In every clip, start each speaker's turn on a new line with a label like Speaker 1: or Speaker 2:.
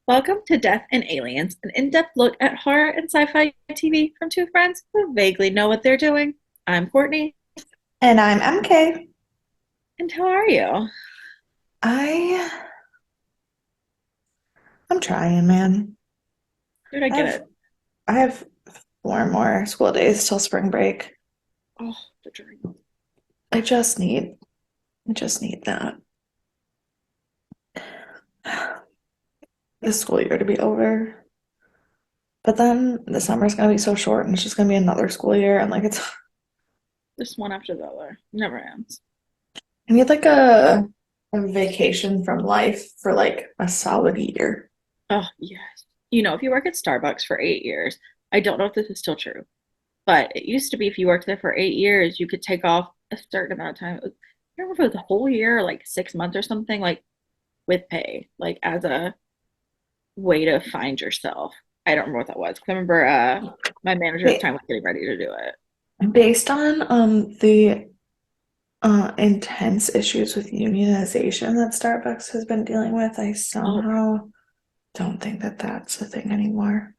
Speaker 1: Welcome to Death and Aliens, an in-depth look at horror and sci-fi TV from two friends who vaguely know what they're doing. I'm Courtney,
Speaker 2: And I'm MK.
Speaker 1: and how are you?
Speaker 2: I I'm trying, man.
Speaker 1: Dude, I
Speaker 2: I
Speaker 1: get
Speaker 2: have
Speaker 1: it.
Speaker 2: I have 4 more school days till spring break.
Speaker 1: Oh, the drink.
Speaker 2: I just need I just need that. This school year to be over. But then the summer's gonna be so short and it's just gonna be another school year and like it's
Speaker 1: Just one after the other. Never ends.
Speaker 2: I need like a vacation from life for like a solid year.
Speaker 1: Oh, yes. If you work at Starbucks for 8 years, I don't know if this is still true, but it used to be if you worked there for 8 years, you could take off a certain amount of time. I don't remember if it was the whole year, like 6 months or something, like with pay, like as a way to find yourself. I don't remember what that was. 'Cause I remember my manager at the
Speaker 2: Ba-
Speaker 1: time was getting ready to do it.
Speaker 2: Based on the intense issues with unionization that Starbucks has been dealing with, I
Speaker 1: Oh,
Speaker 2: somehow don't think that that's a thing anymore.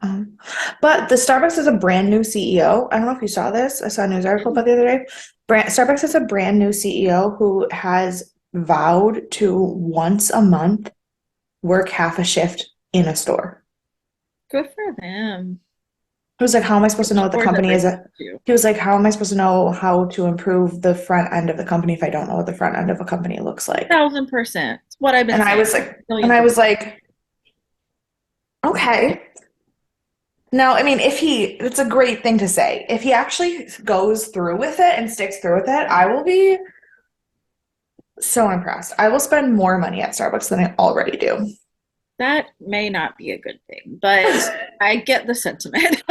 Speaker 2: But the Starbucks is a brand new CEO. I don't know if you saw this. I saw a news article about the other day. Starbucks is a brand new CEO who has vowed to once a month work half a shift in a store.
Speaker 1: good for them.
Speaker 2: He was like, how am I supposed to know what the
Speaker 1: Stores that
Speaker 2: company is?
Speaker 1: respect you.
Speaker 2: He was like, how am I supposed to know how to improve the front end of the company if I don't know what the front end of a company looks like?
Speaker 1: 1,000%. It's what I've been
Speaker 2: And I
Speaker 1: saying.
Speaker 2: was like, and
Speaker 1: Millions
Speaker 2: I
Speaker 1: of
Speaker 2: was
Speaker 1: times.
Speaker 2: like, okay. Now, I mean, it's a great thing to say. If he actually goes through with it and sticks through with it, I will be so impressed. I will spend more money at Starbucks than I already do.
Speaker 1: That may not be a good thing, but I get the sentiment.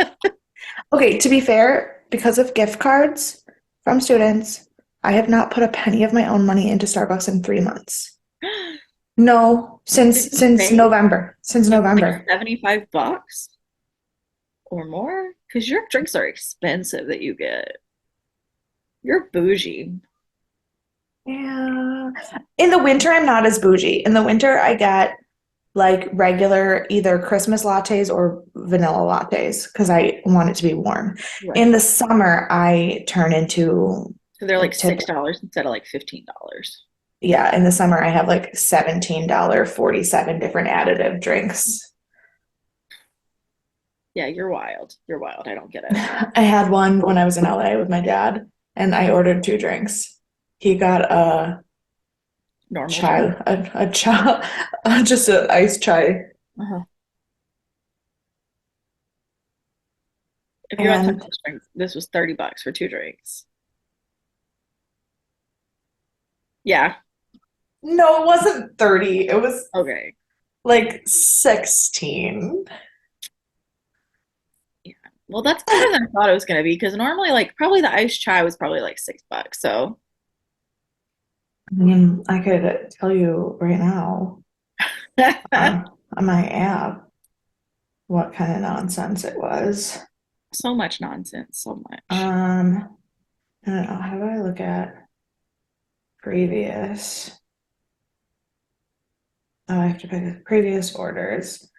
Speaker 2: Okay, to be fair, because of gift cards from students, I have not put a penny of my own money into Starbucks in 3 months. No, since
Speaker 1: Did you
Speaker 2: since
Speaker 1: save
Speaker 2: November. Since
Speaker 1: like
Speaker 2: November.
Speaker 1: 75 bucks or more? Because your drinks are expensive that you get. You're bougie.
Speaker 2: Yeah. In the winter, I'm not as bougie. In the winter, I get like regular either Christmas lattes or vanilla lattes because I want it to be warm.
Speaker 1: Right.
Speaker 2: In the summer, I turn into
Speaker 1: So they're like
Speaker 2: like
Speaker 1: $6 instead of like $15.
Speaker 2: yeah, in the summer I have like $17 47 different additive drinks.
Speaker 1: Yeah, you're wild. You're wild. I don't get it.
Speaker 2: I had one when I was in LA with my dad and I ordered 2 drinks. He got a
Speaker 1: Normal
Speaker 2: chai,
Speaker 1: drink.
Speaker 2: a chai, just an iced chai.
Speaker 1: Uh-huh. If you had
Speaker 2: And
Speaker 1: Texas drinks, this was 30 bucks for two drinks. Yeah.
Speaker 2: no, it wasn't 30. It was
Speaker 1: Okay.
Speaker 2: like 16.
Speaker 1: Yeah. Well, that's better than I thought it was going to be because normally, like, probably the iced chai was probably like $6. So,
Speaker 2: I mean, I could tell you right now on my app what kind of nonsense it was.
Speaker 1: so much nonsense. So much.
Speaker 2: Um, I don't know. How do I look at previous? Oh, I have to pick previous orders.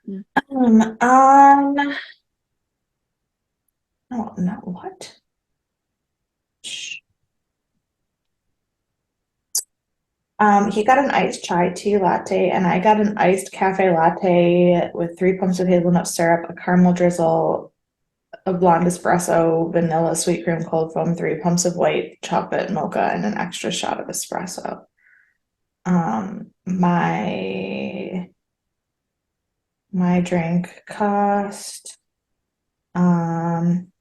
Speaker 1: Mm.
Speaker 2: Um, um, no, no, what? He got an iced chai tea latte, and I got an iced cafe latte with 3 pumps of hazelnut syrup, a caramel drizzle, a blonde espresso, vanilla sweet cream cold foam, 3 pumps of white chocolate mocha, and an extra shot of espresso. My drink cost um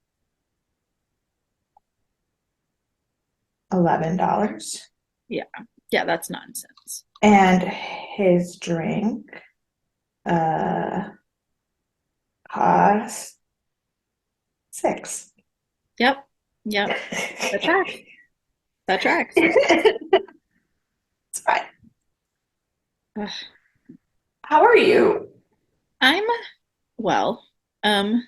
Speaker 2: $11,
Speaker 1: Yeah. Yeah, that's nonsense.
Speaker 2: and his drink uh cost 6.
Speaker 1: Yep. Yep. That tracks. That tracks.
Speaker 2: It's fine.
Speaker 1: Ugh.
Speaker 2: How are you?
Speaker 1: I'm well. Um,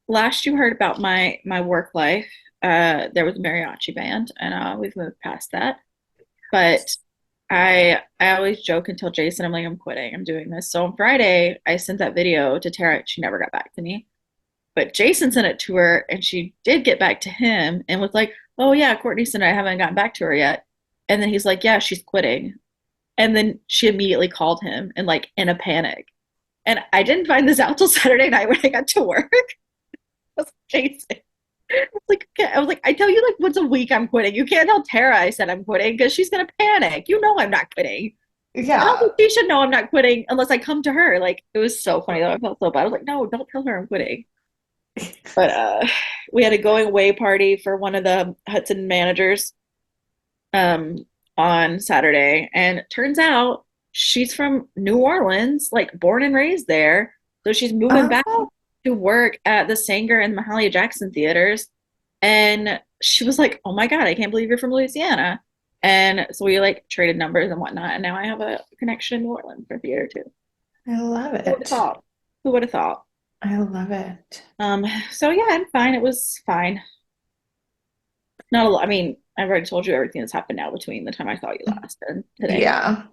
Speaker 1: Last you heard about my work life, there was a mariachi band, and we've moved past that. But I always joke and tell Jason, I'm like, I'm quitting. I'm doing this. So on Friday, I sent that video to Tara. She never got back to me. But Jason sent it to her and she did get back to him and was like, oh yeah, Courtney said I haven't gotten back to her yet. And then he's like, yeah, she's quitting. And then she immediately called him and like in a panic. And I didn't find this out till Saturday night when I got to work. I was like, Jason. I was like, I tell you like once a week I'm quitting. You can't tell Tara I said I'm quitting because she's gonna panic. You know I'm not quitting. I don't
Speaker 2: Yeah.
Speaker 1: think she should know I'm not quitting unless I come to her. Like it was so funny though. I felt so bad. I was like, no, don't tell her I'm quitting. But we had a going away party for one of the Hudson managers um on Saturday, and it turns out she's from New Orleans, like born and raised there. So she's moving back
Speaker 2: Oh,
Speaker 1: to work at the Sanger and Mahalia Jackson theaters. And she was like, "Oh my God, I can't believe you're from Louisiana." And so we like traded numbers and whatnot. And now I have a connection in New Orleans for theater too.
Speaker 2: I love
Speaker 1: Who would have
Speaker 2: it.
Speaker 1: thought? Who would have thought?
Speaker 2: I love it.
Speaker 1: So yeah, I'm fine. It was fine. Not a lot. I mean, I've already told you everything that's happened now between the time I saw you last and today.
Speaker 2: Yeah.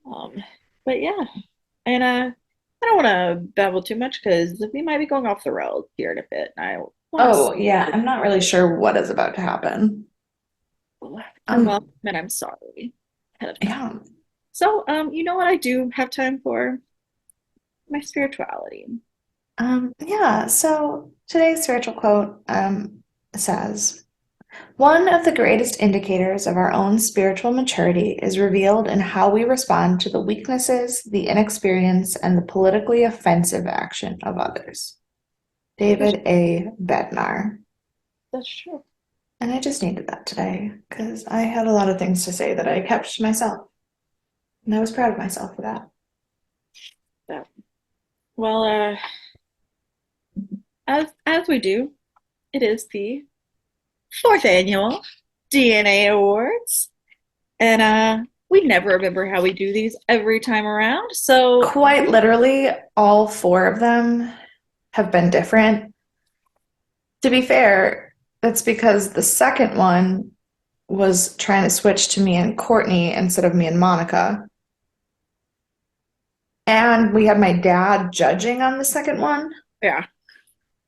Speaker 1: Um, but yeah, and I don't want to babble too much because we might be going off the rails here in a bit. And I want
Speaker 2: Oh,
Speaker 1: to
Speaker 2: yeah. I'm not really sure what is about to happen.
Speaker 1: and
Speaker 2: Um,
Speaker 1: welcome, and I'm sorry ahead of time.
Speaker 2: yeah.
Speaker 1: So, you know what I do have time for? My spirituality.
Speaker 2: Yeah. So today's spiritual quote says, one of the greatest indicators of our own spiritual maturity is revealed in how we respond to the weaknesses, the inexperience, and the politically offensive action of others.
Speaker 1: That's,
Speaker 2: David A. Bednar.
Speaker 1: that's true.
Speaker 2: And I just needed that today because I had a lot of things to say that I kept to myself. And I was proud of myself for that.
Speaker 1: So, well, as we do, it is the fourth annual DNA Awards, and we never remember how we do these every time around. So,
Speaker 2: Quite literally, all four of them have been different. To be fair, that's because the second one was trying to switch to me and Courtney instead of me and Monica. And we had my dad judging on the second one.
Speaker 1: yeah,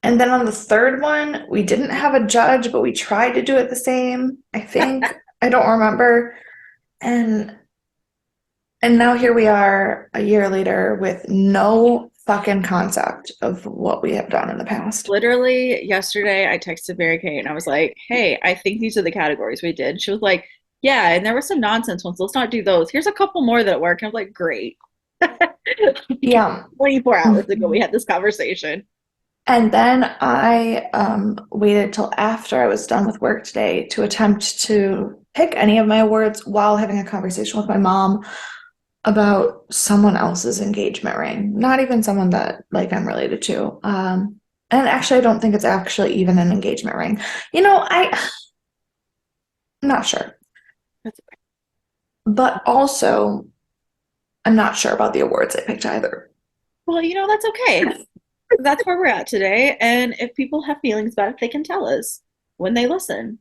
Speaker 2: And then on the third one, we didn't have a judge, but we tried to do it the same. I think. I don't remember. And now here we are a year later with no fucking concept of what we have done in the past.
Speaker 1: literally yesterday I texted Mary Kate and I was like, "Hey, I think these are the categories we did." She was like, "Yeah, and there were some nonsense ones. Let's not do those. Here's a couple more that work." And I was like, "Great."
Speaker 2: Yeah.
Speaker 1: 24 hours ago we had this conversation.
Speaker 2: And then I waited till after I was done with work today to attempt to pick any of my awards while having a conversation with my mom about someone else's engagement ring. Not even someone that like I'm related to. And actually, I don't think it's actually even an engagement ring. I'm not sure.
Speaker 1: That's
Speaker 2: But also, I'm not sure about the awards I picked either.
Speaker 1: Well, that's okay. That's where we're at today. And if people have feelings about it, they can tell us when they listen.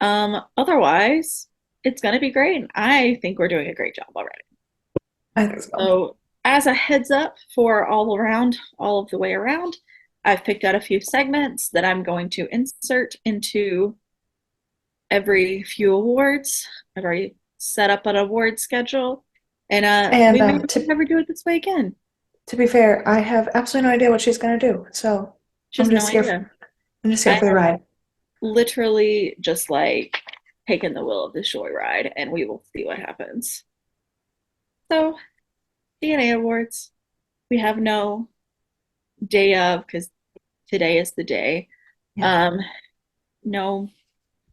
Speaker 1: Otherwise, it's gonna be great. And I think we're doing a great job already.
Speaker 2: I think so.
Speaker 1: So, as a heads up for all of the way around, I've picked out a few segments that I'm going to insert into every few awards. I've already set up an award schedule, and
Speaker 2: And
Speaker 1: we may never do it this way again.
Speaker 2: to be fair, I have absolutely no idea what she's gonna do. So
Speaker 1: She has no idea.
Speaker 2: I'm just here
Speaker 1: I
Speaker 2: for the
Speaker 1: have
Speaker 2: ride.
Speaker 1: literally just like taken the wheel of this joyride, and we will see what happens. So, DNA Awards, we have no day of because today is the day.
Speaker 2: Yeah.
Speaker 1: Um, no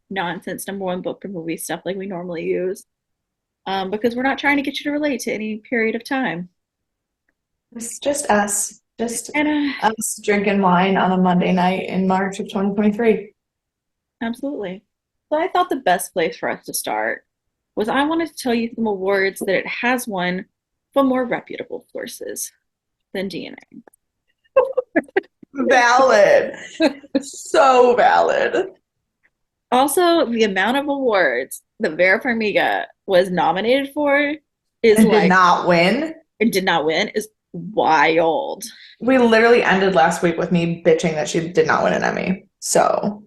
Speaker 1: nonsense number one book or movie stuff like we normally use. Because we're not trying to get you to relate to any period of time.
Speaker 2: It's just us. Just
Speaker 1: And
Speaker 2: us drinking wine on a Monday night in March of 2023.
Speaker 1: absolutely. So I thought the best place for us to start was I wanted to tell you some awards that it has won from more reputable sources than DNA.
Speaker 2: Valid. So valid.
Speaker 1: Also, the amount of awards that Vera Farmiga was nominated for is
Speaker 2: And did
Speaker 1: like,
Speaker 2: not win.
Speaker 1: and did not win is wild.
Speaker 2: We literally ended last week with me bitching that she did not win an Emmy. So,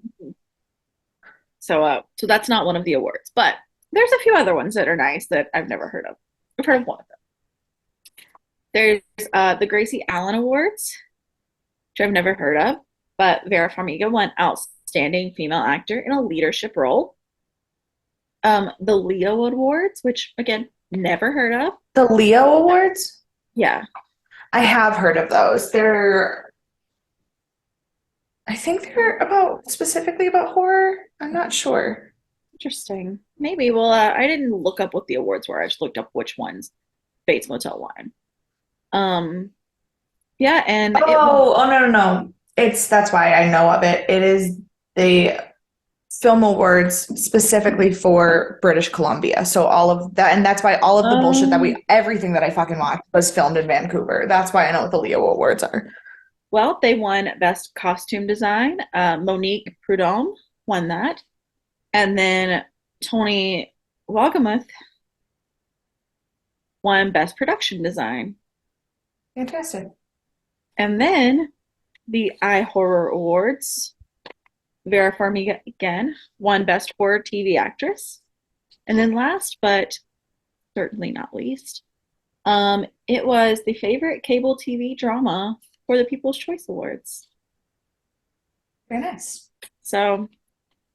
Speaker 1: So that's not one of the awards, but there's a few other ones that are nice that I've never heard of. I've heard of one of them. There's the Gracie Allen Awards, which I've never heard of, but Vera Farmiga won Outstanding Female Actor in a Leadership Role. The Leo Awards, which again, never heard of.
Speaker 2: the Leo Awards,
Speaker 1: Yeah,
Speaker 2: I have heard of those. I think they're about specifically about horror. I'm not sure.
Speaker 1: interesting. Maybe. Well, I didn't look up what the awards were. I just looked up which ones Bates Motel won. Um, yeah, and it was
Speaker 2: Oh, no, no, no. That's why I know of it. It is the film awards specifically for British Columbia. So all of that, and that's why all of the bullshit everything that I fucking watched was filmed in Vancouver. That's why I know what the Leo Awards are.
Speaker 1: well, they won Best Costume Design. Monique Prudhomme won that. And then Tony Wagamuth won Best Production Design.
Speaker 2: Fantastic.
Speaker 1: And then the iHorror Awards, Vera Farmiga again won Best Horror TV Actress. And then last but certainly not least, it was the favorite cable TV drama for the People's Choice Awards.
Speaker 2: Very nice.
Speaker 1: So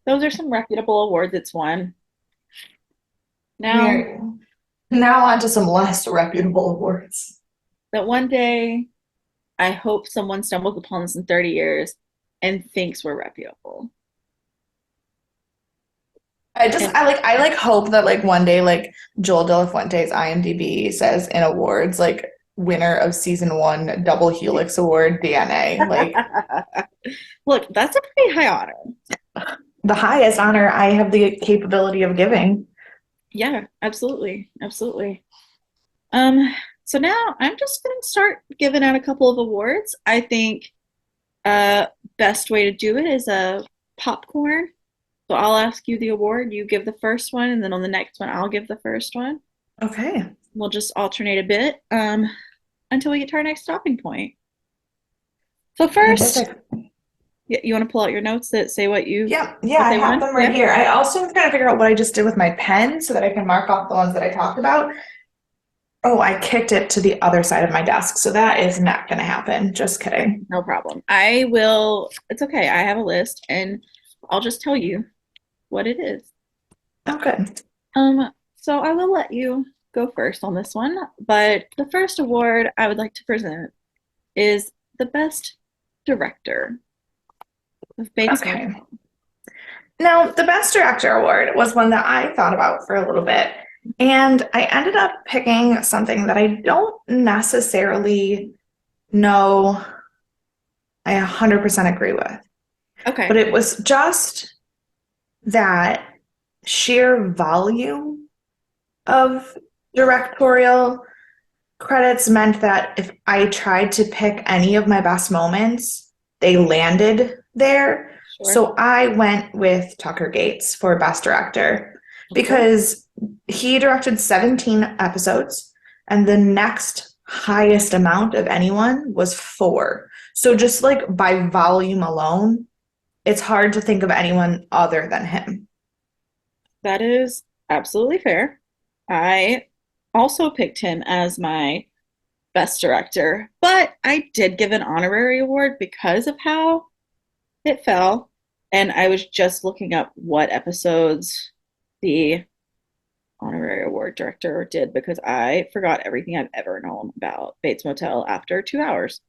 Speaker 1: those are some reputable awards it's won. Now,
Speaker 2: We're now on to some less reputable awards.
Speaker 1: that one day, I hope someone stumbles upon this in 30 years and thinks we're reputable. And
Speaker 2: I like hope that like one day like Joel De La Fuente's IMDb says in awards like winner of season 1 Double Helix Award DNA. Like
Speaker 1: look, that's a pretty high honor.
Speaker 2: the highest honor I have the capability of giving.
Speaker 1: Yeah, absolutely. Absolutely. So now I'm just gonna start giving out a couple of awards. I think best way to do it is a popcorn. So I'll ask you the award, you give the first one, and then on the next one I'll give the first one.
Speaker 2: Okay.
Speaker 1: We'll just alternate a bit until we get to our next stopping point. So first,
Speaker 2: Fantastic.
Speaker 1: you want to pull out your notes that say what
Speaker 2: Yeah,
Speaker 1: what
Speaker 2: I
Speaker 1: they
Speaker 2: have
Speaker 1: won?
Speaker 2: them right
Speaker 1: Yeah.
Speaker 2: here. I also was trying to figure out what I just did with my pen so that I can mark off the ones that I talked about. Oh, I kicked it to the other side of my desk, so that is not going to happen. Just kidding.
Speaker 1: No problem. I will, it's okay. I have a list and I'll just tell you what it is.
Speaker 2: Okay.
Speaker 1: So I will let you go first on this one, but the first award I would like to present is the best director of Bates
Speaker 2: Okay.
Speaker 1: Motel.
Speaker 2: Now, the Best Director Award was one that I thought about for a little bit, and I ended up picking something that I don't necessarily know I 100% agree with.
Speaker 1: Okay.
Speaker 2: But it was just that sheer volume of directorial credits meant that if I tried to pick any of my best moments, they landed there.
Speaker 1: Sure.
Speaker 2: So I went with Tucker Gates for Best Director
Speaker 1: Okay.
Speaker 2: because he directed 17 episodes, and the next highest amount of anyone was 4. So just like by volume alone, it's hard to think of anyone other than him.
Speaker 1: That is absolutely fair. I also picked him as my best director, but I did give an honorary award because of how it fell. And I was just looking up what episodes the honorary award director did because I forgot everything I've ever known about Bates Motel after 2 hours.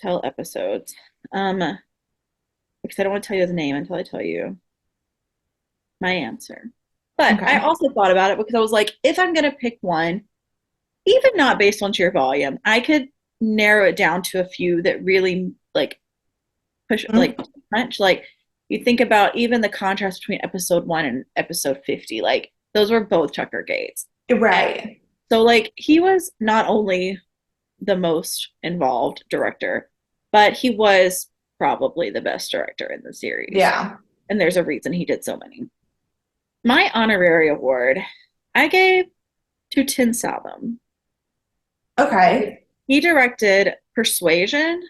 Speaker 1: Motel episodes. Because I don't want to tell you the name until I tell you my answer. But
Speaker 2: Okay.
Speaker 1: I also thought about it because I was like, if I'm going to pick one, even not based on sheer volume, I could narrow it down to a few that really like push like punch. Like you think about even the contrast between episode 1 and episode 50, like those were both Tucker Gates.
Speaker 2: Right.
Speaker 1: So like he was not only the most involved director, but he was probably the best director in the series.
Speaker 2: Yeah.
Speaker 1: And there's a reason he did so many. My honorary award, I gave to Tin Salmon.
Speaker 2: Okay.
Speaker 1: He directed Persuasion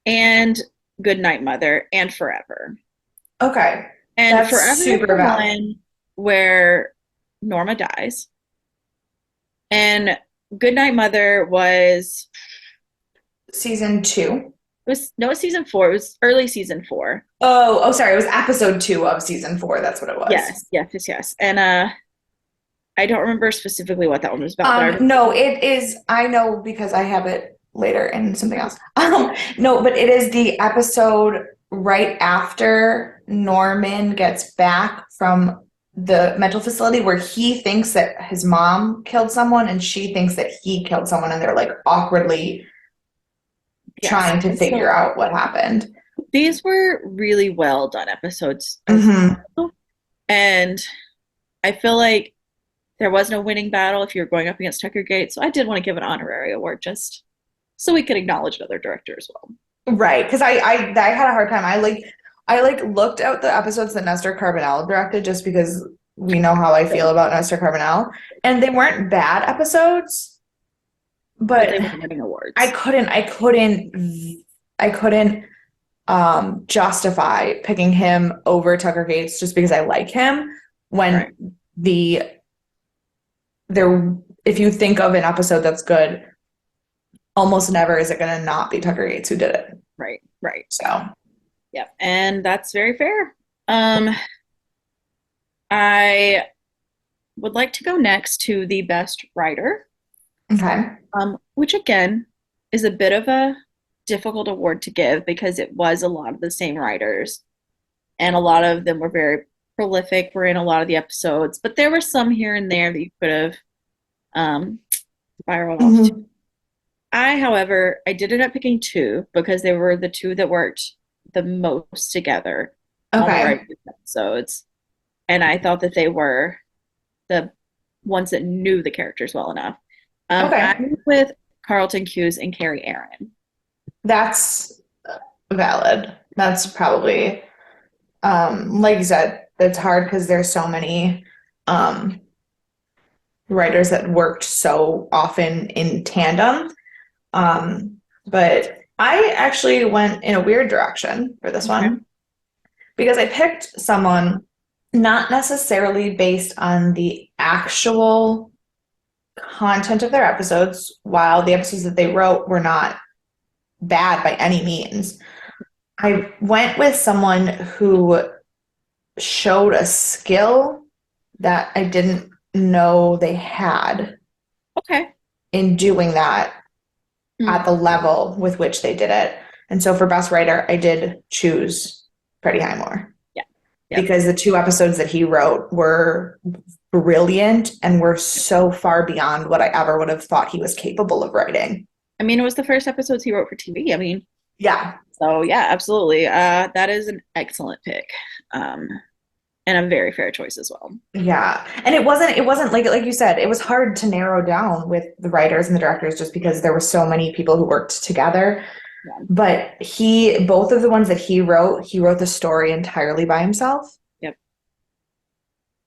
Speaker 1: and Goodnight Mother and Forever.
Speaker 2: Okay.
Speaker 1: And
Speaker 2: That's
Speaker 1: Forever is
Speaker 2: super
Speaker 1: the
Speaker 2: valid.
Speaker 1: one where Norma dies. And Goodnight Mother was
Speaker 2: Season 2.
Speaker 1: it was no, it was season 4. It was early season 4.
Speaker 2: Oh, sorry. It was episode 2 of season 4. That's what it was.
Speaker 1: Yes, yes, yes, yes. And I don't remember specifically what that one was about, but I remember
Speaker 2: No, it is. I know because I have it later in something else. No, but it is the episode right after Norman gets back from the mental facility where he thinks that his mom killed someone and she thinks that he killed someone, and they're like awkwardly
Speaker 1: yes.
Speaker 2: trying to figure
Speaker 1: So
Speaker 2: out what happened.
Speaker 1: these were really well done episodes as
Speaker 2: Hmm.
Speaker 1: well. And I feel like there was no winning battle if you were going up against Tucker Gates. So I did want to give an honorary award just so we could acknowledge another director as well.
Speaker 2: Right, because I had a hard time. I looked at the episodes that Nestor Carbonell directed just because we know how I feel about Nestor Carbonell, and they weren't bad episodes,
Speaker 1: But they
Speaker 2: but
Speaker 1: weren't winning
Speaker 2: I
Speaker 1: awards.
Speaker 2: couldn't I couldn't I couldn't justify picking him over Tucker Gates just because I like him
Speaker 1: Right,
Speaker 2: when the there if you think of an episode that's good, almost never is it going to not be Tucker Gates who did it.
Speaker 1: right, right.
Speaker 2: So,
Speaker 1: Yep. And that's very fair. Um, I would like to go next to the best writer,
Speaker 2: okay.
Speaker 1: which again is a bit of a difficult award to give because it was a lot of the same writers and a lot of them were very prolific, were in a lot of the episodes, but there were some here and there that you could have um, spiraled off to.
Speaker 2: Mhm.
Speaker 1: However, I did end up picking two because they were the two that worked the most together on the
Speaker 2: Okay.
Speaker 1: writing episodes. And I thought that they were the ones that knew the characters well enough. I
Speaker 2: Okay.
Speaker 1: went with Carlton Cuse and Carrie Aaron.
Speaker 2: That's valid. That's probably, like you said, it's hard because there's so many um, writers that worked so often in tandem. But I actually went in a weird direction for this
Speaker 1: Okay.
Speaker 2: one because I picked someone not necessarily based on the actual content of their episodes, while the episodes that they wrote were not bad by any means. I went with someone who showed a skill that I didn't know they had
Speaker 1: Okay.
Speaker 2: in doing that
Speaker 1: Mm,
Speaker 2: at the level with which they did it. And so for Best Writer, I did choose Freddie Highmore
Speaker 1: yeah. Yep.
Speaker 2: because the two episodes that he wrote were brilliant and were so far beyond what I ever would have thought he was capable of writing.
Speaker 1: I mean, it was the first episodes he wrote for TV. I mean,
Speaker 2: Yeah,
Speaker 1: so yeah, absolutely. That is an excellent pick. Um, and a very fair choice as well.
Speaker 2: yeah. And it wasn't like you said, it was hard to narrow down with the writers and the directors just because there were so many people who worked together.
Speaker 1: Yeah.
Speaker 2: But both of the ones that he wrote the story entirely by himself.
Speaker 1: Yep.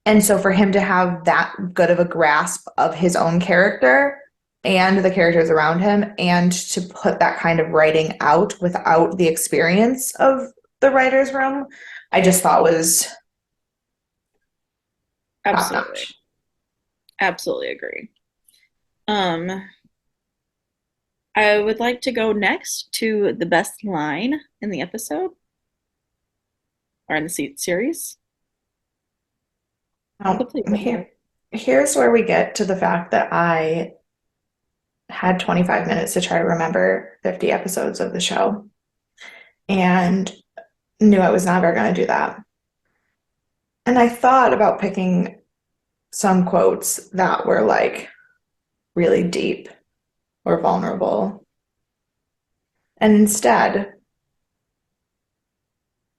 Speaker 2: And so for him to have that good of a grasp of his own character and the characters around him and to put that kind of writing out without the experience of the writer's room, I just thought was top
Speaker 1: Absolutely.
Speaker 2: notch.
Speaker 1: Absolutely agree. Um, I would like to go next to the best line in the episode or in the series.
Speaker 2: Now,
Speaker 1: Completely.
Speaker 2: here's where we get to the fact that I had 25 minutes to try to remember 50 episodes of the show and knew I was never going to do that. And I thought about picking some quotes that were like really deep or vulnerable. And instead,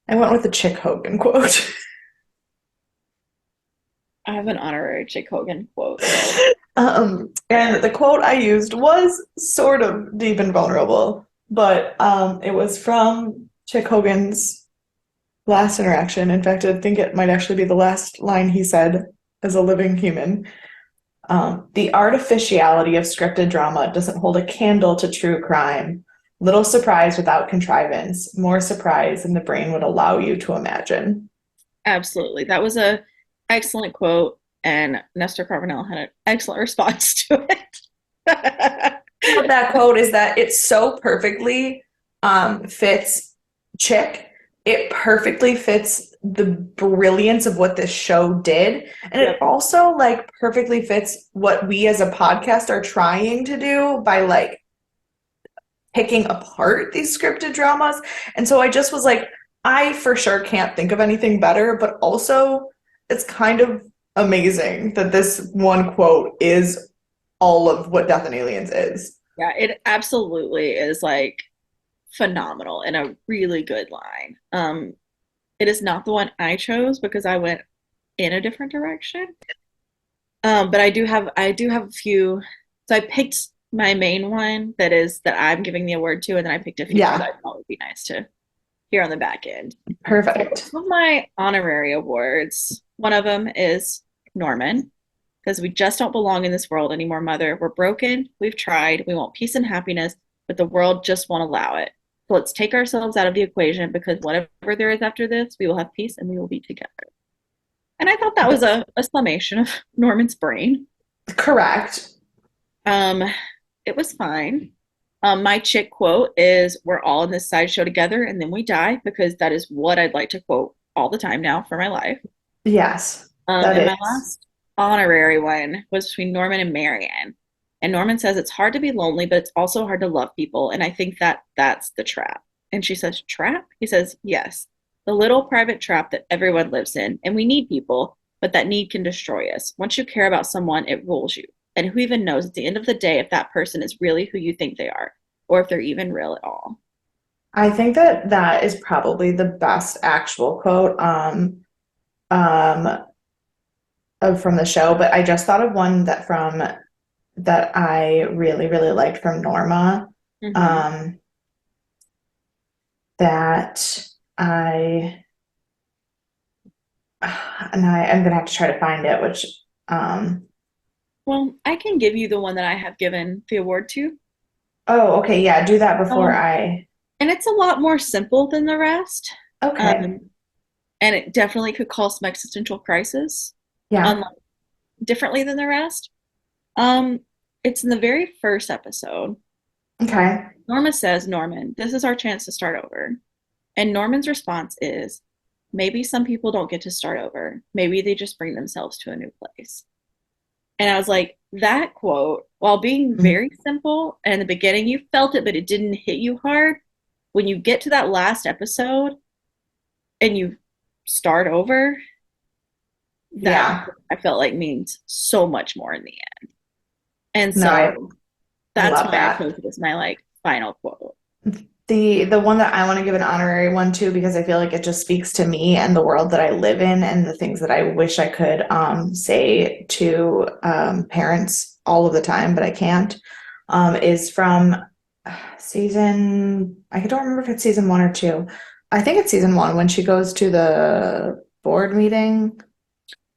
Speaker 2: I went with the Chick Hogan quote.
Speaker 1: I have an honorary Jake Hogan quote.
Speaker 2: And the quote I used was sort of deep and vulnerable, but it was from Chick Hogan's. Last interaction. In fact, I think it might actually be the last line he said as a living human. The artificiality of scripted drama doesn't hold a candle to true crime. Little surprise without contrivance, more surprise than the brain would allow you to imagine.
Speaker 1: Absolutely. That was a excellent quote, and Nestor Carbonell had an excellent response to it.
Speaker 2: What that quote is that it so perfectly fits Chick. It perfectly fits the brilliance of what this show did. And
Speaker 1: Yep.
Speaker 2: it also like perfectly fits what we as a podcast are trying to do by like picking apart these scripted dramas. And so I just was like, I for sure can't think of anything better, but also it's kind of amazing that this one quote is all of what Death and Aliens is.
Speaker 1: Yeah, it absolutely is like phenomenal and a really good line. It is not the one I chose because I went in a different direction. But I do have a few. So I picked my main one that I'm giving the award to, and then I picked a few more that
Speaker 2: Yeah,
Speaker 1: I thought would be nice to hear on the back end.
Speaker 2: perfect.
Speaker 1: Some of my honorary awards, one of them is Norman, because we just don't belong in this world anymore, Mother. We're broken. We've tried. We want peace and happiness, but the world just won't allow it. So let's take ourselves out of the equation because whatever there is after this, we will have peace and we will be together. And I thought that was a summation of Norman's brain.
Speaker 2: Correct.
Speaker 1: Um, it was fine. My chick quote is, "We're all in this sideshow together, and then we die," because that is what I'd like to quote all the time now for my life.
Speaker 2: Yes, that
Speaker 1: And my
Speaker 2: is.
Speaker 1: last honorary one was between Norman and Marianne. And Norman says it's hard to be lonely, but it's also hard to love people. And I think that that's the trap. And she says, "Trap?" He says, "Yes. The little private trap that everyone lives in. And we need people, but that need can destroy us. Once you care about someone, it rules you. And who even knows at the end of the day if that person is really who you think they are, or if they're even real at all."
Speaker 2: I think that that is probably the best actual quote um from the show, but I just thought of one that I really really liked from Norma.
Speaker 1: Mm-hmm.
Speaker 2: Um that I I'm gonna have to try to find it, which um
Speaker 1: Well, I can give you the one that I have given the award to.
Speaker 2: oh okay, yeah, do that before
Speaker 1: Um,
Speaker 2: I
Speaker 1: and it's a lot more simple than the rest.
Speaker 2: okay.
Speaker 1: Um, and it definitely could cause some existential crisis,
Speaker 2: Yeah.
Speaker 1: unlike differently than the rest. Um, it's in the very first episode.
Speaker 2: Okay.
Speaker 1: Norma says, "Norman, this is our chance to start over." And Norman's response is, "Maybe some people don't get to start over. Maybe they just bring themselves to a new place." And I was like, that quote, while being
Speaker 2: Mhm.
Speaker 1: very simple, and in the beginning you felt it, but it didn't hit you hard, when you get to that last episode and you start over, that
Speaker 2: Yeah.
Speaker 1: I felt like means so much more in the end. And
Speaker 2: No,
Speaker 1: so
Speaker 2: I
Speaker 1: that's
Speaker 2: love
Speaker 1: why I
Speaker 2: that.
Speaker 1: chose it as my like final quote.
Speaker 2: The one that I want to give an honorary one to because I feel like it just speaks to me and the world that I live in and the things that I wish I could say to parents all of the time, but I can't, is from season, I don't remember if it's season one or two. I think it's season one when she goes to the board meeting,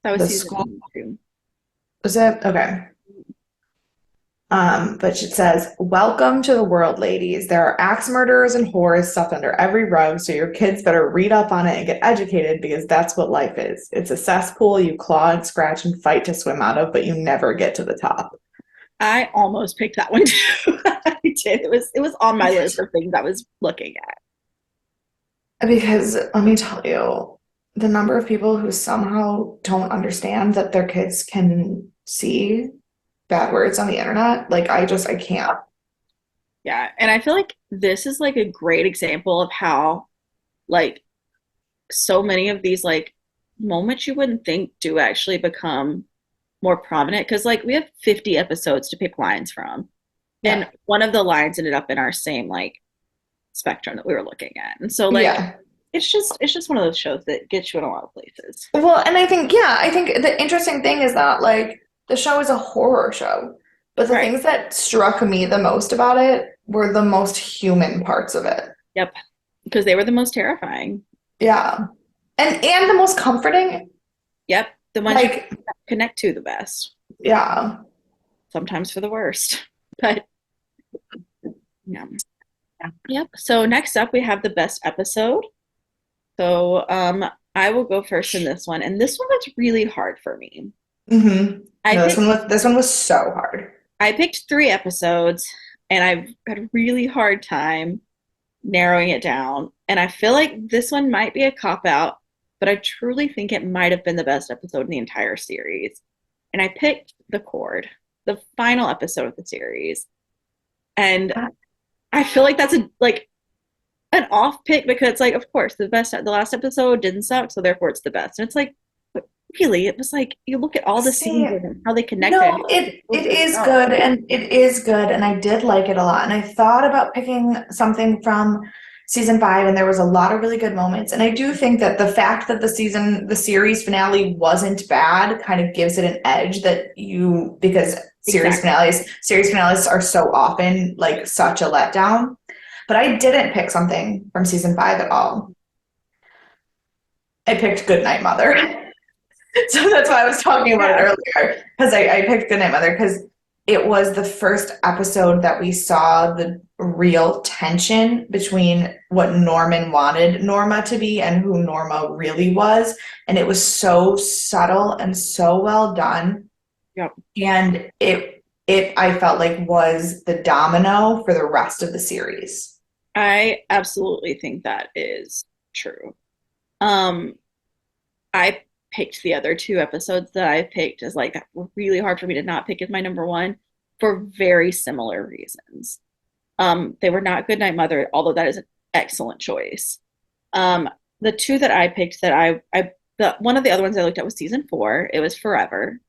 Speaker 1: That was
Speaker 2: the
Speaker 1: season
Speaker 2: school.
Speaker 1: one too.
Speaker 2: Was it? Okay. But it says, "Welcome to the world, ladies. There are axe murderers and whores stuffed under every rug, so your kids better read up on it and get educated because that's what life is. It's a cesspool you claw and scratch and fight to swim out of, but you never get to the top."
Speaker 1: I almost picked that one too. I did. It was on my list of things I was looking at.
Speaker 2: Because let me tell you, the number of people who somehow don't understand that their kids can see bad words on the internet, like I can't.
Speaker 1: Yeah, and I feel like this is like a great example of how like so many of these like moments you wouldn't think do actually become more prominent because like we have 50 episodes to pick lines from, and
Speaker 2: Yeah.
Speaker 1: one of the lines ended up in our same like spectrum that we were looking at. And so like
Speaker 2: Yeah.
Speaker 1: it's just one of those shows that gets you in a lot of places.
Speaker 2: Well, and I think, yeah, I think the interesting thing is that, like, the show is a horror show, but the
Speaker 1: Right.
Speaker 2: things that struck me the most about it were the most human parts of it.
Speaker 1: Yep. Because they were the most terrifying.
Speaker 2: Yeah. And the most comforting.
Speaker 1: Yep, the ones you
Speaker 2: Like,
Speaker 1: connect to the best.
Speaker 2: yeah.
Speaker 1: Sometimes for the worst, but yeah. Yep. So next up, we have the best episode. So I will go first in this one, and this one was really hard for me.
Speaker 2: Mm-hmm.
Speaker 1: I
Speaker 2: No,
Speaker 1: picked
Speaker 2: this one was so hard.
Speaker 1: I picked three episodes, and I've had a really hard time narrowing it down. And I feel like this one might be a cop out, but I truly think it might have been the best episode in the entire series. And I picked The Cord, the final episode of the series. And I feel like that's an off pick because it's like, of course, the last episode didn't suck, so therefore it's the best. And it's like, but really, it was like you look at all the scenes
Speaker 2: See,
Speaker 1: and how they connected.
Speaker 2: no, it
Speaker 1: Good
Speaker 2: is
Speaker 1: stuff.
Speaker 2: good and it is good and I did like it a lot. And I thought about picking something from season 5 and there was a lot of really good moments. And I do think that the fact that the series finale wasn't bad kind of gives it an edge because
Speaker 1: Exactly.
Speaker 2: series finales are so often like such a letdown. But I didn't pick something from season 5 at all. I picked Goodnight Mother. So that's why I was talking about it
Speaker 1: Yeah.
Speaker 2: earlier, because I picked Goodnight Mother because it was the first episode that we saw the real tension between what Norman wanted Norma to be and who Norma really was. And it was so subtle and so well done.
Speaker 1: Yep.
Speaker 2: And it I felt like was the domino for the rest of the series.
Speaker 1: I absolutely think that is true. Um, I picked the other two episodes that I picked as like were really hard for me to not pick as my number one for very similar reasons. They were not Goodnight Mother, although that is an excellent choice. Um, the two that I picked that one of the other ones I looked at was season 4. It was Forever.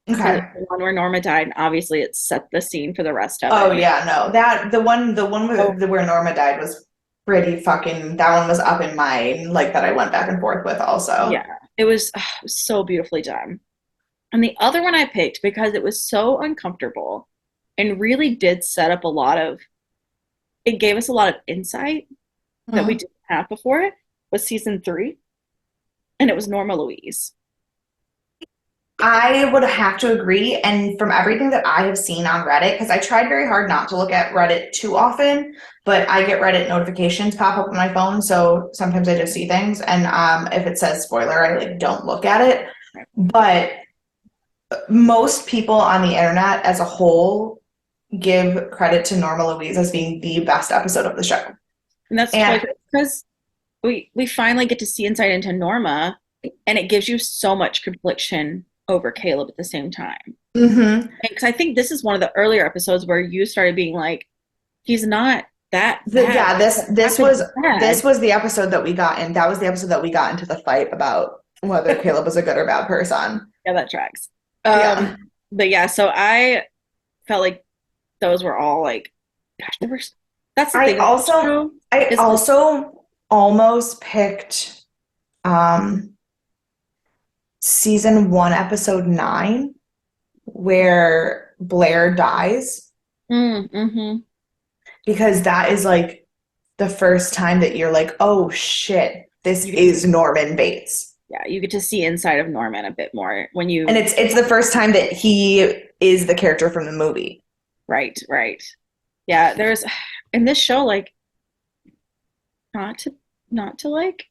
Speaker 1: So
Speaker 2: Okay.
Speaker 1: the one where Norma died, and obviously it set the scene for the rest of
Speaker 2: Oh
Speaker 1: it.
Speaker 2: yeah, no. The one
Speaker 1: Oh,
Speaker 2: where Norma died was pretty fucking that one was up in mine, like that I went back and forth with also.
Speaker 1: yeah, it was so beautifully done. And the other one I picked because it was so uncomfortable and really did set up it gave us a lot of insight that we
Speaker 2: Mhm.
Speaker 1: didn't have before it was season 3, and it was Norma Louise.
Speaker 2: I would have to agree, and from everything that I have seen on Reddit, because I tried very hard not to look at Reddit too often, but I get Reddit notifications pop up on my phone, so sometimes I just see things, and if it says spoiler, I like don't look at it. But most people on the internet as a whole give credit to Norma Louise as being the best episode of the show.
Speaker 1: And that's
Speaker 2: And
Speaker 1: like because we finally get to see insight into Norma, and it gives you so much confliction over Caleb at the same time.
Speaker 2: mhm.
Speaker 1: Because I think this is one of the earlier episodes where you started being like, he's not that bad.
Speaker 2: Yeah,
Speaker 1: He doesn't have to be
Speaker 2: this
Speaker 1: bad.
Speaker 2: was the episode that we got in. That was the episode that we got into the fight about whether Caleb was a good or bad person.
Speaker 1: Yeah, that tracks.
Speaker 2: Yeah.
Speaker 1: But yeah, so I felt like those were all like, gosh, there were. That's the
Speaker 2: I
Speaker 1: thing with the
Speaker 2: also
Speaker 1: show
Speaker 2: I
Speaker 1: is like,
Speaker 2: also almost picked um season 1 episode 9 where Blair dies
Speaker 1: mm-hmm.
Speaker 2: because that is like the first time that you're like, "Oh shit, this
Speaker 1: You get to
Speaker 2: is Norman Bates."
Speaker 1: yeah, you get to see inside of Norman a bit more when
Speaker 2: And
Speaker 1: you
Speaker 2: it's the first time that he is the character from the movie.
Speaker 1: right. Yeah, there's in this show like not to not to like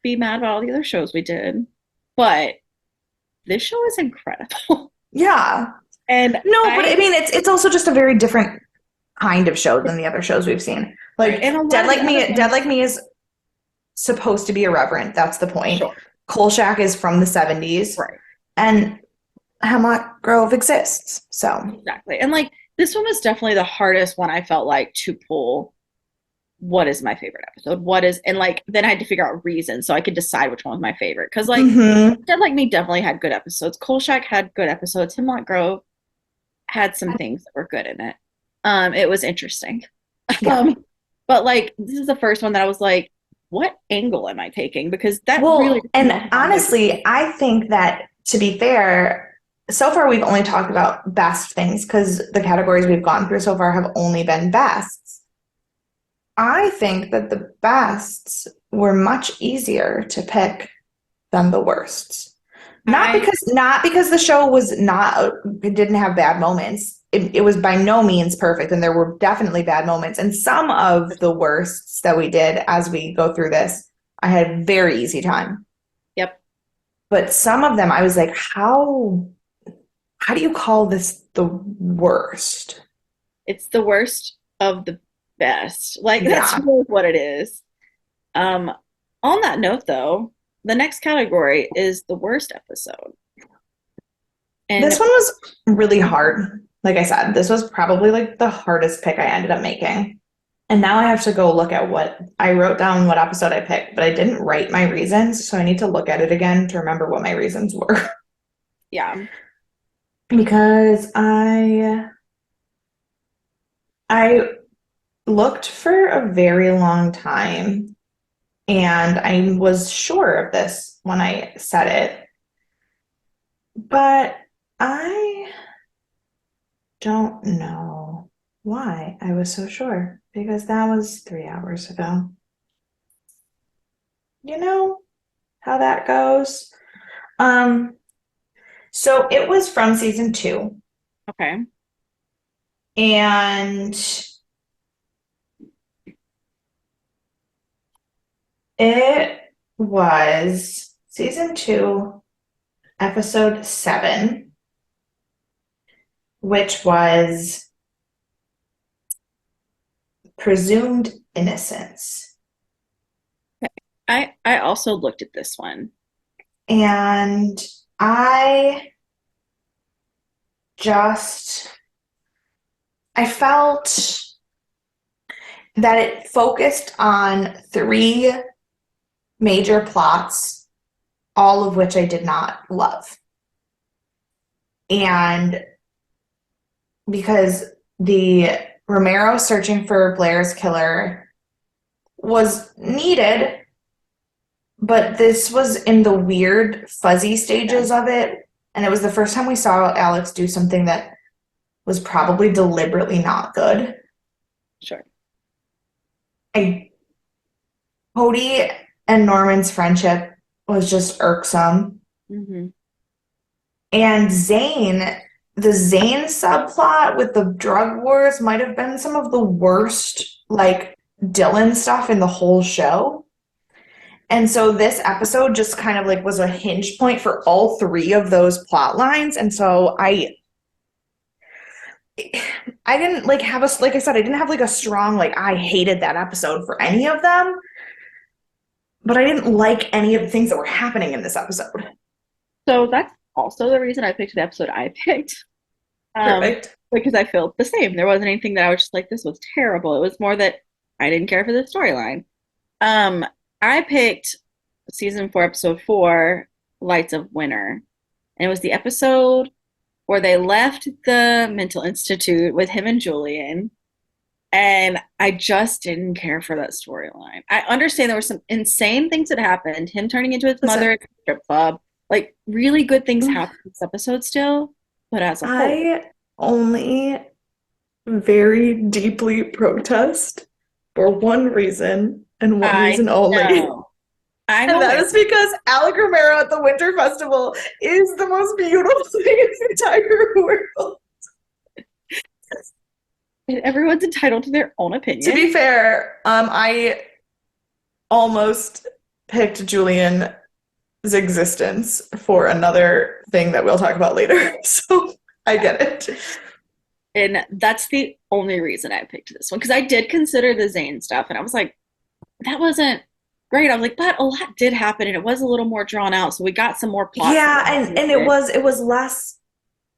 Speaker 1: be mad about all the other shows we did, but this show is incredible.
Speaker 2: Yeah.
Speaker 1: And
Speaker 2: No, but I
Speaker 1: I
Speaker 2: mean it's also just a very different kind of show than the other shows we've seen.
Speaker 1: right,
Speaker 2: Like
Speaker 1: and a lot of the other
Speaker 2: Dead
Speaker 1: ones,
Speaker 2: Like Me is supposed to be irreverent. That's the point.
Speaker 1: sure,
Speaker 2: Kolchak is from the 70s
Speaker 1: right,
Speaker 2: and Hemlock Grove exists. So,
Speaker 1: exactly. And like this one was definitely the hardest one I felt like to pull. What is my favorite episode? What is and like then I had to figure out reasons so I could decide which one was my favorite. Because like
Speaker 2: mhm.
Speaker 1: Dead Like Me definitely had good episodes. Kolchak had good episodes. Hemlock Grove had some things that were good in it. It was interesting.
Speaker 2: Yeah.
Speaker 1: But like this is the first one that I was like, what angle am I taking? Because that really
Speaker 2: Well, and
Speaker 1: was my favorite.
Speaker 2: honestly, I think that to be fair, so far we've only talked about best things because the categories we've gone through so far have only been bests. I think that the bests were much easier to pick than the worsts.
Speaker 1: I
Speaker 2: Not because the show was not it didn't have bad moments. It was by no means perfect, and there were definitely bad moments. And some of the worsts that we did as we go through this, I had a very easy time.
Speaker 1: Yep,
Speaker 2: But some of them, I was like, how do you call this the worst?
Speaker 1: it's the worst of the best. Like that's
Speaker 2: Yeah.
Speaker 1: really what it is. Um, on that note, though, the next category is the worst episode,
Speaker 2: This
Speaker 1: and
Speaker 2: one was really hard. Like I said, this was probably like the hardest pick I ended up making. And now I have to go look at what I wrote down what episode I picked, but I didn't write my reasons, so I need to look at it again to remember what my reasons were.
Speaker 1: yeah,
Speaker 2: Because I looked for a very long time and I was sure of this when I said it, but I don't know why I was so sure because that was 3 hours ago. You know how that goes. Um, so it was from season 2,
Speaker 1: okay.
Speaker 2: and it was season 2, episode 7, which was presumed innocence.
Speaker 1: I also looked at this one.
Speaker 2: And I just I felt that it focused on 3 major plots, all of which I did not love. And because the Romero searching for Blair's killer was needed, but this was in the weird, fuzzy
Speaker 1: Yeah,
Speaker 2: stages of it. And it was the first time we saw Alex do something that was probably deliberately not good.
Speaker 1: sure.
Speaker 2: I Cody and Norman's friendship was just irksome.
Speaker 1: Hmm.
Speaker 2: And the Zane subplot with the drug wars might have been some of the worst, like Dylan stuff in the whole show. And so this episode just kind of like was a hinge point for all 3 of those plot lines. And so I didn't like have a like I said, I didn't have like a strong like I hated that episode for any of them, but I didn't like any of the things that were happening in this episode.
Speaker 1: So that's also the reason I picked the episode I picked. Um,
Speaker 2: Perfect.
Speaker 1: because I felt the same. There wasn't anything that I was just like, this was terrible. It was more that I didn't care for the storyline. Um, I picked season 4, episode 4, Lights of Winter. And it was the episode where they left the mental institute with him and Julian. And I just didn't care for that storyline. I understand there were some insane things that happened. Him turning into his mother
Speaker 2: Listen,
Speaker 1: at the strip club. Like, really good things happened in this episode still. But as a whole,
Speaker 2: I only very deeply protest for one reason and one
Speaker 1: I
Speaker 2: reason only.
Speaker 1: know. I'm
Speaker 2: And that
Speaker 1: aware.
Speaker 2: is because Alec Romero at the Winter Festival is the most beautiful thing in the entire world.
Speaker 1: Everyone's entitled to their own
Speaker 2: To
Speaker 1: opinion.
Speaker 2: be fair, I almost picked Julian's existence for another thing that we'll talk about later. So I get it.
Speaker 1: And that's the only reason I picked this one. Because I did consider the Zane stuff, and I was like, that wasn't great. I was like, but a lot did happen, and it was a little more drawn out. So we got some more plot
Speaker 2: Yeah, and it was less.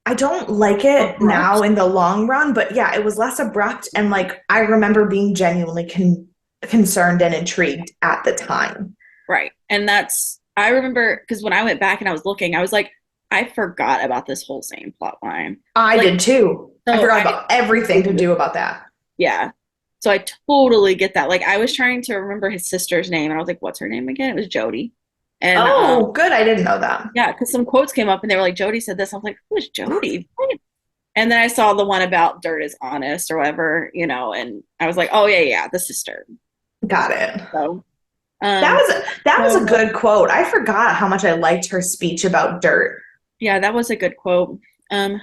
Speaker 2: I don't like it now
Speaker 1: abrupt.
Speaker 2: in the long run, but yeah, it was less abrupt and like I remember being genuinely concerned and intrigued at the time.
Speaker 1: Right. And that's, I remember, because when I went back and I was looking, I was like, I forgot about this whole Zane plot line.
Speaker 2: I
Speaker 1: Like,
Speaker 2: did too. I
Speaker 1: so
Speaker 2: forgot
Speaker 1: I,
Speaker 2: about everything to do about that.
Speaker 1: yeah. So I totally get that. Like, I was trying to remember his sister's name, and I was like, what's her name again? It was Jody. And
Speaker 2: Oh, good. I didn't know that.
Speaker 1: yeah, because some quotes came up and they were like, Jody said this. I was like, who is Jody? And then I saw the one about dirt is honest or whatever, and I was like, oh, yeah, yeah, the sister.
Speaker 2: Got it.
Speaker 1: So, Um,
Speaker 2: That was a
Speaker 1: so
Speaker 2: good quote. I forgot how much I liked her speech about dirt.
Speaker 1: yeah, that was a good quote. Um,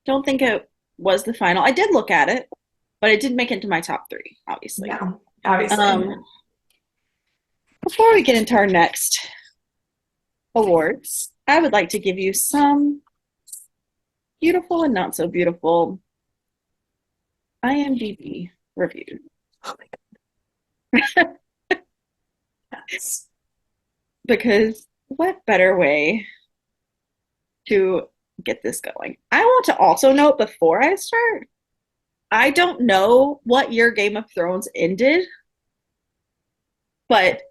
Speaker 1: don't think it was the final. I did look at it, but it did make it into my top three, obviously.
Speaker 2: No, obviously.
Speaker 1: Um, before we get into our next awards, I would like to give you some beautiful and not so beautiful IMDb review.
Speaker 2: Oh my goodness.
Speaker 1: Because what better way to get this going? I want to also note before I start, I don't know what year Game of Thrones ended, but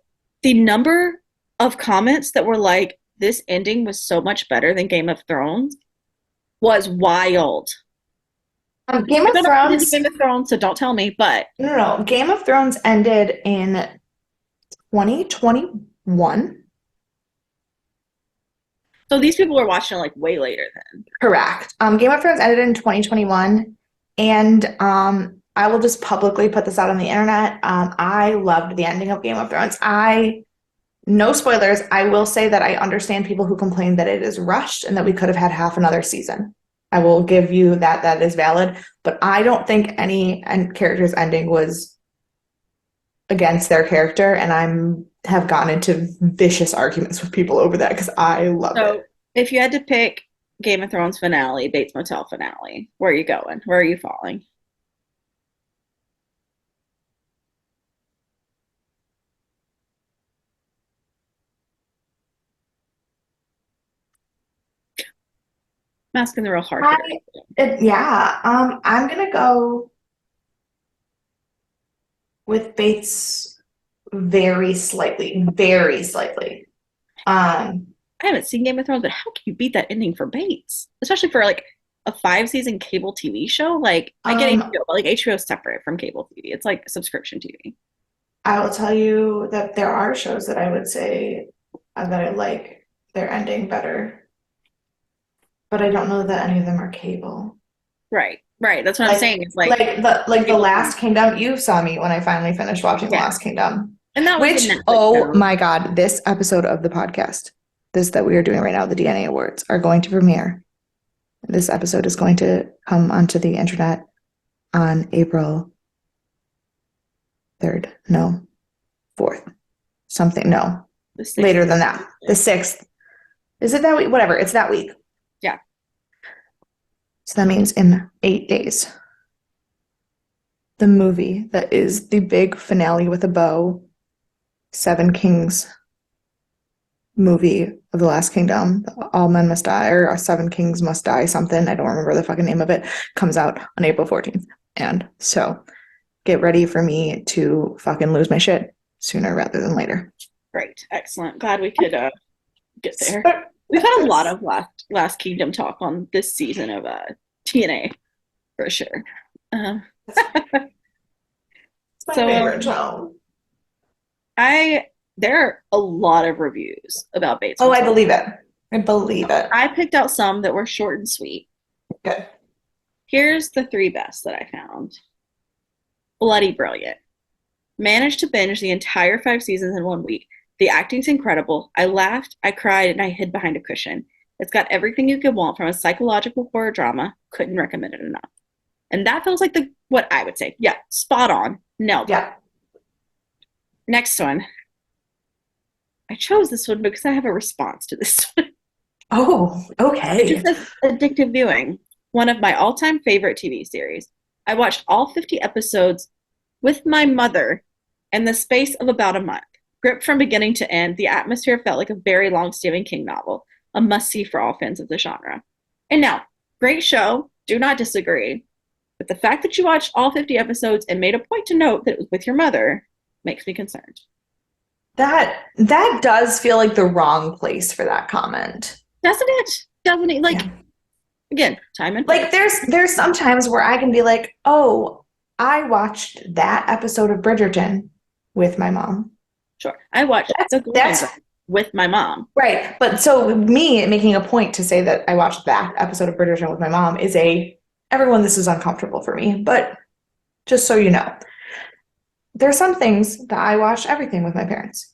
Speaker 1: the number of comments that were like, this ending was so much better than Game of Thrones was wild.
Speaker 2: Game
Speaker 1: I
Speaker 2: of
Speaker 1: don't know if you did
Speaker 2: Thrones.
Speaker 1: Game of Thrones, so don't tell me, but
Speaker 2: No. Game of Thrones ended in 2021.
Speaker 1: so these people were watching it like way later then.
Speaker 2: Correct. Game of Thrones ended in 2021, and I will just publicly put this out on the internet. I loved the ending of Game of Thrones. No spoilers. I will say that I understand people who complain that it is rushed and that we could have had half another season. I will give you that that is valid, but I don't think any character's ending was against their character, and I'm have gotten into vicious arguments with people over that because I love
Speaker 1: So
Speaker 2: it.
Speaker 1: if you had to pick Game of Thrones finale, Bates Motel finale, where are you going? Where are you falling? I'm asking the real hard
Speaker 2: I,
Speaker 1: hitter.
Speaker 2: yeah, I'm gonna go with Bates very slightly, very slightly. Um,
Speaker 1: I haven't seen Game of Thrones, but how can you beat that ending for Bates? Especially for like a 5 season cable TV show. Like I get
Speaker 2: um,
Speaker 1: HBO, but like HBO is separate from cable TV. It's like subscription TV.
Speaker 2: I will tell you that there are shows that I would say that I like their ending better, but I don't know that any of them are cable.
Speaker 1: Right, right. That's what I'm
Speaker 2: Like
Speaker 1: saying. It's like
Speaker 2: the
Speaker 1: cable TV.
Speaker 2: Last Kingdom, you saw me when I finally finished watching The
Speaker 1: Yeah,
Speaker 2: Last Kingdom.
Speaker 1: and that was the
Speaker 2: Which,
Speaker 1: Netflix
Speaker 2: oh
Speaker 1: show.
Speaker 2: my God, this episode of the podcast, this that we are doing right now, the DNA Awards, are going to premiere. This episode is going to come onto the internet on April 3rd. No, 4th. Something, no,
Speaker 1: The sixth.
Speaker 2: later than that. The 6th. Is it that week? Whatever, it's that week.
Speaker 1: Yeah.
Speaker 2: So that means in 8 days. The movie that is the big finale with a bow, Seven Kings movie of The Last Kingdom, All Men Must Die, or Seven Kings Must Die, something. I don't remember the fucking name of it. Comes out on April 14th. And so get ready for me to fucking lose my shit sooner rather than later.
Speaker 1: Great, excellent. Glad we could get there. We've had a lot of Last Kingdom talk on this season of TNA for sure. Um,
Speaker 2: It's my
Speaker 1: so
Speaker 2: favorite show.
Speaker 1: I there are a lot of reviews about Bates
Speaker 2: Oh, I
Speaker 1: Motel.
Speaker 2: believe it. I believe it.
Speaker 1: I picked out some that were short and sweet.
Speaker 2: Good.
Speaker 1: Here's the three best that I found. Bloody brilliant. Managed to binge the entire 5 seasons in 1 week. The acting's incredible. I laughed, I cried, and I hid behind a cushion. It's got everything you could want from a psychological horror drama. Couldn't recommend it enough. And that feels like the what I would say. Yeah, spot on. Nailed it.
Speaker 2: Yeah.
Speaker 1: Next one. I chose this one because I have a response to this one.
Speaker 2: Oh,
Speaker 1: It
Speaker 2: okay.
Speaker 1: just says addictive viewing. One of my all-time favorite TV series. I watched all 50 episodes with my mother in the space of about a month. Gripped from beginning to end, the atmosphere felt like a very long Stephen King novel, a must-see for all fans of the genre. And now, great show, do not disagree. But the fact that you watched all 50 episodes and made a point to note that it was with your mother makes me concerned.
Speaker 2: That does feel like the wrong place for that comment.
Speaker 1: Doesn't it? Doesn't it? Like,
Speaker 2: Yeah.
Speaker 1: again, time and
Speaker 2: Like there's some times where I can be like, "Oh, I watched that episode of Bridgerton with my mom."
Speaker 1: sure. I watched
Speaker 2: That's
Speaker 1: The Golden
Speaker 2: that's
Speaker 1: Girls with my mom.
Speaker 2: right. But so me making a point to say that I watched that episode of Bridgerton with my mom is everyone, this is uncomfortable for me, but just so you know. there's some things that I watch everything with my parents.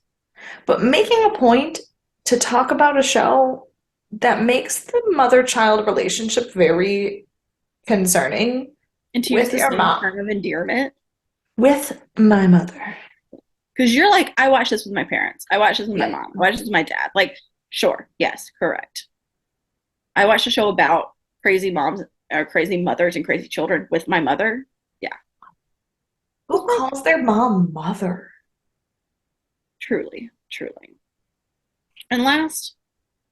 Speaker 2: But making a point to talk about a show that makes the mother-child relationship very concerning
Speaker 1: And to use
Speaker 2: with
Speaker 1: the
Speaker 2: your
Speaker 1: same
Speaker 2: mom,
Speaker 1: term of endearment,
Speaker 2: with my mother.
Speaker 1: because you're like, I watch this with my parents. I watch this with my
Speaker 2: Yeah.
Speaker 1: mom. I watch this with my dad. Like, sure, yes, correct. I watched a show about crazy moms or crazy mothers and crazy children with my mother. Yeah,
Speaker 2: Who calls their mom mother?
Speaker 1: truly, truly. And last,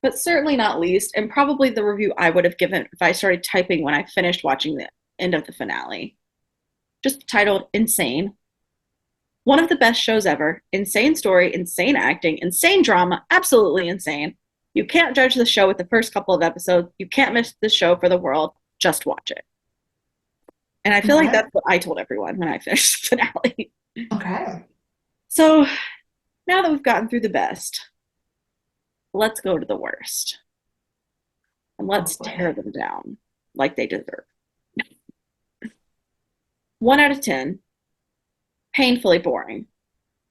Speaker 1: but certainly not least, and probably the review I would have given if I started typing when I finished watching the end of the finale, just titled Insane. One of the best shows ever. Insane story, insane acting, insane drama, absolutely insane. You can't judge the show with the first couple of episodes. You can't miss the show for the world. Just watch it. And I feel like
Speaker 2: Okay.
Speaker 1: that's what I told everyone when I finished the finale.
Speaker 2: Okay.
Speaker 1: So now that we've gotten through the best, let's go to the worst. And
Speaker 2: Oh
Speaker 1: let's
Speaker 2: boy.
Speaker 1: tear them down like they deserve. 1 out of 10, painfully boring.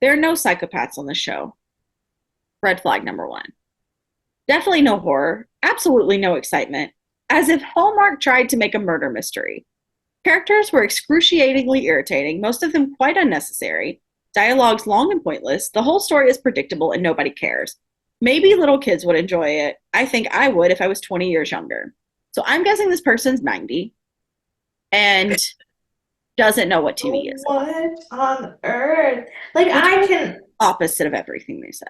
Speaker 1: There are no psychopaths on the show. Red flag number one. Definitely no horror, absolutely no excitement, as if Hallmark tried to make a murder mystery. Characters were excruciatingly irritating, most of them quite unnecessary. Dialogue's long and pointless. The whole story is predictable and nobody cares. Maybe little kids would enjoy it. I think I would if I was 20 years younger. So I'm guessing this person's 90 and doesn't know what TV is,
Speaker 2: What on earth? Like
Speaker 1: which
Speaker 2: I
Speaker 1: was
Speaker 2: can.
Speaker 1: opposite of everything they said.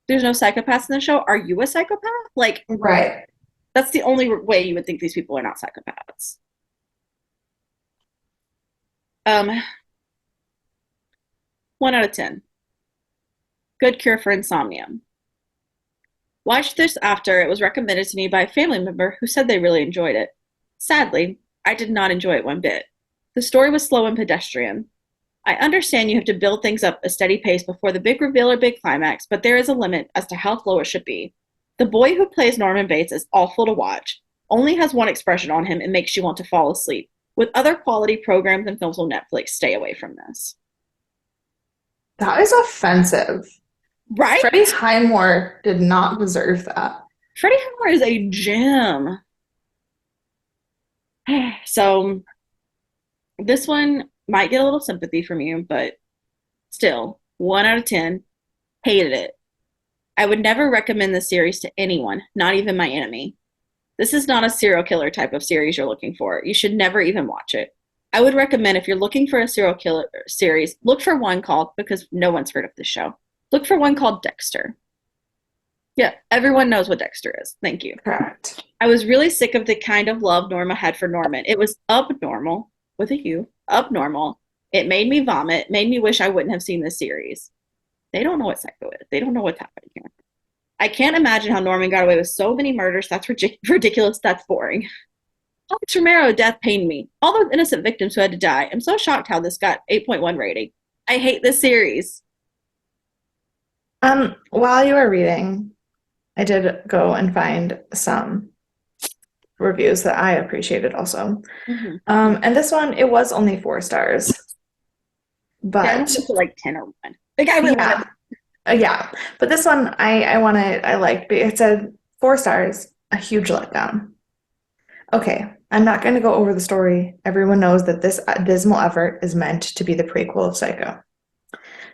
Speaker 1: There's no psychopaths in the show. Are you a psychopath? Like,
Speaker 2: Right.
Speaker 1: that's the only way you would think these people are not psychopaths. Um, 1 out of 10. Good cure for insomnia. Watched this after it was recommended to me by a family member who said they really enjoyed it. Sadly, I did not enjoy it one bit. The story was slow and pedestrian. I understand you have to build things up a steady pace before the big reveal or big climax, but there is a limit as to how slow it should be. The boy who plays Norman Bates is awful to watch, only has one expression on him and makes you want to fall asleep. With other quality programs and films on Netflix, stay away from this.
Speaker 2: That is offensive.
Speaker 1: Right?
Speaker 2: Freddie Highmore did not deserve that.
Speaker 1: Freddie Highmore is a gem. So this one might get a little sympathy from you, but still, 1 out of 10, hated it. I would never recommend this series to anyone, not even my enemy. This is not a serial killer type of series you're looking for. You should never even watch it. I would recommend if you're looking for a serial killer series, look for one called, because no one's heard of this show, look for one called Dexter. Yeah, everyone knows what Dexter is. Thank you.
Speaker 2: Correct.
Speaker 1: I was really sick of the kind of love Norma had for Norman. It was abnormal, with a U, abnormal. It made me vomit, made me wish I wouldn't have seen this series. They don't know what Psycho is. They don't know what's happening here. I can't imagine how Norman got away with so many murders. That's ridiculous. That's boring. Alex Romero death pained me. All those innocent victims who had to die. I'm so shocked how this got 8.1 rating. I hate this series.
Speaker 2: While you were reading, I did go and find some reviews that I appreciated also.
Speaker 1: Mm-hmm.
Speaker 2: And this one, it was only 4 stars,
Speaker 1: Yeah, I
Speaker 2: but
Speaker 1: went to like 10 or 1. Like, I really
Speaker 2: yeah,
Speaker 1: wanted.
Speaker 2: yeah. But this one, I liked. It said 4 stars, a huge letdown. Okay, I'm not going to go over the story. Everyone knows that this dismal effort is meant to be the prequel of Psycho.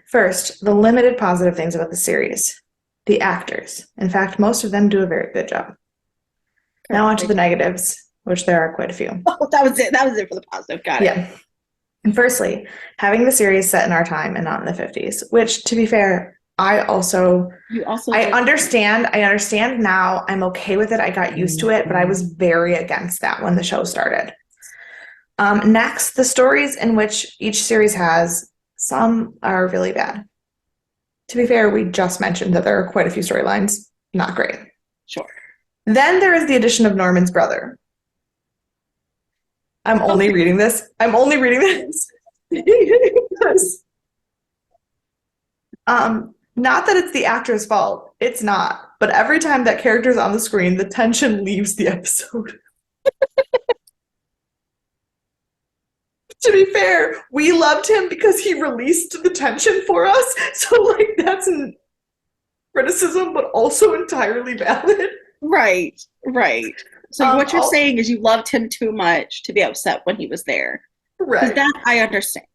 Speaker 2: First, the limited positive things about the series. The actors. In fact, most of them do a very good job. Now on to the negatives, which there are quite a few.
Speaker 1: Oh, that was it. That was it for the positive. Got it.
Speaker 2: Yeah. And firstly, having the series set in our time and not in the 50s, which to be fair, I understand now. I'm okay with it. I got used to it, but I was very against that when the show started. Next, the stories in which each series has, some are really bad. To be fair, we just mentioned that there are quite a few storylines. Not great.
Speaker 1: Sure.
Speaker 2: Then there is the addition of Norman's brother. I'm only reading this because not that it's the actor's fault. It's not. But every time that character's on the screen, the tension leaves the episode. To be fair, we loved him because he released the tension for us. So, like, that's criticism, but also entirely valid.
Speaker 1: Right, right. So what you're
Speaker 2: Oh,
Speaker 1: saying is you loved him too much to be upset when he was there. Because
Speaker 2: right.
Speaker 1: that I understand.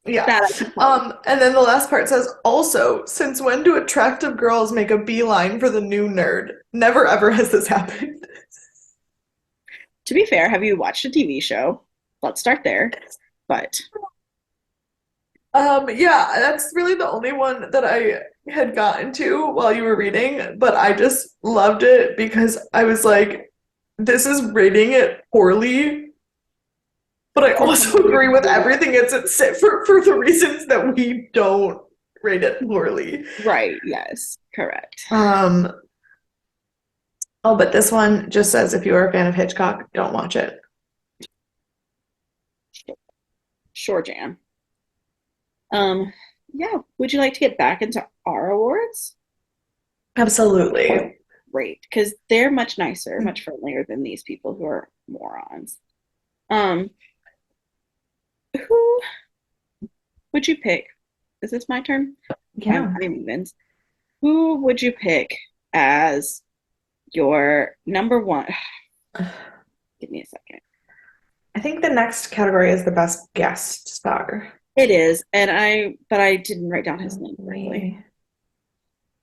Speaker 2: Yeah.
Speaker 1: That I can totally.
Speaker 2: And then the last part says, also, since when do attractive girls make a beeline for the new nerd? Never ever has this happened.
Speaker 1: To be fair, have you watched a TV show? Let's start there. But
Speaker 2: Yeah, that's really the only one that I had gotten to while you were reading, but I just loved it because I was like, this is rating it poorly, but I
Speaker 1: for
Speaker 2: also
Speaker 1: somebody
Speaker 2: agree with
Speaker 1: who,
Speaker 2: everything it's for the reasons that we don't rate it poorly.
Speaker 1: right, yes, correct.
Speaker 2: Um, oh, but this one just says if you are a fan of Hitchcock, don't watch it.
Speaker 1: Sure, Jan. Um, yeah. Would you like to get back into our awards?
Speaker 2: Absolutely.
Speaker 1: Great, because they're much nicer, much friendlier than these people who are morons. Um, who would you pick? Is this my turn?
Speaker 2: Yeah.
Speaker 1: I'm evens. Who would you pick as your number one? Give me a second.
Speaker 2: I think the next category is the best guest star.
Speaker 1: It is, but I didn't write down his name correctly,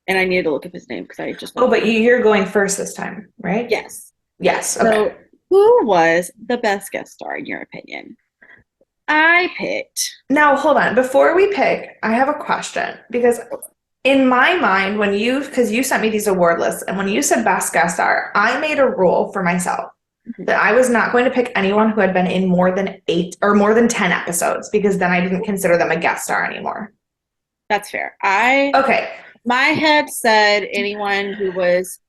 Speaker 1: and I needed to look up his name because I just
Speaker 2: Oh,
Speaker 1: went.
Speaker 2: but you're going first this time, right?
Speaker 1: Yes.
Speaker 2: Yes. Okay.
Speaker 1: So, who was the best guest star in your opinion? I picked.
Speaker 2: Now, hold on. Before we pick, I have a question because in my mind, because you sent me these award lists, and when you said best guest star, I made a rule for myself
Speaker 1: Mhm.
Speaker 2: that I was not going to pick anyone who had been in more than 8 or more than 10 episodes because then I didn't consider them a guest star anymore.
Speaker 1: That's fair. I
Speaker 2: Okay.
Speaker 1: My head said anyone who was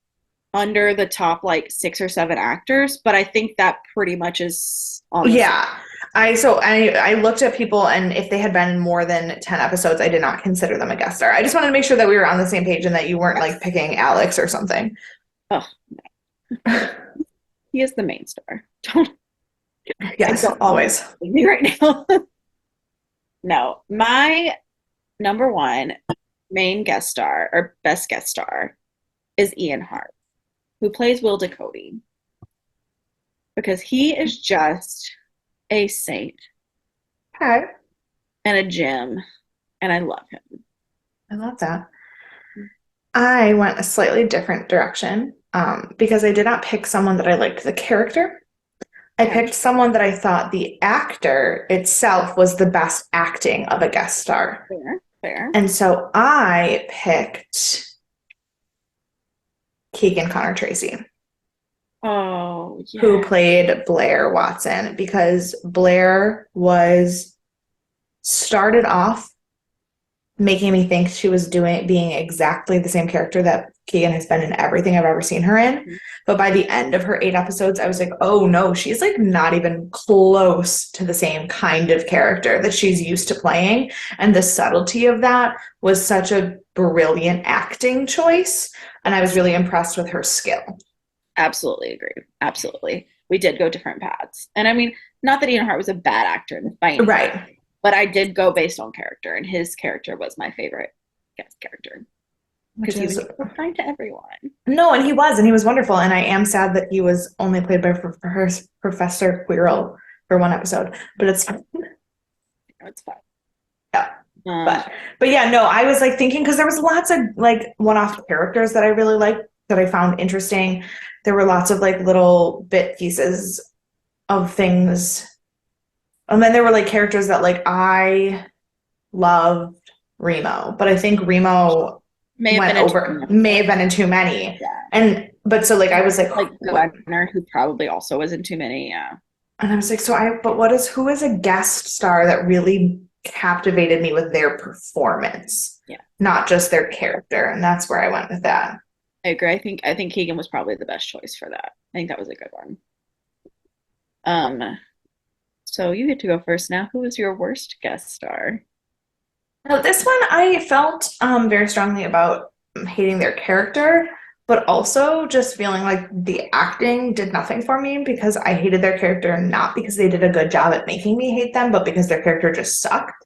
Speaker 1: under the top like 6 or 7 actors, but I think that pretty much is on the same.
Speaker 2: Yeah. I looked at people and if they had been in more than 10 episodes, I did not consider them a guest star. I just wanted to make sure that we were on the same page and that you weren't like picking Alex or something.
Speaker 1: Oh, he is the main star. Don't I
Speaker 2: Yes,
Speaker 1: don't want
Speaker 2: always.
Speaker 1: me right now. No, my number one main guest star or best guest star is Ian Hart, who plays Will Ducote, because he is just a saint
Speaker 2: Okay.
Speaker 1: and a gem, and I love him.
Speaker 2: I love that. I went a slightly different direction because I did not pick someone that I liked the character. I
Speaker 1: Okay,
Speaker 2: picked someone that I thought the actor itself was the best acting of a guest star.
Speaker 1: fair, fair.
Speaker 2: And so I picked Keegan Connor Tracy,
Speaker 1: Oh,
Speaker 2: who
Speaker 1: yeah.
Speaker 2: played Blair Watson, because Blair was started off making me think she was being exactly the same character that Keegan has been in everything I've ever seen her in.
Speaker 1: Mhm.
Speaker 2: But by the end of her 8 episodes, I was like, oh no, she's like not even close to the same kind of character that she's used to playing. And the subtlety of that was such a brilliant acting choice. And I was really impressed with her skill.
Speaker 1: Absolutely agree. Absolutely. We did go different paths. And I mean, not that Ian Hart was a bad actor by any means,
Speaker 2: Right.
Speaker 1: but I did go based on character, and his character was my favorite guest character because
Speaker 2: Which
Speaker 1: he was
Speaker 2: is
Speaker 1: just so kind to everyone.
Speaker 2: no, and he was wonderful. And I am sad that he was only played by Professor Quirrell for one episode, but it's
Speaker 1: It's fun.
Speaker 2: yeah.
Speaker 1: Um,
Speaker 2: But yeah, no, I was like thinking because there was lots of like one-off characters that I really liked that I found interesting. There were lots of like little bit pieces of things. And then there were like characters that like I loved Remo, but I think Remo
Speaker 1: may have
Speaker 2: went
Speaker 1: been into
Speaker 2: over, may have been in too many.
Speaker 1: yeah,
Speaker 2: And but so like I was like
Speaker 1: like
Speaker 2: what
Speaker 1: Gunner, who probably also was in too many. Yeah,
Speaker 2: and I was like, but who is a guest star that really captivated me with their performance,
Speaker 1: yeah,
Speaker 2: not just their character? And that's where I went with that.
Speaker 1: I agree. I think Keegan was probably the best choice for that. I think that was a good one. So you get to go first now. Who was your worst guest star?
Speaker 2: Now, this one I felt very strongly about hating their character, but also just feeling like the acting did nothing for me because I hated their character, not because they did a good job at making me hate them, but because their character just sucked.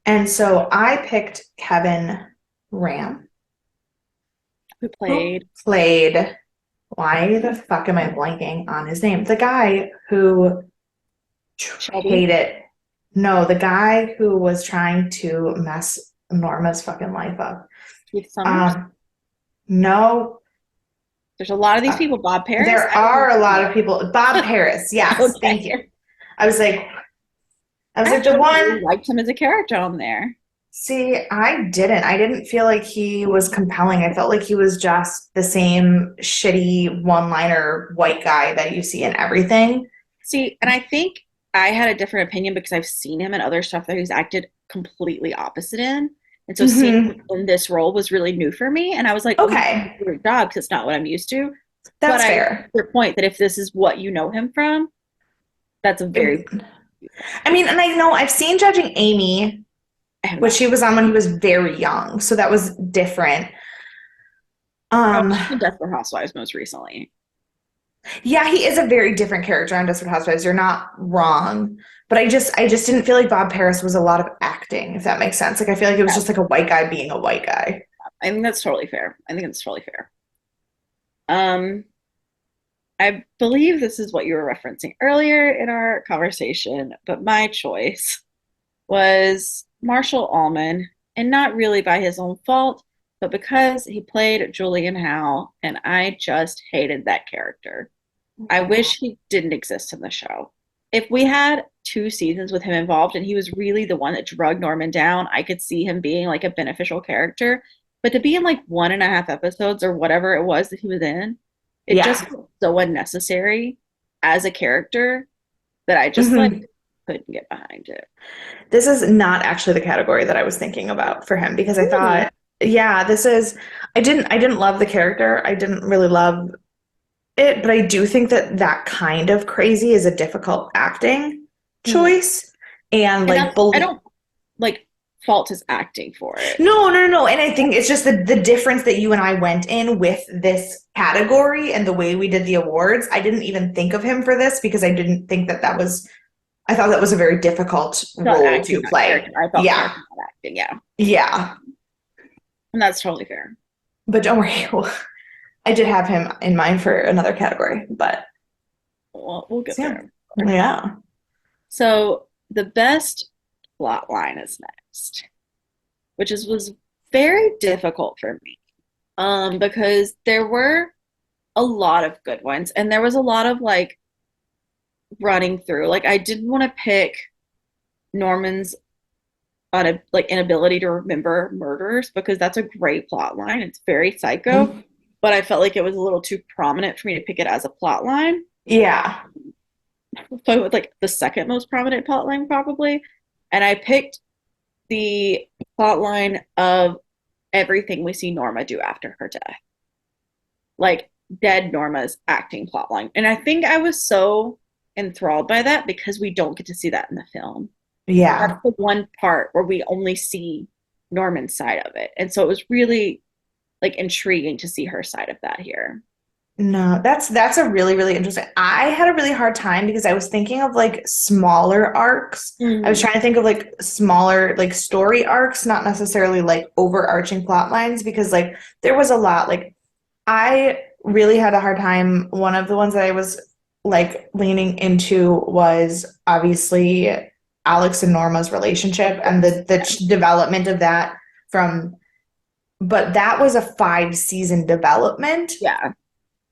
Speaker 2: And so I picked Kevin Ram,
Speaker 1: Who
Speaker 2: who
Speaker 1: played
Speaker 2: played, why the fuck am I blanking on his name? The guy who
Speaker 1: Shelby?
Speaker 2: hated, no, the guy who was trying to mess Norma's fucking life up.
Speaker 1: Keith Summers?
Speaker 2: Um, no,
Speaker 1: There's a lot of these people. Bob Paris?
Speaker 2: there are a lot of people. Bob Paris, yes, thank you.
Speaker 1: Okay.
Speaker 2: I was like,
Speaker 1: I
Speaker 2: the
Speaker 1: actually really
Speaker 2: one.
Speaker 1: liked him as a character on there.
Speaker 2: See, I didn't. I didn't feel like he was compelling. I felt like he was just the same shitty one-liner white guy that you see in everything.
Speaker 1: See, and I think I had a different opinion because I've seen him in other stuff that he's acted completely opposite in. And so seeing him
Speaker 2: Hmm.
Speaker 1: in this role was really new for me. And I was like, oh, he's doing
Speaker 2: Okay,
Speaker 1: a great job because it's not what I'm used to. But
Speaker 2: that's
Speaker 1: I
Speaker 2: fair.
Speaker 1: your point that if this is what you know him from, that's a very
Speaker 2: I mean, and I know I've seen Judging Amy,
Speaker 1: I have
Speaker 2: which
Speaker 1: not.
Speaker 2: he was on when he was very young, so that was different.
Speaker 1: Oh,
Speaker 2: Um,
Speaker 1: she's in Desperate Housewives most recently.
Speaker 2: yeah, he is a very different character on Desperate Housewives. You're not wrong. But I just didn't feel like Bob Paris was a lot of acting, if that makes sense. Like I feel like it was
Speaker 1: Yeah,
Speaker 2: just like a white guy being a white guy.
Speaker 1: I think that's totally fair. I think it's totally fair. Um, I believe this is what you were referencing earlier in our conversation, but my choice was Marshall Allman, and not really by his own fault, but because he played Julian Howe, and I just hated that character. I wish he didn't exist in the show. If we had 2 seasons with him involved and he was really the one that drugged Norman down, I could see him being like a beneficial character. But to be in like 1.5 episodes or whatever it was that he was in, it just
Speaker 2: Yeah.
Speaker 1: felt so unnecessary as a character that I just like
Speaker 2: Hmm.
Speaker 1: couldn't get behind it.
Speaker 2: This is not actually the category that I was thinking about for him because I
Speaker 1: Really?
Speaker 2: thought, yeah, this is I didn't love the character. I didn't really love it, but I do think that that kind of crazy is a difficult acting
Speaker 1: Mhm.
Speaker 2: choice. And
Speaker 1: And
Speaker 2: like
Speaker 1: that's I
Speaker 2: believe
Speaker 1: don't like fault his acting for it.
Speaker 2: no. And I think it's just the difference that you and I went in with this category and the way we did the awards. I didn't even think of him for this because I didn't think that that was, I thought that was a very difficult
Speaker 1: Not
Speaker 2: role
Speaker 1: acting,
Speaker 2: to
Speaker 1: not
Speaker 2: play.
Speaker 1: character. I felt
Speaker 2: Yeah.
Speaker 1: character, not acting. Yeah,
Speaker 2: Yeah.
Speaker 1: and that's totally fair.
Speaker 2: But don't worry. I did have him in mind for another category, but
Speaker 1: We'll get
Speaker 2: yeah.
Speaker 1: there.
Speaker 2: Yeah.
Speaker 1: So the best plot line is next, which is was very difficult for me. Because there were a lot of good ones, and there was a lot of like running through. Like I didn't want to pick Norman's like inability to remember murders because that's a great plot line. It's very psycho,
Speaker 2: Mhm.
Speaker 1: but I felt like it was a little too prominent for me to pick it as a plot line.
Speaker 2: Yeah.
Speaker 1: So with like the second most prominent plot line probably, and I picked the plot line of everything we see Norma do after her death, like dead Norma's acting plot line, and I think I was so enthralled by that because we don't get to see that in the film. That's
Speaker 2: Yeah.
Speaker 1: the one part where we only see Norman's side of it. And so it was really like intriguing to see her side of that here.
Speaker 2: No, that's a really, really interesting. I had a really hard time because I was thinking of like smaller arcs. I was
Speaker 1: Mm,
Speaker 2: trying to think of like smaller like story arcs, not necessarily like overarching plot lines because like there was a lot. Like I really had a hard time. One of the ones that I was like leaning into was obviously Alex and Norma's relationship and the development of that from, but that was a 5 season development.
Speaker 1: yeah.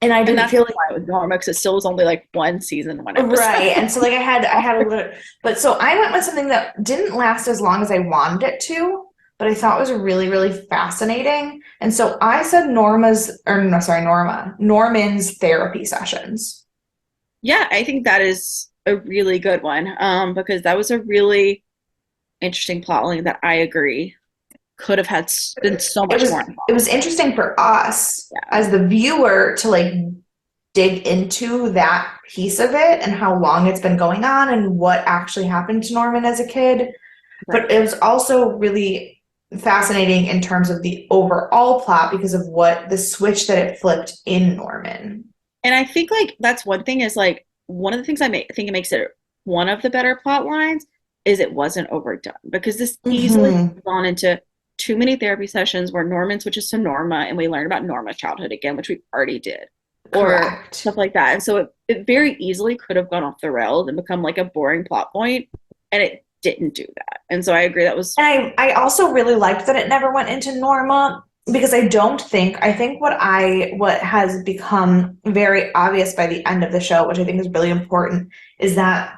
Speaker 2: And I
Speaker 1: And
Speaker 2: didn't
Speaker 1: that's
Speaker 2: feel like
Speaker 1: why with Norma, because it still was only like 1 season, 1 episode.
Speaker 2: right. And so like I had a little, but so I went with something that didn't last as long as I wanted it to, but I thought was really, really fascinating. And so I said Norman's therapy sessions.
Speaker 1: Yeah, I think that is a really good one. Because that was a really interesting plot line that I agree could have had been so
Speaker 2: It
Speaker 1: much
Speaker 2: was
Speaker 1: more
Speaker 2: it
Speaker 1: involved.
Speaker 2: was interesting for us
Speaker 1: Yeah,
Speaker 2: as the viewer to like dig into that piece of it and how long it's been going on and what actually happened to Norman as a kid. But
Speaker 1: right.
Speaker 2: it was also really fascinating in terms of the overall plot because of what the switch that it flipped in Norman.
Speaker 1: And I think like that's one thing is like one of the things think it makes it one of the better plot lines is it wasn't overdone because this easily
Speaker 2: Hmm.
Speaker 1: gone into too many therapy sessions where Norman switches to Norma and we learn about Norma's childhood again, which we already did, or
Speaker 2: Correct.
Speaker 1: stuff like that. And so it very easily could have gone off the rails and become like a boring plot point, and it didn't do that. And so I agree that was
Speaker 2: And I also really liked that it never went into Norma because I think what has become very obvious by the end of the show, which I think is really important, is that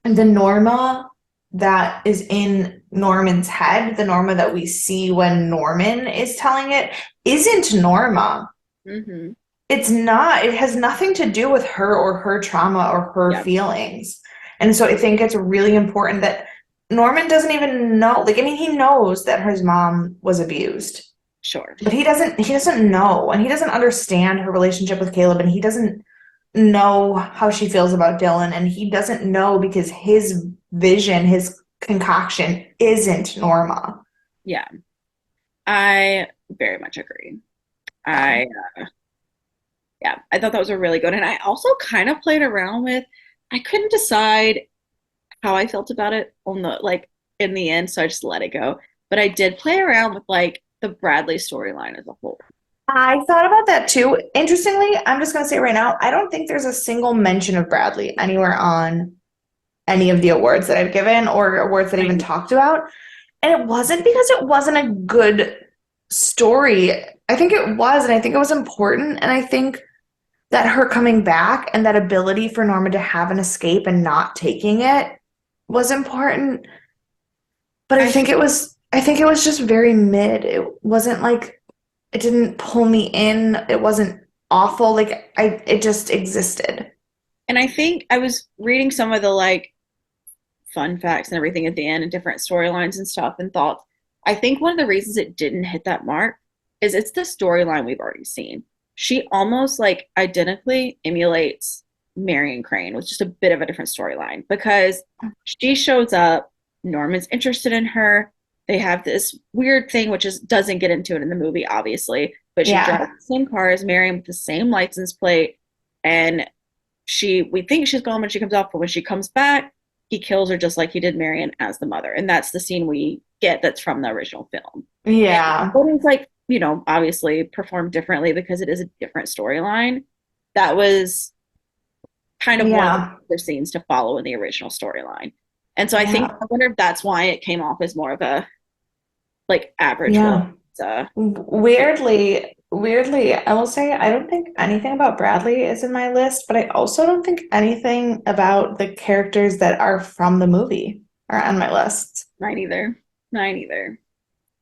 Speaker 2: the Norma that is in Norman's head, the Norma that we see when Norman is telling it, isn't Norma.
Speaker 1: mm-hmm.
Speaker 2: It's not, it has nothing to do with her or her trauma or her
Speaker 1: Yeah,
Speaker 2: feelings. And so I think it's really important that Norman doesn't even know, like, I mean, he knows that his mom was abused,
Speaker 1: sure.
Speaker 2: but he doesn't know, and he doesn't understand her relationship with Caleb, and he doesn't know how she feels about Dylan, and he doesn't know because his vision, his concoction isn't Norma.
Speaker 1: Yeah, I very much agree.
Speaker 2: Yeah.
Speaker 1: I yeah, I thought that was a really good. And I also kind of played around with, I couldn't decide how I felt about it on the like in the end, so I just let it go. But I did play around with like the Bradley storyline as a whole.
Speaker 2: I thought about that too. Interestingly, I'm just going to say right now, I don't think there's a single mention of Bradley anywhere on any of the awards that I've given or awards that I even
Speaker 1: I
Speaker 2: talked about. And it wasn't because it wasn't a good story. I think it was, and I think it was important. And I think that her coming back and that ability for Norma to have an escape and not taking it was important. But
Speaker 1: I
Speaker 2: I think it was just very mid. It wasn't like it didn't pull me in. It wasn't awful. It just existed.
Speaker 1: and I think I was reading some of the like fun facts and everything at the end and different storylines and stuff and thought I think one of the reasons it didn't hit that mark is it's the storyline we've already seen. She almost like identically emulates Marion Crane with just a bit of a different storyline because she shows up, Norman's interested in her. They have this weird thing which is doesn't get into it in the movie obviously, but she drives
Speaker 2: Yeah.
Speaker 1: the same car as Marion with the same license plate and we think she's gone when she comes off, but when she comes back, he kills her just like he did Marion as the mother. And that's the scene we get that's from the original film. And
Speaker 2: Yeah.
Speaker 1: it is like, obviously performed differently because it is a different storyline. That was kind of one of the
Speaker 2: Yeah.
Speaker 1: other scenes to follow in the original storyline. And so
Speaker 2: Yeah.
Speaker 1: I wonder if that's why it came off as more of a like average film.
Speaker 2: Yeah. Weirdly, I will say I don't think anything about Bradley is in my list, but I also don't think anything about the characters that are from the movie are on my list.
Speaker 1: Mine either. Mine either.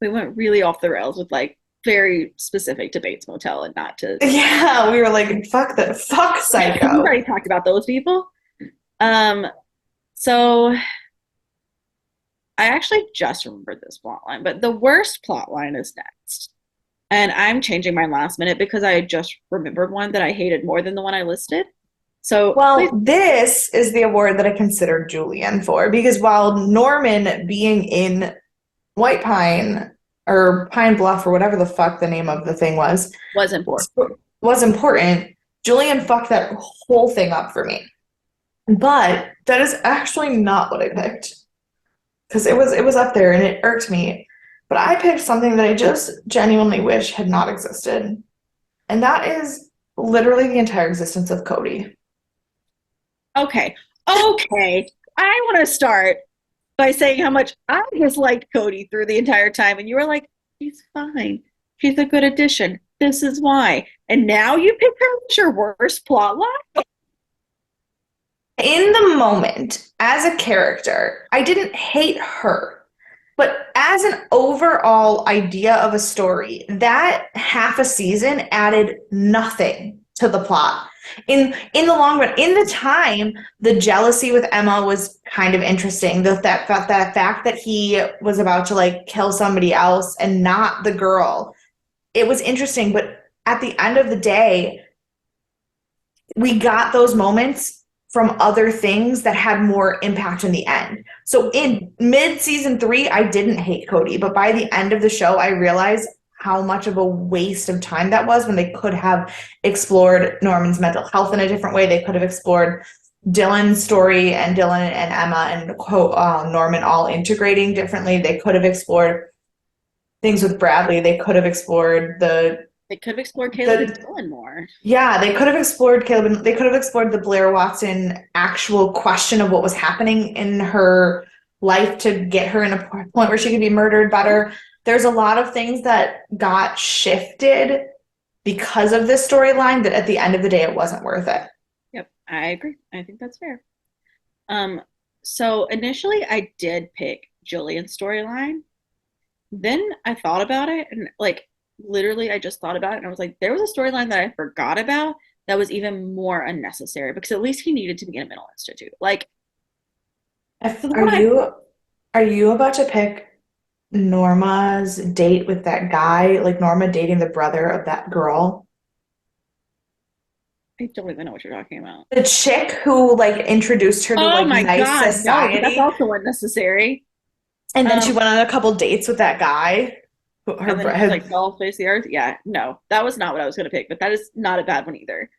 Speaker 1: We went really off the rails with like very specific to Bates Motel and not to
Speaker 2: Yeah, we were like, fuck
Speaker 1: we've
Speaker 2: Psycho.
Speaker 1: already talked about those people. Um, so I actually just remembered this plot line, but the worst plot line is next. And I'm changing my last minute because I just remembered one that I hated more than the one I listed. So please,
Speaker 2: Well, this is the award that I considered Julian for because while Norman being in White Pine or Pine Bluff or whatever the fuck the name of the thing
Speaker 1: was important.
Speaker 2: was important, Julian fucked that whole thing up for me. But that is actually not what I picked because it was up there and it irked me. But I picked something that I just genuinely wish had not existed, and that is literally the entire existence of Cody.
Speaker 1: Okay. Okay. I want to start by saying how much I disliked Cody through the entire time. And you were like, she's fine. She's a good addition. This is why. And now you pick her as your worst plot line?
Speaker 2: In the moment, as a character, I didn't hate her. But as an overall idea of a story, that half a season added nothing to the plot. In the long run, in the time, the jealousy with Emma was kind of interesting. That fact that he was about to like kill somebody else and not the girl, it was interesting. But at the end of the day, we got those moments from other things that had more impact in the end. So in mid season 3, I didn't hate Cody, but by the end of the show, I realized how much of a waste of time that was when they could have explored Norman's mental health in a different way. They could have explored Dylan's story and Dylan and Emma and Norman all integrating differently. They could have explored things with Bradley. They could have explored
Speaker 1: They could have explored Caleb and Dylan more.
Speaker 2: yeah, they could have explored Caleb. And they could have explored the Blair Watson actual question of what was happening in her life to get her in a point where she could be murdered better. There's a lot of things that got shifted because of this storyline that at the end of the day, it wasn't worth it.
Speaker 1: Yep, I agree. I think that's fair. So initially I did pick Julian's storyline. Then I thought about it and like literally I just thought about it and I was like, there was a storyline that I forgot about that was even more unnecessary because at least he needed to be in a mental institute. Like,
Speaker 2: Are you about to pick Norma's date with that guy? Like Norma dating the brother of that girl?
Speaker 1: I don't even know what you're talking about.
Speaker 2: The chick who like introduced her to
Speaker 1: Oh
Speaker 2: like
Speaker 1: my
Speaker 2: nice
Speaker 1: God, no, but that's
Speaker 2: society.
Speaker 1: also unnecessary.
Speaker 2: And then she
Speaker 1: Um,
Speaker 2: went on a couple dates with that guy.
Speaker 1: and then he just like fell face the earth. Yeah, no, that was not what I was gonna pick, but that is not a bad one either.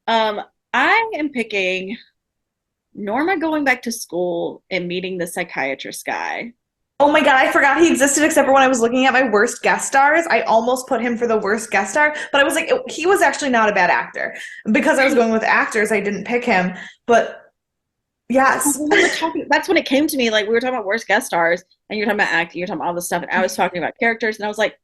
Speaker 1: Um, I am picking Norma going back to school and meeting the psychiatrist guy.
Speaker 2: Oh my God, I forgot he existed except for when I was looking at my worst guest stars. I almost put him for the worst guest star, but I was like, he was actually not a bad actor. Because I was going with actors, I didn't pick him. But yes.
Speaker 1: We were talking, that's when it came to me. Like we were talking about worst guest stars, and you're talking about acting, you're talking about all this stuff, and I was talking about characters, and I was like,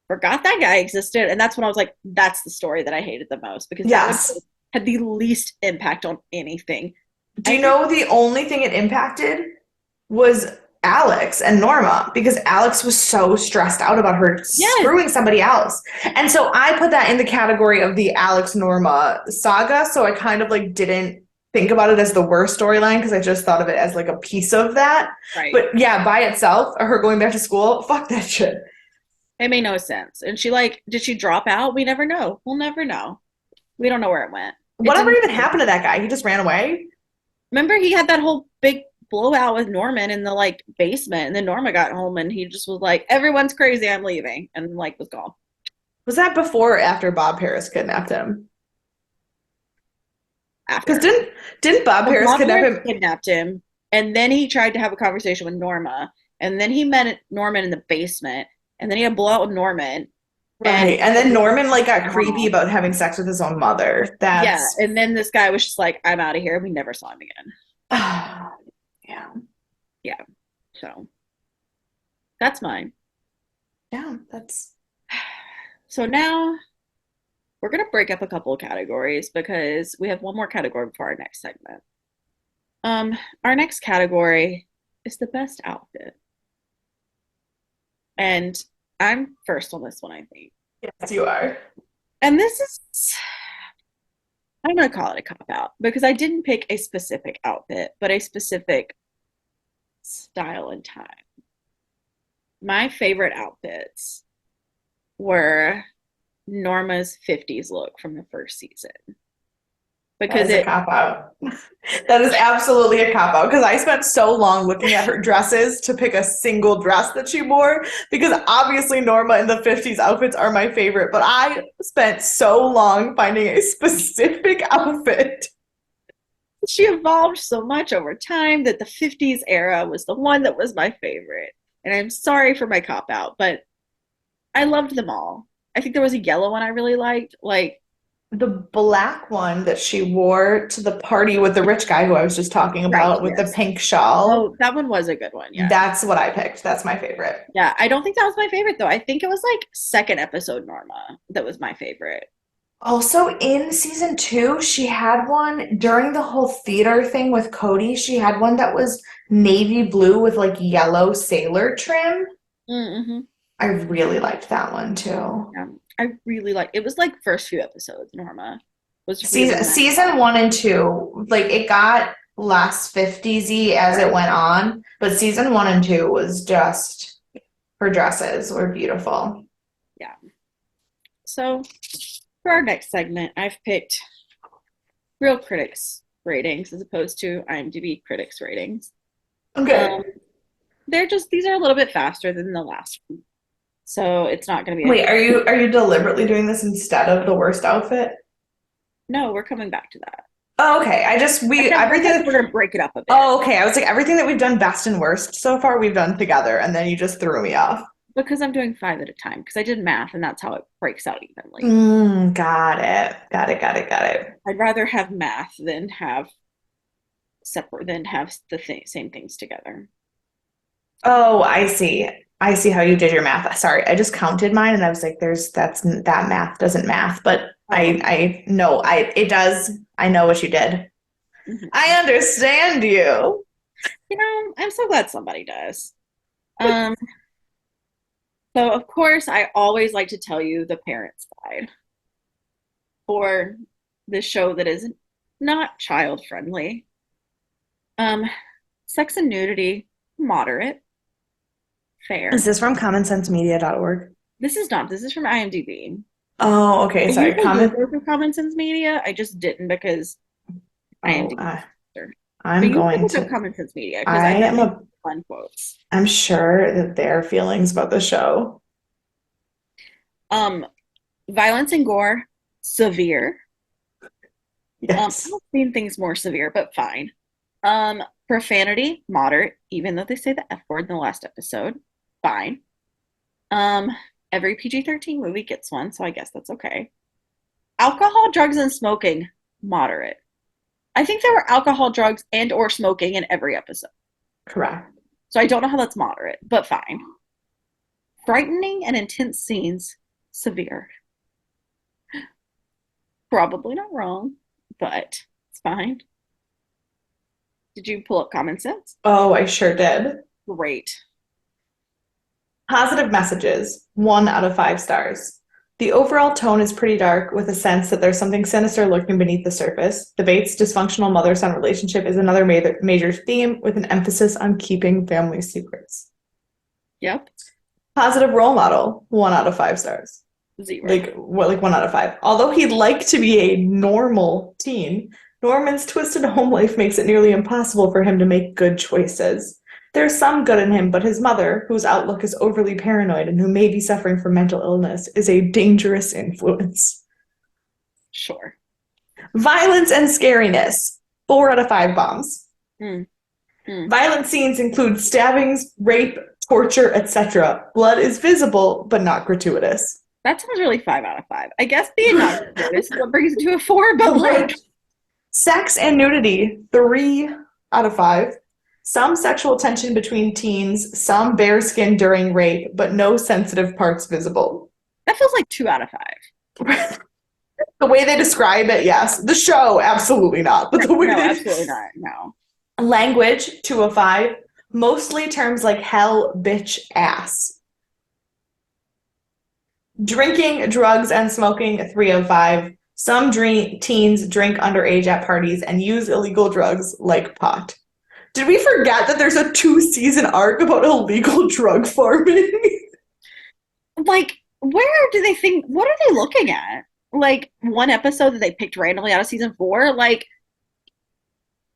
Speaker 1: forgot that guy existed, and that's when I was like, that's the story that I hated the most because that one
Speaker 2: Yes.
Speaker 1: had the least impact on anything.
Speaker 2: Do you know the only thing it impacted was Alex and Norma because Alex was so stressed out about her
Speaker 1: Yes,
Speaker 2: screwing somebody else. And so I put that in the category of the Alex Norma saga. So I kind of like didn't think about it as the worst storyline because I just thought of it as like a piece of that.
Speaker 1: right.
Speaker 2: But yeah, by itself, her going back to school, fuck that shit.
Speaker 1: It made no sense. And she like, did she drop out? We never know. We'll never know. We don't know where it went. It
Speaker 2: Whatever
Speaker 1: didn't.
Speaker 2: even happened to that guy? He just ran away.
Speaker 1: Remember, he had that whole big blowout with Norman in the like basement, and then Norma got home, and he just was like, "Everyone's crazy. I'm leaving," and like was gone
Speaker 2: Was that before or after Bob Harris kidnapped him? Because
Speaker 1: after.
Speaker 2: didn't Bob
Speaker 1: Well,
Speaker 2: Harris
Speaker 1: Bob
Speaker 2: kidnap
Speaker 1: Harris
Speaker 2: him?
Speaker 1: kidnapped him, and then he tried to have a conversation with Norma, and then he met Norman in the basement, and then he had a blowout with Norman, and
Speaker 2: Right. And then Norman like got creepy
Speaker 1: off.
Speaker 2: about having sex with his own mother.
Speaker 1: Yeah,
Speaker 2: That's
Speaker 1: and then this guy was just like, "I'm out of here." We never saw him again.
Speaker 2: yeah.
Speaker 1: Yeah, so that's mine.
Speaker 2: Yeah, that's
Speaker 1: So now we're gonna break up a couple of categories because we have one more category before our next segment. Our next category is the best outfit. And I'm first on this one, I think.
Speaker 2: yes, you are.
Speaker 1: And this is, I'm going to call it a cop out because I didn't pick a specific outfit, but a specific style and time. My favorite outfits were Norma's 50s look from the first season
Speaker 2: That
Speaker 1: because
Speaker 2: is a
Speaker 1: it,
Speaker 2: cop out. That is absolutely a cop out because I spent so long looking at her dresses to pick a single dress that she wore because obviously Norma in the 50s outfits are my favorite, but I spent so long finding a specific outfit.
Speaker 1: she evolved so much over time that the 50s era was the one that was my favorite. And I'm sorry for my cop out, but I loved them all. I think there was a yellow one I really liked. Like,
Speaker 2: The black one that she wore to the party with the rich guy who I was just talking
Speaker 1: right,
Speaker 2: about with the
Speaker 1: yes.
Speaker 2: pink shawl.
Speaker 1: Oh, that one was a good one. Yeah.
Speaker 2: That's what I picked. That's my favorite.
Speaker 1: Yeah. I don't think that was my favorite, though. I think it was like second episode Norma that was my favorite.
Speaker 2: Also, in season 2, she had one during the whole theater thing with Cody. She had one that was navy blue with like yellow sailor trim.
Speaker 1: Mm-hmm.
Speaker 2: I really liked that one too.
Speaker 1: Yeah. I really like it. Was like first few episodes, Norma was really
Speaker 2: Season
Speaker 1: my
Speaker 2: season 1 and 2, like it got less 50s-y as it
Speaker 1: right.
Speaker 2: went on, but season 1 and 2 was just her dresses were beautiful.
Speaker 1: Yeah. So for our next segment, I've picked Real Critics ratings as opposed to IMDb critics ratings. Um,
Speaker 2: Okay.
Speaker 1: these are a little bit faster than the last one. So it's not going to be a,
Speaker 2: Wait, are you deliberately doing this instead of the worst outfit?
Speaker 1: no, we're coming back to that.
Speaker 2: Oh, okay. I just
Speaker 1: I
Speaker 2: we
Speaker 1: kept, I said
Speaker 2: everything.
Speaker 1: we're going to break it up a bit
Speaker 2: Oh, okay. I was like everything that we've done best and worst so far we've done together, and then you just threw me off.
Speaker 1: because I'm doing five at a time because I did math and that's how it breaks out evenly.
Speaker 2: Got it. Got it. Got it. Got it.
Speaker 1: I'd rather have math than have separate than have same things together.
Speaker 2: Oh, I see. I see how you did your math. Sorry, I just counted mine and I was like, that math doesn't math, but
Speaker 1: Oh,
Speaker 2: I know it does. I know what you did.
Speaker 1: mhm.
Speaker 2: I understand you.
Speaker 1: I'm so glad somebody does. Um, so of course, I always like to tell you the parents' guide for this show that is not child friendly. Um, sex and nudity, moderate,
Speaker 2: Is
Speaker 1: fair.
Speaker 2: this from commonsensemedia.org?
Speaker 1: This is not. This is from IMDb.
Speaker 2: Oh, okay.
Speaker 1: I
Speaker 2: Sorry.
Speaker 1: usually do
Speaker 2: Comment.
Speaker 1: go through Common Sense Media. I just didn't because
Speaker 2: Oh,
Speaker 1: IMDb. But
Speaker 2: I'm
Speaker 1: you should
Speaker 2: going
Speaker 1: look up
Speaker 2: to.
Speaker 1: Common Sense Media because
Speaker 2: I
Speaker 1: I bet
Speaker 2: am
Speaker 1: they have
Speaker 2: a.
Speaker 1: fun quotes.
Speaker 2: I'm sure that their feelings about the show.
Speaker 1: Um, violence and gore, severe.
Speaker 2: Yes.
Speaker 1: I've seen things more severe, but fine. Profanity, moderate, even though they say the F word in the last episode. Fine. Um, every PG-13 movie gets one, so I guess that's okay. Alcohol, drugs, and smoking, moderate. I think there were alcohol, drugs, and or smoking in every episode.
Speaker 2: Correct.
Speaker 1: So I don't know how that's moderate, but fine. Frightening and intense scenes, severe. Probably not wrong, but it's fine. Did you pull up Common Sense?
Speaker 2: Oh, I sure did.
Speaker 1: Great.
Speaker 2: Positive messages, 1 out of 5 stars. The overall tone is pretty dark, with a sense that there's something sinister lurking beneath the surface. The Bates' dysfunctional mother son relationship is another major theme, with an emphasis on keeping family secrets.
Speaker 1: Yep.
Speaker 2: Positive role model, 1 out of 5 stars.
Speaker 1: Zero.
Speaker 2: Like 1 out of 5. Although he'd like to be a normal teen, Norman's twisted home life makes it nearly impossible for him to make good choices. There's some good in him, but his mother, whose outlook is overly paranoid and who may be suffering from mental illness, is a dangerous influence.
Speaker 1: Sure.
Speaker 2: Violence and scariness, 4 out of 5 bombs.
Speaker 1: Mm, mm.
Speaker 2: Violent scenes include stabbings, rape, torture, etc. Blood is visible, but not gratuitous.
Speaker 1: That sounds really 5 out of 5. I guess being not noticed is what brings it to a four, but like,
Speaker 2: Sex and nudity, 3 out of 5. Some sexual tension between teens, some bare skin during rape, but no sensitive parts visible.
Speaker 1: that feels like 2 out of 5.
Speaker 2: The way they describe it, yes. The show, absolutely not. But the way
Speaker 1: No,
Speaker 2: they.
Speaker 1: absolutely not. No.
Speaker 2: Language, 2 of 5. Mostly terms like hell, bitch, ass. Drinking, drugs, and smoking, 3 of 5. Some teens drink underage at parties and use illegal drugs like pot. Did we forget that there's a 2-season arc about illegal drug farming?
Speaker 1: Like, where do they think, what are they looking at? Like, one episode that they picked randomly out of season 4? Like,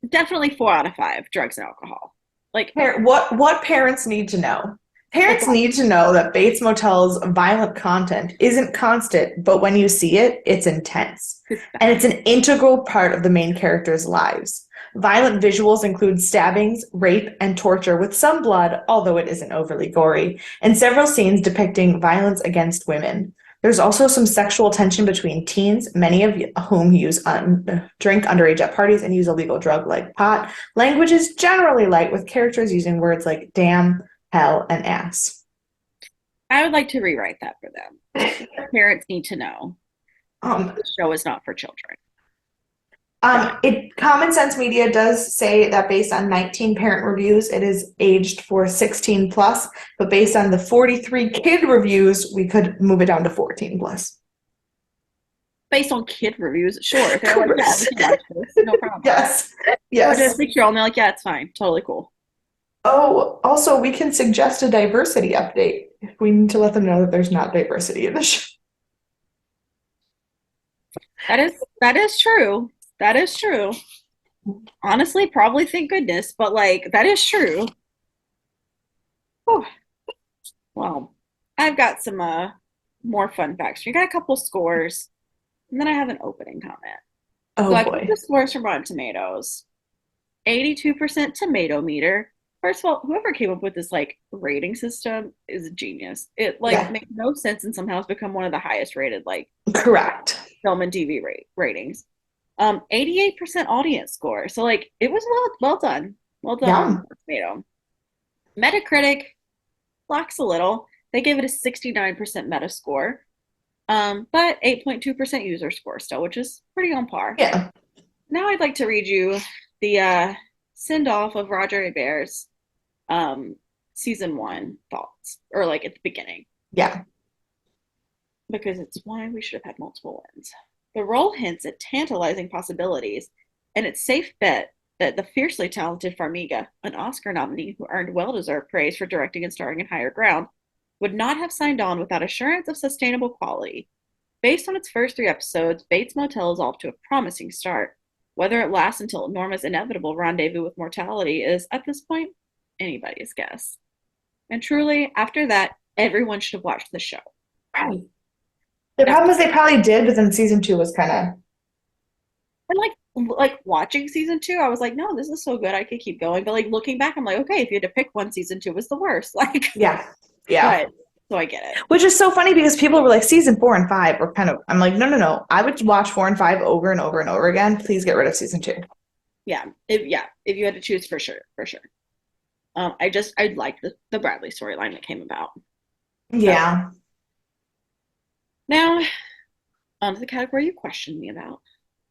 Speaker 1: definitely 4 out of 5 drugs and alcohol. Like,
Speaker 2: What parents need to know?
Speaker 1: like
Speaker 2: Parents need to know that Bates Motel's violent content isn't constant, but when you see it, it's intense.
Speaker 1: it's
Speaker 2: And
Speaker 1: bad.
Speaker 2: it's an integral part of the main characters' lives. Violent visuals include stabbings, rape, and torture with some blood, although it isn't overly gory, and several scenes depicting violence against women. There's also some sexual tension between teens, many of whom drink underage at parties and use a legal drug like pot. Language is generally light, with characters using words like damn, hell, and ass.
Speaker 1: I would like to rewrite that for them. Parents need to know
Speaker 2: Um,
Speaker 1: the show is not for children.
Speaker 2: Common Sense Media does say that based on 19 parent reviews, it is aged for 16 plus, but based on the 43 kid reviews, we could move it down to 14 plus.
Speaker 1: Based on kid reviews, sure. They're like, yeah, we can watch this. No problem.
Speaker 2: Yes,
Speaker 1: Or just
Speaker 2: yes.
Speaker 1: 6-year-old and they're like, yeah, it's fine. Totally cool.
Speaker 2: Oh, also, we can suggest a diversity update if we need to let them know that there's not diversity in the show.
Speaker 1: That is true. That is true. Honestly, probably thank goodness, but like that is true. Whew. Well, I've got some more fun facts. We got a couple scores, and then I have an opening comment. So
Speaker 2: Oh
Speaker 1: I put the
Speaker 2: boy.
Speaker 1: scores from Rotten Tomatoes. 82% tomato meter. First of all, whoever came up with this like rating system is a genius. It like
Speaker 2: Yeah,
Speaker 1: makes no sense and somehow has become one of the highest rated like
Speaker 2: correct.
Speaker 1: film and TV ratings. 88% audience score. So like it was well done. Well done
Speaker 2: Yeah.
Speaker 1: on Tomato. Metacritic lacks a little. They gave it a 69% meta score. But 8.2% user score still, which is pretty on par.
Speaker 2: Yeah.
Speaker 1: Now I'd like to read you the send off of Roger Ebert's um, season one thoughts, or like at the beginning,
Speaker 2: Yeah.
Speaker 1: because it's why we should have had multiple wins. The role hints at tantalizing possibilities, and it's safe bet that the fiercely talented Farmiga, an Oscar nominee who earned well deserved praise for directing and starring in Higher Ground, would not have signed on without assurance of sustainable quality. Based on its first three episodes, Bates Motel is off to a promising start. Whether it lasts until Norma's inevitable rendezvous with mortality is, at this point, anybody's guess. And truly, after that, everyone should have watched the show.
Speaker 2: Right. The
Speaker 1: Now,
Speaker 2: problem is they probably did, but then season two was kind of,
Speaker 1: and like watching season two, I was like, no, this is so good, I could keep going. But like looking back, I'm like, okay, if you had to pick one, season two was the worst. Like,
Speaker 2: yeah. Yeah.
Speaker 1: but so I get it.
Speaker 2: Which is so funny because people were like, season four and five were kind of, I'm like, no, no, no. I would watch four and five over and over and over again. Please get rid of season two.
Speaker 1: If you had to choose, for sure, for sure. I liked the Bradley storyline that came about. That was
Speaker 2: Yeah.
Speaker 1: now on to the category you questioned me about.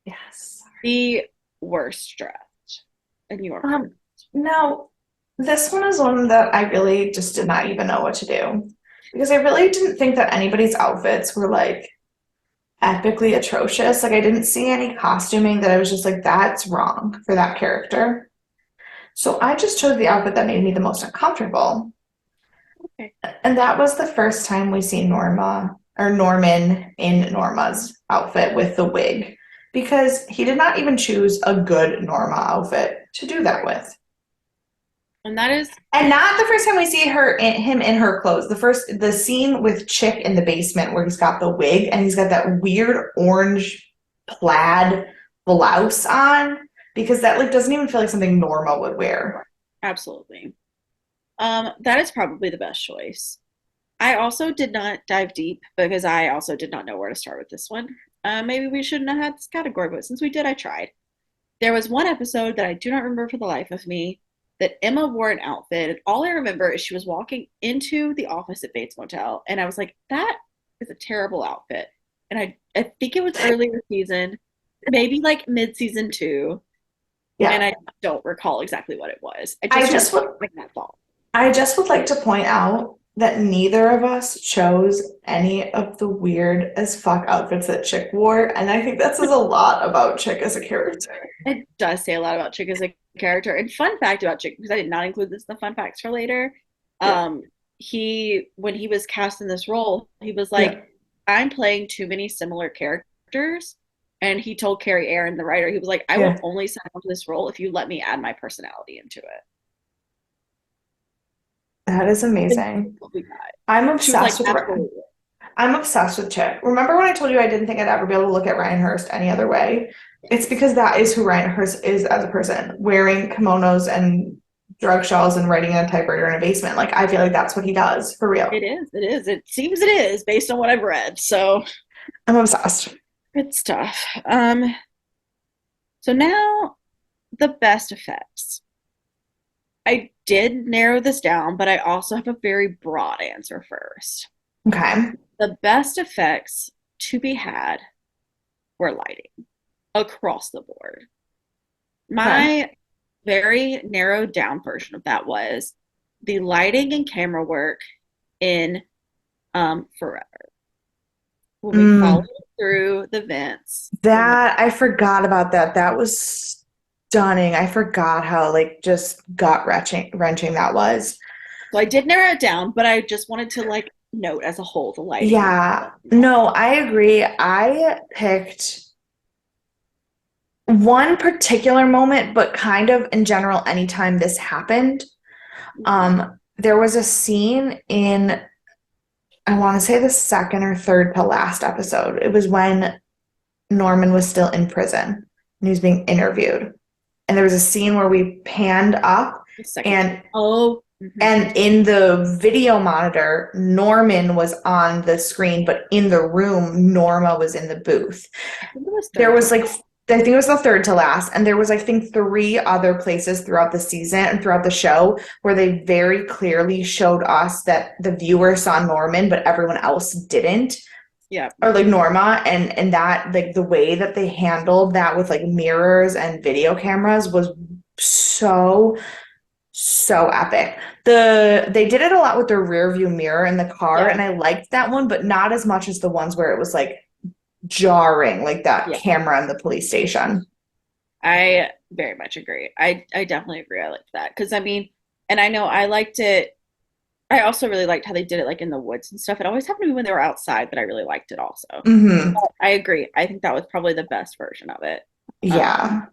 Speaker 2: Yes.
Speaker 1: The worst draft. And you are
Speaker 2: Um, Now, this one is one that I really just did not even know what to do because I really didn't think that anybody's outfits were like epically atrocious. Like, I didn't see any costuming that I was just like, that's wrong for that character. So I just chose the outfit that made me the most uncomfortable.
Speaker 1: okay.
Speaker 2: And that was the first time we see Norma or Norman in Norma's outfit with the wig because he did not even choose a good Norma outfit to do that
Speaker 1: Right.
Speaker 2: with.
Speaker 1: And that is
Speaker 2: And not the first time we see him in her clothes. The scene with Chick in the basement where he's got the wig and he's got that weird orange plaid blouse on because that like doesn't even feel like something Norma would wear.
Speaker 1: absolutely. That is probably the best choice. I also did not dive deep because I also did not know where to start with this one. Maybe we shouldn't have had this category, but since we did, I tried. There was one episode that I do not remember for the life of me that Emma wore an outfit, and all I remember is she was walking into the office at Bates Motel, and I was like, that is a terrible outfit. And I think it was earlier season, maybe like mid season two, and
Speaker 2: Yeah.
Speaker 1: I don't recall exactly what it was. I
Speaker 2: I
Speaker 1: just
Speaker 2: just
Speaker 1: remember
Speaker 2: would
Speaker 1: like that thought.
Speaker 2: I just would like to point out that neither of us chose any of the weird as fuck outfits that Chick wore, and I think that says a lot about Chick as a character.
Speaker 1: It does say a lot about Chick as a character. And fun fact about Chick, because I did not include this in the fun facts for later,
Speaker 2: Yeah.
Speaker 1: he when he was cast in this role, he was
Speaker 2: Yeah.
Speaker 1: like, I'm playing too many similar characters. And he told Carrie Aaron, the writer, he was like, I will
Speaker 2: Yeah.
Speaker 1: only sign on to this role if you let me add my personality into it.
Speaker 2: That is
Speaker 1: And
Speaker 2: amazing.
Speaker 1: we got.
Speaker 2: I'm
Speaker 1: She was like,
Speaker 2: obsessed with
Speaker 1: absolutely.
Speaker 2: I'm obsessed with Chick. Remember when I told you I didn't think I'd ever be able to look at Ryan Hurst any other way? It's
Speaker 1: Yes.
Speaker 2: because that is who Ryan Hurst is as a person, wearing kimonos and drug shawls and writing in a typewriter in a basement. Like I feel like that's what he does for real.
Speaker 1: It is. It is. It seems it is based on what I've read. So
Speaker 2: I'm obsessed.
Speaker 1: good stuff. So now the best effects. I did narrow this down, but I also have a very broad answer first.
Speaker 2: Okay.
Speaker 1: The best effects to be had were lighting across the board.
Speaker 2: Okay.
Speaker 1: My very narrowed down version of that was the lighting and camera work in Forever. When we followed
Speaker 2: Mm,
Speaker 1: through the vents, when
Speaker 2: that I forgot about that. That was stunning. I forgot how like just gut wrenching that was.
Speaker 1: so I did narrow it down, but I just wanted to like note as a whole the lighting was
Speaker 2: Yeah. No, I agree. I picked one particular moment, but kind of in general, anytime this happened,
Speaker 1: Mhm.
Speaker 2: there was a scene in, I want to say the second or third to last episode. It was when Norman was still in prison and he was being interviewed. And there was a scene where we panned up
Speaker 1: The second
Speaker 2: and
Speaker 1: season. Oh,
Speaker 2: and in the video monitor, Norman was on the screen, but in the room, Norma was in the booth.
Speaker 1: I think it was
Speaker 2: There
Speaker 1: third
Speaker 2: was
Speaker 1: to
Speaker 2: like, I think it was the third to last, and there was, I think, three other places throughout the season and throughout the show where they very clearly showed us that the viewer saw Norman, but everyone else didn't,
Speaker 1: yeah.
Speaker 2: or like Norma, and that like the way that they handled that with like mirrors and video cameras was so so epic. They did it a lot with their rear view mirror in the car,
Speaker 1: Yeah.
Speaker 2: and I liked that one, but not as much as the ones where it was like jarring, like that
Speaker 1: Yeah.
Speaker 2: camera in the police station.
Speaker 1: I very much agree. I definitely agree. I liked that because I mean, and I know I liked it. I also really liked how they did it like in the woods and stuff. It always happened to me when they were outside, but I really liked it also.
Speaker 2: Hmm.
Speaker 1: I agree. I think that was probably the best version of it. Um,
Speaker 2: Yeah.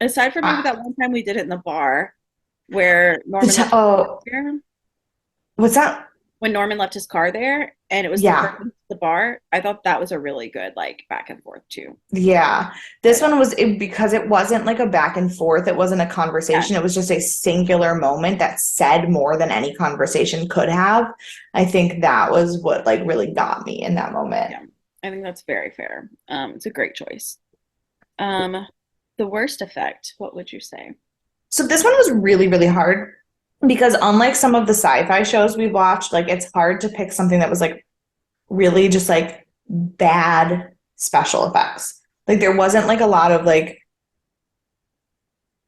Speaker 1: aside from maybe
Speaker 2: Ah,
Speaker 1: that one time we did it in the bar where Norman left his car
Speaker 2: oh,
Speaker 1: there.
Speaker 2: what's that?
Speaker 1: When Norman left his car there and it was the
Speaker 2: Yeah.
Speaker 1: person at the bar, I thought that was a really good like back and forth too.
Speaker 2: Yeah. This
Speaker 1: But
Speaker 2: one was because it wasn't like a back and forth, it wasn't a
Speaker 1: yeah,
Speaker 2: conversation, it was just a singular moment that said more than any conversation could have. I think that was what like really got me in that moment.
Speaker 1: yeah, I think that's very fair. It's a great choice. Um, the worst effect, what would you say?
Speaker 2: So this one was really, really hard because unlike some of the sci-fi shows we've watched, like it's hard to pick something that was like really just like bad special effects. Like there wasn't like a lot of like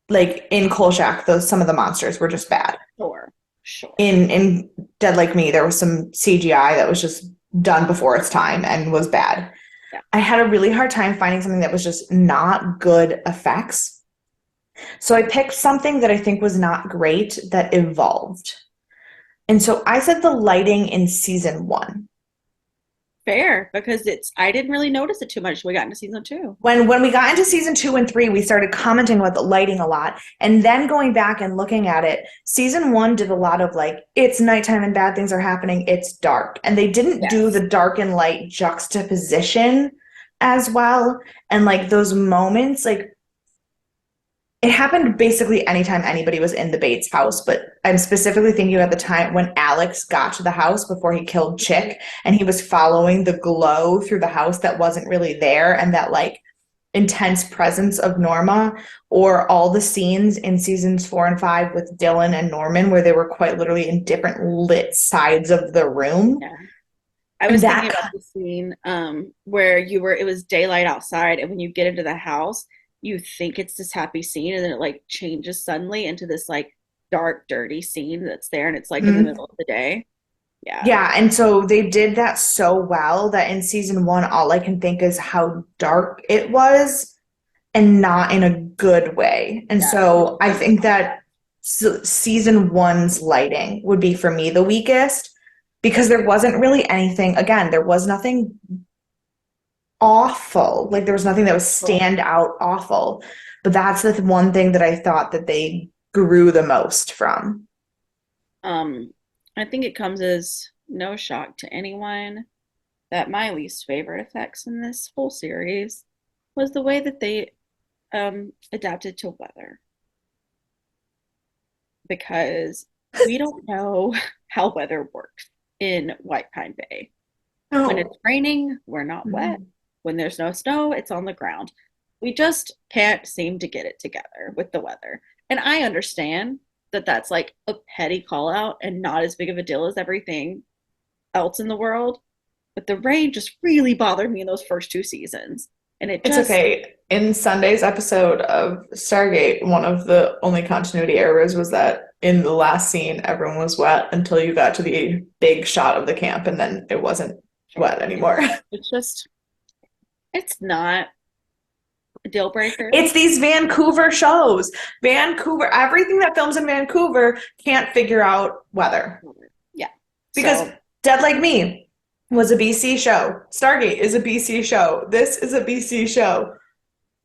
Speaker 2: in Kolchak, those some of the monsters were just bad.
Speaker 1: Sure, sure.
Speaker 2: In Dead Like Me, there was some CGI that was just done before its time and was bad.
Speaker 1: Yeah,
Speaker 2: I had a really hard time finding something that was just not good effects. So I picked something that I think was not great that evolved. And so I said the lighting in season one.
Speaker 1: fair because it's I didn't really notice it too much till we got into season two.
Speaker 2: When we got into season two and three, we started commenting about the lighting a lot. And then going back and looking at it, season one did a lot of like, it's nighttime and bad things are happening, it's dark. And they didn't do
Speaker 1: Yes.
Speaker 2: the dark and light juxtaposition as well. And like those moments, like it happened basically anytime anybody was in the Bates house, but I'm specifically thinking about the time when Alex got to the house before he killed Chick and he was following the glow through the house that wasn't really there and that like intense presence of Norma, or all the scenes in seasons 4 and 5 with Dylan and Norman where they were quite literally in different lit sides of the room.
Speaker 1: Yeah. I
Speaker 2: And
Speaker 1: was thinking
Speaker 2: that
Speaker 1: about the scene where it was daylight outside, and when you get into the house, you think it's this happy scene, and then it like changes suddenly into this like dark, dirty scene that's there, and it's like in the
Speaker 2: mm,
Speaker 1: middle of the day. Yeah.
Speaker 2: yeah, and so they did that so well that in season one, all I can think is how dark it was and not in a good way. And
Speaker 1: Yeah.
Speaker 2: so I think that season one's lighting would be for me the weakest because there wasn't really anything, again, there was nothing awful. Like there was nothing that was stand out awful. But that's the one thing that I thought that they grew the most from.
Speaker 1: Um, I think it comes as no shock to anyone that my least favorite effects in this whole series was the way that they adapted to weather because we don't know how weather works in White Pine Bay. When
Speaker 2: No.
Speaker 1: it's raining, we're not wet.
Speaker 2: Mhm.
Speaker 1: When there's no snow, it's on the ground. We just can't seem to get it together with the weather. And I understand that that's like a petty call out and not as big of a deal as everything else in the world. But the rain just really bothered me in those first two seasons. And it
Speaker 2: It's
Speaker 1: just,
Speaker 2: okay. In Sunday's episode of Stargate, one of the only continuity errors was that in the last scene, everyone was wet until you got to the big shot of the camp, and then it wasn't wet anymore.
Speaker 1: it's just, it's not a deal breaker.
Speaker 2: It's these Vancouver shows. Vancouver, everything that films in Vancouver can't figure out weather.
Speaker 1: Yeah.
Speaker 2: Because
Speaker 1: So,
Speaker 2: Dead Like Me was a BC show. Stargate is a BC show. This is a BC show.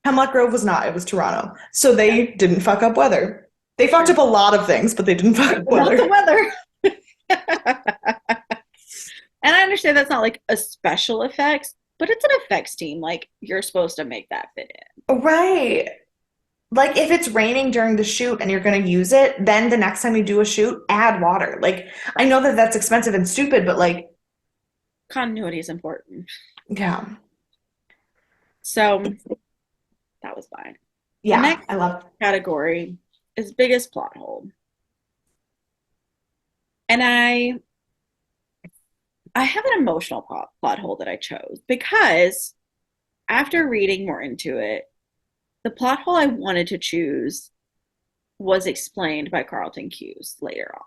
Speaker 2: Hemlock Grove was not. It was Toronto. So
Speaker 1: Yeah,
Speaker 2: they didn't fuck up weather. They fucked
Speaker 1: true.
Speaker 2: up a lot of things, but they didn't fuck up
Speaker 1: Not the
Speaker 2: weather.
Speaker 1: weather. And I understand that's not like a special effects, but it's an effects team. Like you're supposed to make that fit in.
Speaker 2: Right. Like if it's raining during the shoot and you're going to use it, then the next time you do a shoot, add water. Like I know that that's expensive and stupid, but like,
Speaker 1: Continuity is important.
Speaker 2: yeah.
Speaker 1: So that was fine. The
Speaker 2: Yeah,
Speaker 1: next
Speaker 2: I love.
Speaker 1: category is biggest plot hole. And I have an emotional plot hole that I chose because after reading more into it, the plot hole I wanted to choose was explained by Carlton Cuse later on.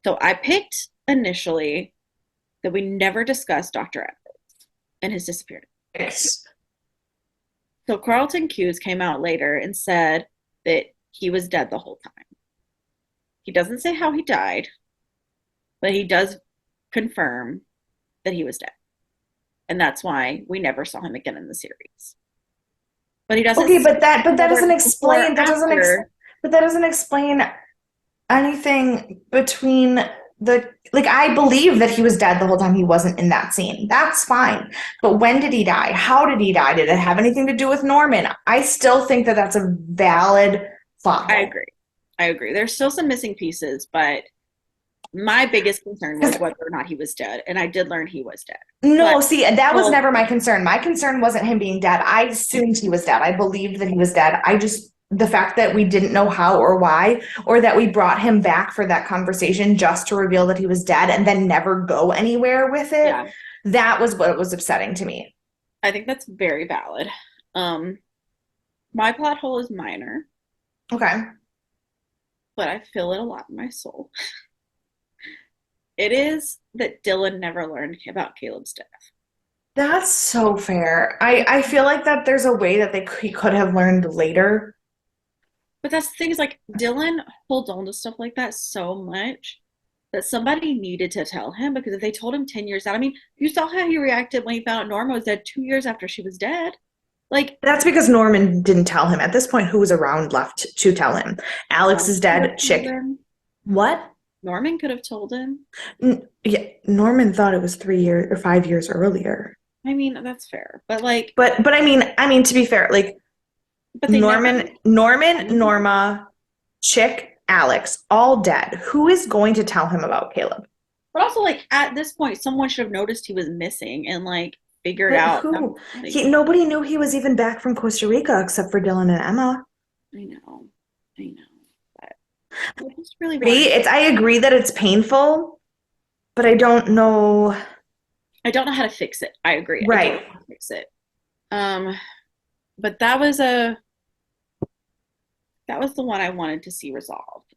Speaker 1: So I picked initially that we never discussed Dr. Edwards and his disappearance.
Speaker 2: Yes.
Speaker 1: So Carlton Cuse came out later and said that he was dead the whole time. He doesn't say how he died, but he does confirm that he was dead. And that's why we never saw him again in the series. But he doesn't
Speaker 2: Okay,
Speaker 1: say
Speaker 2: but that
Speaker 1: whether
Speaker 2: doesn't
Speaker 1: before or
Speaker 2: explain
Speaker 1: after.
Speaker 2: but that doesn't explain anything between the like I believe that he was dead the whole time he wasn't in that scene. That's fine. But when did he die? How did he die? Did it have anything to do with Norman? I still think that that's a valid plot
Speaker 1: I
Speaker 2: hole.
Speaker 1: agree. I agree. There's still some missing pieces, but my biggest concern was
Speaker 2: Because
Speaker 1: whether or not he was dead. And I did learn he was dead. But
Speaker 2: no, see, that was
Speaker 1: well,
Speaker 2: never my concern. My concern wasn't him being dead. I assumed he was dead. I believed that he was dead. I just, the fact that we didn't know how or why, or that we brought him back for that conversation just to reveal that he was dead and then never go anywhere with it,
Speaker 1: yeah,
Speaker 2: that was what was upsetting to me.
Speaker 1: I think that's very valid. Um, my plot hole is minor,
Speaker 2: Okay.
Speaker 1: but I feel it a lot in my soul. It is that Dylan never learned about Caleb's death.
Speaker 2: That's so fair. I feel like that there's a way that he could have learned later.
Speaker 1: But that's the thing is like Dylan holds on to stuff like that so much that somebody needed to tell him because if they told him 10 years out, I mean, you saw how he reacted when he found out Norma was dead 2 years after she was dead. Like,
Speaker 2: That's because Norman didn't tell him. At this point, who was around left to tell him? Alex
Speaker 1: Norman
Speaker 2: is
Speaker 1: could have
Speaker 2: dead.
Speaker 1: told
Speaker 2: Chick.
Speaker 1: him.
Speaker 2: What?
Speaker 1: Norman could have told him.
Speaker 2: Yeah, Norman thought it was 3 years or 5 years earlier.
Speaker 1: I mean, that's fair. But like,
Speaker 2: But I mean to be fair, like
Speaker 1: but they never.
Speaker 2: Norma, Chick, Alex, all dead. Who is going to tell him about Caleb?
Speaker 1: But also, like, at this point, someone should have noticed he was missing and like figured
Speaker 2: But
Speaker 1: out that
Speaker 2: who?
Speaker 1: like,
Speaker 2: Nobody knew he was even back from Costa Rica except for Dylan and Emma.
Speaker 1: I know. But I just really wanted
Speaker 2: See,
Speaker 1: to.
Speaker 2: I agree that it's painful, but I don't know.
Speaker 1: I don't know how to fix it. I agree. I don't know
Speaker 2: Right.
Speaker 1: how to fix it. Um, but that was the one I wanted to see resolved.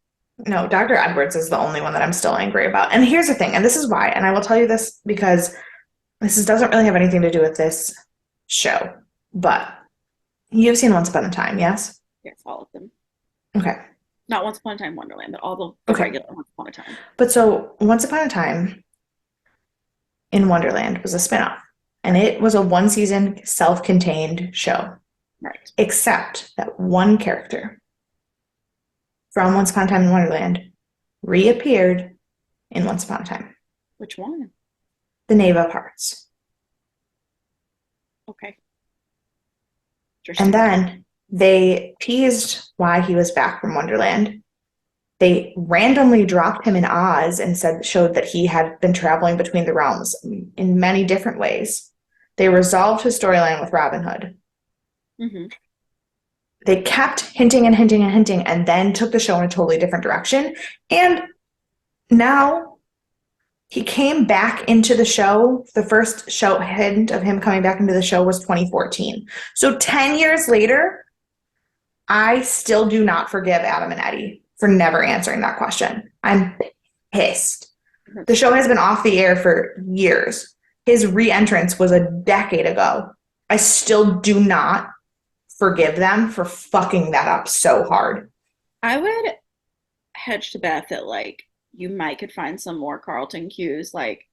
Speaker 2: No, Dr. Edwards is the only one that I'm still angry about. And here's the thing, and this is why, and I will tell you this because doesn't really have anything to do with this show, but you've seen Once Upon a Time, yes?
Speaker 1: Yes, all of them.
Speaker 2: Okay.
Speaker 1: Not Once Upon a Time Wonderland, but all the
Speaker 2: Okay.
Speaker 1: regular Once Upon a Time.
Speaker 2: But so Once Upon a Time in Wonderland was a spinoff, and it was a one season self contained show,
Speaker 1: Right.
Speaker 2: except that one character from Once Upon a Time in Wonderland reappeared in Once Upon a Time,
Speaker 1: Which one?
Speaker 2: the Knave of Hearts.
Speaker 1: Okay.
Speaker 2: And
Speaker 1: Interesting.
Speaker 2: then they teased why he was back from Wonderland. They randomly dropped him in Oz and showed that he had been traveling between the realms in many different ways. They resolved his storyline with Robin Hood.
Speaker 1: Mm-hmm.
Speaker 2: They kept hinting and hinting and hinting and then took the show in a totally different direction. And now he came back into the show. The first show hint of him coming back into the show was 2014. So 10 years later, I still do not forgive Adam and Eddie for never answering that question. I'm pissed. The show has been off the air for years. His re-entrance was a decade ago. I still do not forgive them for fucking that up so hard.
Speaker 1: I would hedge to bet that like you might could find some more Carlton Cuse like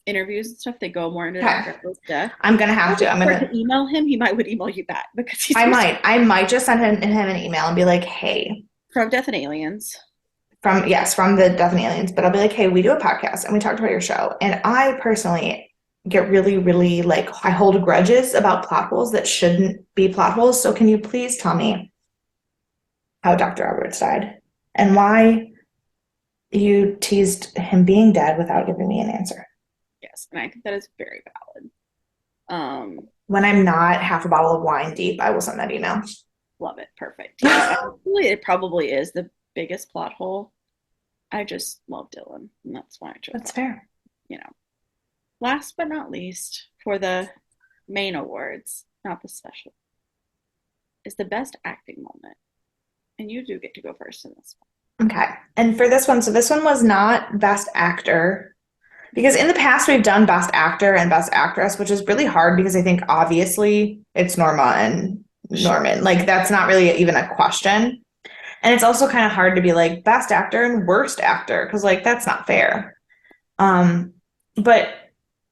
Speaker 1: interviews and stuff, they go more into
Speaker 2: Okay.
Speaker 1: Dr. Phil's death.
Speaker 2: I'm gonna have to.
Speaker 1: If you were to email him, he might would email you back because he's
Speaker 2: I might just send him an email and be like, hey,
Speaker 1: from Death and Aliens.
Speaker 2: from the Death and Aliens, but I'll be like, hey, we do a podcast and we talked about your show. And I personally get really, really like, I hold grudges about plot holes that shouldn't be plot holes. So can you please tell me how Dr. Roberts died and why you teased him being dead without giving me an answer?
Speaker 1: Yes, and I think that is very valid.
Speaker 2: When I'm not half a bottle of wine deep, I will send that email.
Speaker 1: Love it. Perfect. Yeah, actually, it probably is the biggest plot hole. I just love Dylan, and that's why I chose
Speaker 2: That's
Speaker 1: that.
Speaker 2: fair.
Speaker 1: You know, last but not least, for the main awards, not the special, is the best acting moment. And you do get to go first in this one.
Speaker 2: Okay. And for this one, so this one was not Best Actor. Because in the past, we've done Best Actor and Best Actress, which is really hard because I think obviously it's Norma and Norman. Like, that's not really even a question. And it's also kind of hard to be like Best Actor and Worst Actor because, like, that's not fair. But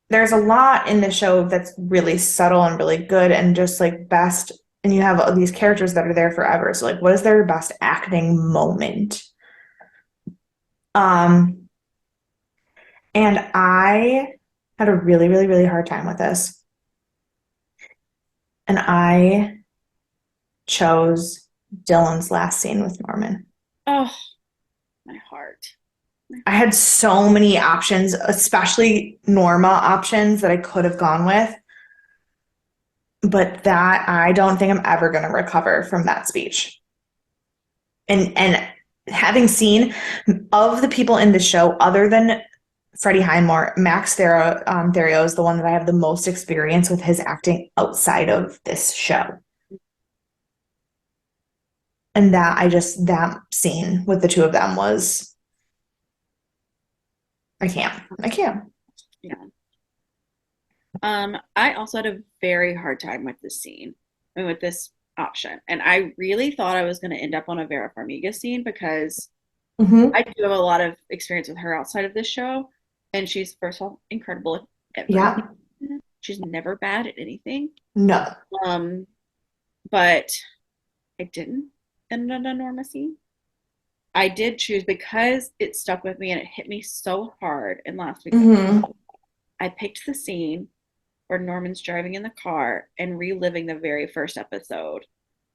Speaker 2: there's a lot in the show that's really subtle and really good and just like best. And you have all these characters that are there forever. So, like, what is their best acting moment? And I had a really, really, really hard time with this. And I chose Dylan's last scene with Norman.
Speaker 1: Oh, my heart.
Speaker 2: I had so many options, especially Norma options that I could have gone with. But that I don't think I'm ever going to recover from that speech. And having seen of the people in the show, other than Freddie Highmore, Max Therio is the one that I have the most experience with his acting outside of this show. And that scene with the two of them was, I can't.
Speaker 1: Yeah. I also had a very hard time with this scene, I mean, with this option. And I really thought I was going to end up on a Vera Farmiga scene because
Speaker 2: Mm-hmm.
Speaker 1: I do have a lot of experience with her outside of this show. And she's, first of all, incredible at everything.
Speaker 2: Yeah.
Speaker 1: She's never bad at anything.
Speaker 2: No.
Speaker 1: Um, but I didn't end on a Norma scene. I did choose because it stuck with me and it hit me so hard in last week's
Speaker 2: Mm-hmm.
Speaker 1: episode. I picked the scene where Norman's driving in the car and reliving the very first episode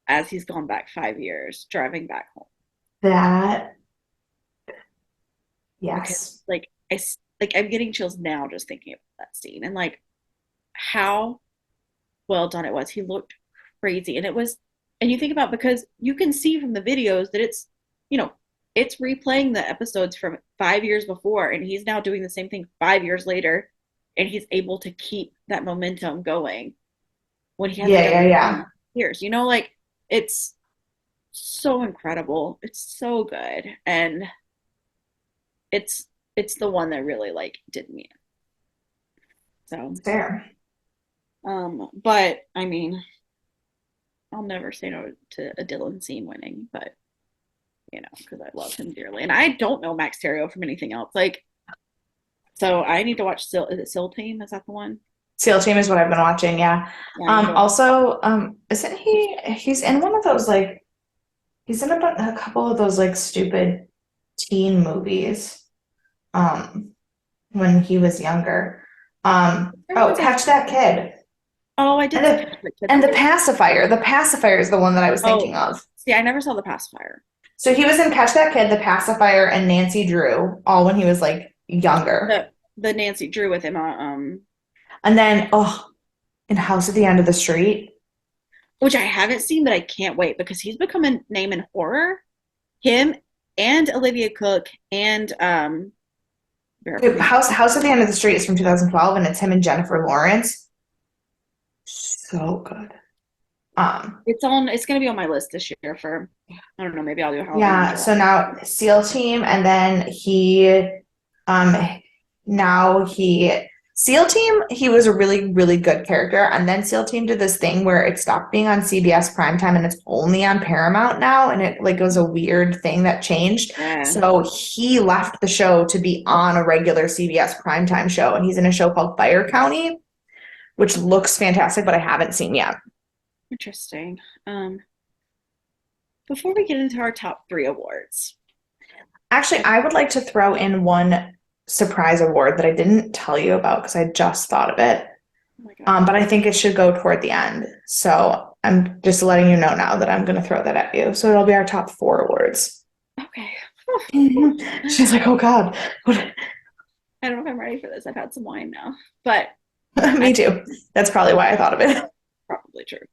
Speaker 1: as he's gone back 5 years, driving back home.
Speaker 2: That,
Speaker 1: Because
Speaker 2: yes.
Speaker 1: I'm getting chills now just thinking of that scene and like how well done it was. He looked crazy, and it was, and you think about because you can see from the videos that it's, you know, it's replaying the episodes from 5 years before, and he's now doing the same thing 5 years later, and he's able to keep that momentum going when he hasn't done it
Speaker 2: Yeah.
Speaker 1: in years. You know, like it's so incredible. It's so good, and it's it's the one that really like did me in. So,
Speaker 2: Fair.
Speaker 1: but I mean, I'll never say no to a Dylan scene winning, but you know, because I love him dearly, and I don't know Max Terrio from anything else. Like, so I need to watch. Is it Sil Team? Is that the one?
Speaker 2: SEAL Team is what I've been watching, yeah.
Speaker 1: Yeah, I need to watch.
Speaker 2: Also, isn't he's in one of those like he's in a couple of those like stupid teen movies when he was younger. Catch That Kid.
Speaker 1: Oh, I did see Catch That Kid.
Speaker 2: And the pacifier. The pacifier is the one that I was thinking of.
Speaker 1: See, I never saw The Pacifier.
Speaker 2: So he was in Catch That Kid, the pacifier, and Nancy Drew, all when he was like younger.
Speaker 1: The Nancy Drew with him.
Speaker 2: And then in House at the End of the Street.
Speaker 1: Which I haven't seen, but I can't wait because he's become a name in horror. Him and Olivia Cook and
Speaker 2: House at the End of the Street is from 2012, and it's him and Jennifer Lawrence. So good.
Speaker 1: It's gonna be on my list this year for, I don't know, maybe I'll do Halloween.
Speaker 2: Yeah, so now SEAL Team, and then he SEAL Team, he was a really, really good character. And then SEAL Team did this thing where it stopped being on CBS primetime and it's only on Paramount now. And it like was a weird thing that changed.
Speaker 1: Yeah.
Speaker 2: So he left the show to be on a regular CBS primetime show. And he's in a show called Fire County, which looks fantastic, but I haven't seen yet.
Speaker 1: Interesting. Before we get into our top three awards.
Speaker 2: Actually, I would like to throw in one surprise award that I didn't tell you about because I just thought of it.
Speaker 1: Oh my God.
Speaker 2: But I think it should go toward the end. So I'm just letting you know now that I'm going to throw that at you. So it'll be our top 4 awards.
Speaker 1: Okay.
Speaker 2: She's like, oh God.
Speaker 1: I don't know if I'm ready for this. I've had some wine now, but
Speaker 2: Me too. That's probably why I thought of it.
Speaker 1: probably true.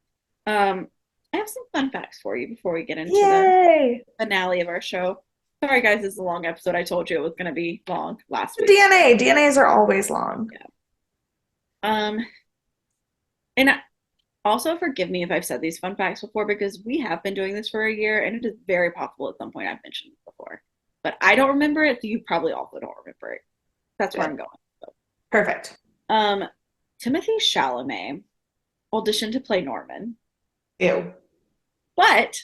Speaker 1: I have some fun facts for you before we get into
Speaker 2: Yay!
Speaker 1: the finale of our show. Sorry, guys, this is a long episode. I told you it was going to be long last week.
Speaker 2: DNAs are always long.
Speaker 1: Yeah. And also forgive me if I've said these fun facts before because we have been doing this for a year, and it is very possible at some point I've mentioned it before. But I don't remember it, so you probably also don't remember it. That's where I'm going. So.
Speaker 2: Perfect.
Speaker 1: Timothée Chalamet auditioned to play Norman,
Speaker 2: Ew.
Speaker 1: but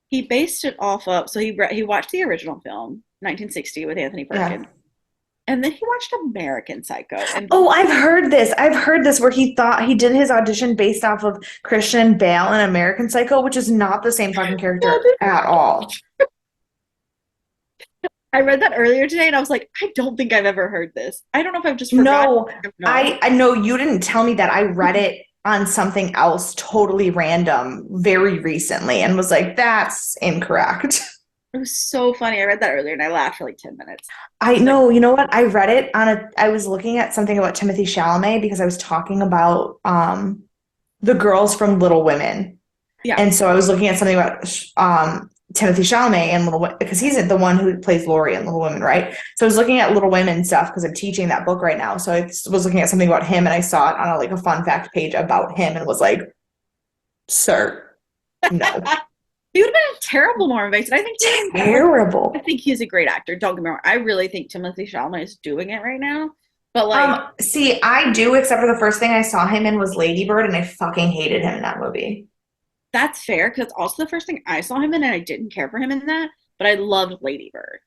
Speaker 1: he based it off of. So he watched the original film, 1960, with Anthony Perkins, and then he watched American Psycho. And
Speaker 2: Oh, I've heard this. I've heard this where he thought he did his audition based off of Christian Bale in American Psycho, which is not the same fucking character at all.
Speaker 1: I read that earlier today, and I was like, I don't think I've ever heard this. I don't know if I've just forgotten.
Speaker 2: No, I know you didn't tell me that. I read it on something else totally random very recently and was like, that's incorrect.
Speaker 1: It was so funny. I read that earlier and I laughed for like 10 minutes.
Speaker 2: I know, you know what? I read it I was looking at something about Timothée Chalamet because I was talking about the girls from Little Women.
Speaker 1: Yeah.
Speaker 2: And so I was looking at something about Timothée Chalamet and Little Women because he's the one who plays Laurie in Little Women, right? So I was looking at Little Women stuff because I'm teaching that book right now. So I was looking at something about him and I saw it on a fun fact page about him and was like, sir, no.
Speaker 1: He would have been a terrible Norman Bates. And I think
Speaker 2: terrible.
Speaker 1: I think he's a great actor. Don't get me wrong. I really think Timothée Chalamet is doing it right now. But like,
Speaker 2: see, I do, except for the first thing I saw him in was Lady Bird, and I fucking hated him in that movie.
Speaker 1: That's fair because it's also the first thing I saw him in, and I didn't care for him in that. But I loved Lady Bird.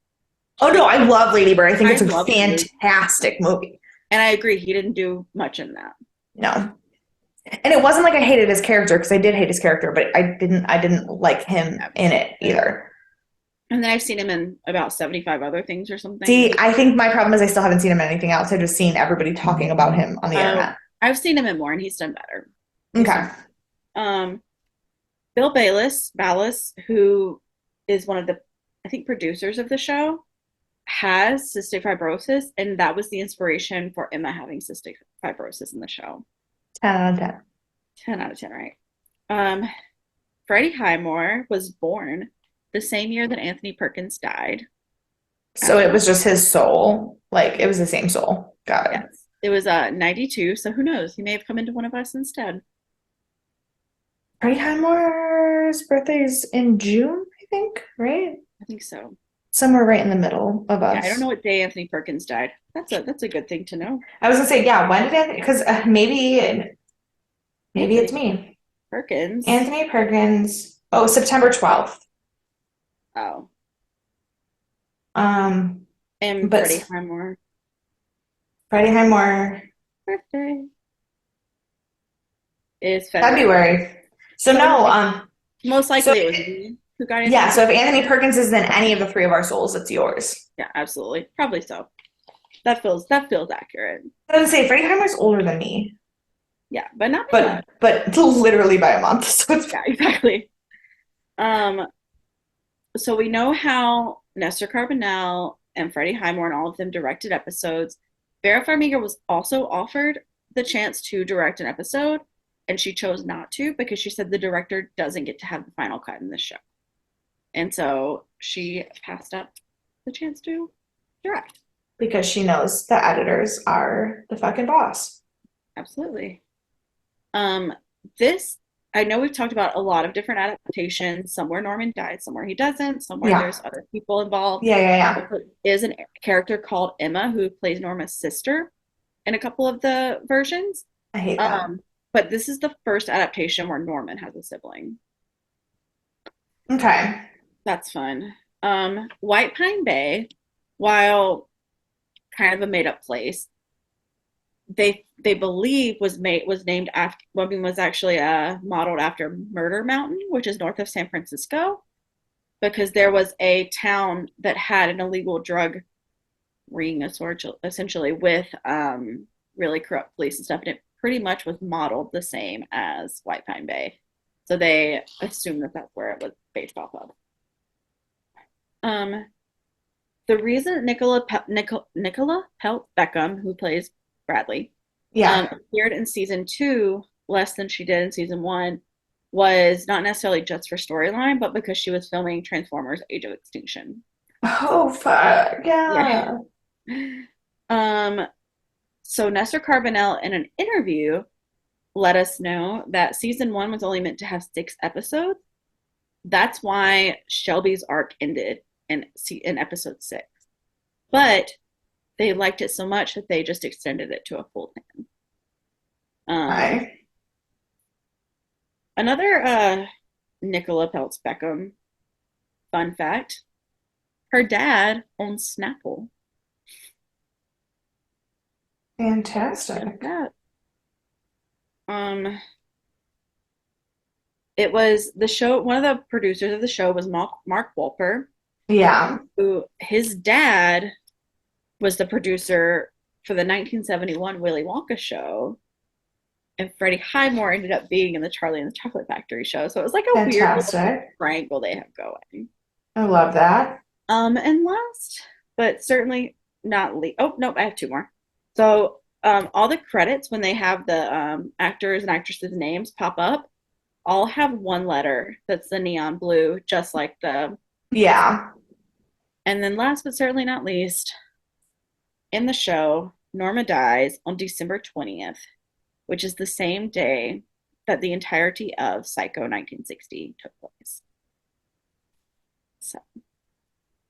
Speaker 2: Oh no, I love Lady Bird. I think it's a fantastic movie.
Speaker 1: And I agree, he didn't do much in that.
Speaker 2: No. And it wasn't like I hated his character because I did hate his character, but I didn't like him in it either.
Speaker 1: And then I've seen him in about 75 other things or something.
Speaker 2: See, I think my problem is I still haven't seen him in anything else. I've just seen everybody talking about him on the internet.
Speaker 1: I've seen him in more, and he's done better.
Speaker 2: Okay.
Speaker 1: Bill Ballas, who is one of the, I think, producers of the show, has cystic fibrosis, and that was the inspiration for Emma having cystic fibrosis in the show.
Speaker 2: 10 out of 10.
Speaker 1: 10 out of 10, right? Freddie Highmore was born the same year that Anthony Perkins died.
Speaker 2: So it was just his soul. Like, it was the same soul. Got it.
Speaker 1: Yes. It was 92, so who knows? He may have come into one of us instead.
Speaker 2: Freddie Highmore's birthday is in June, I think, right?
Speaker 1: I think so.
Speaker 2: Somewhere right in the middle of us.
Speaker 1: Yeah, I don't know what day Anthony Perkins died. That's a good thing to know.
Speaker 2: I was gonna say, yeah, when did Anthony? Because maybe it's me.
Speaker 1: Perkins.
Speaker 2: Anthony Perkins. Oh, September 12th.
Speaker 1: Oh.
Speaker 2: And
Speaker 1: Freddie Highmore.
Speaker 2: Freddie Highmore.
Speaker 1: Birthday is
Speaker 2: February. So no,
Speaker 1: most likely it was me who got it.
Speaker 2: Yeah, so if Anthony Perkins is in any of the three of our souls, it's yours.
Speaker 1: Yeah, absolutely. Probably so. That feels accurate.
Speaker 2: I was gonna say Freddie Highmore's older than me.
Speaker 1: Yeah, but not
Speaker 2: but literally by a month. So it's
Speaker 1: yeah, exactly. So we know how Nestor Carbonell and Freddie Highmore and all of them directed episodes. Vera Farmiga was also offered the chance to direct an episode, and she chose not to because she said the director doesn't get to have the final cut in this show. And so she passed up the chance to direct.
Speaker 2: Because she knows the editors are the fucking boss.
Speaker 1: Absolutely. This I know we've talked about a lot of different adaptations, somewhere Norman dies, somewhere he doesn't, somewhere
Speaker 2: Yeah.
Speaker 1: there's other people involved.
Speaker 2: Yeah, yeah, yeah.
Speaker 1: There is a character called Emma who plays Norma's sister in a couple of the versions.
Speaker 2: I hate that.
Speaker 1: Um, but this is the first adaptation where Norman has a sibling.
Speaker 2: Okay.
Speaker 1: That's fun. White Pine Bay, while kind of a made up place, they believe was named after, well, I mean, was actually modeled after Murder Mountain, which is north of San Francisco, because there was a town that had an illegal drug ring, essentially, with really corrupt police and stuff, and it pretty much was modeled the same as White Pine Bay. So they assume that that's where it was based off of. Um, the reason Nicola Pelt Beckham, who plays Bradley,
Speaker 2: Yeah.
Speaker 1: appeared in season two less than she did in season one was not necessarily just for storyline, but because she was filming Transformers: Age of Extinction.
Speaker 2: Oh, fuck.
Speaker 1: Yeah.
Speaker 2: Yeah.
Speaker 1: Um, so Nestor Carbonell in an interview let us know that season one was only meant to have 6 episodes. That's why Shelby's arc ended in episode 6. But they liked it so much that they just extended it to a full 10.
Speaker 2: Hi.
Speaker 1: Another Nicola Peltz Beckham fun fact: her dad owns Snapple.
Speaker 2: Fantastic.
Speaker 1: That um, it was the show. One of the producers of the show was Mark Wolper,
Speaker 2: Yeah.
Speaker 1: who his dad was the producer for the 1971 Willy Wonka show, and Freddie Highmore ended up being in the Charlie and the Chocolate Factory show. So it was like a weird little
Speaker 2: Fantastic.
Speaker 1: triangle they have going.
Speaker 2: I love that.
Speaker 1: And last, but certainly not least. Oh, nope, I have 2 more. So, all the credits when they have the actors and actresses' names pop up, all have one letter that's the neon blue, just like the.
Speaker 2: Yeah.
Speaker 1: And then, last but certainly not least, in the show, Norma dies on December 20th, which is the same day that the entirety of Psycho 1960 took place. So,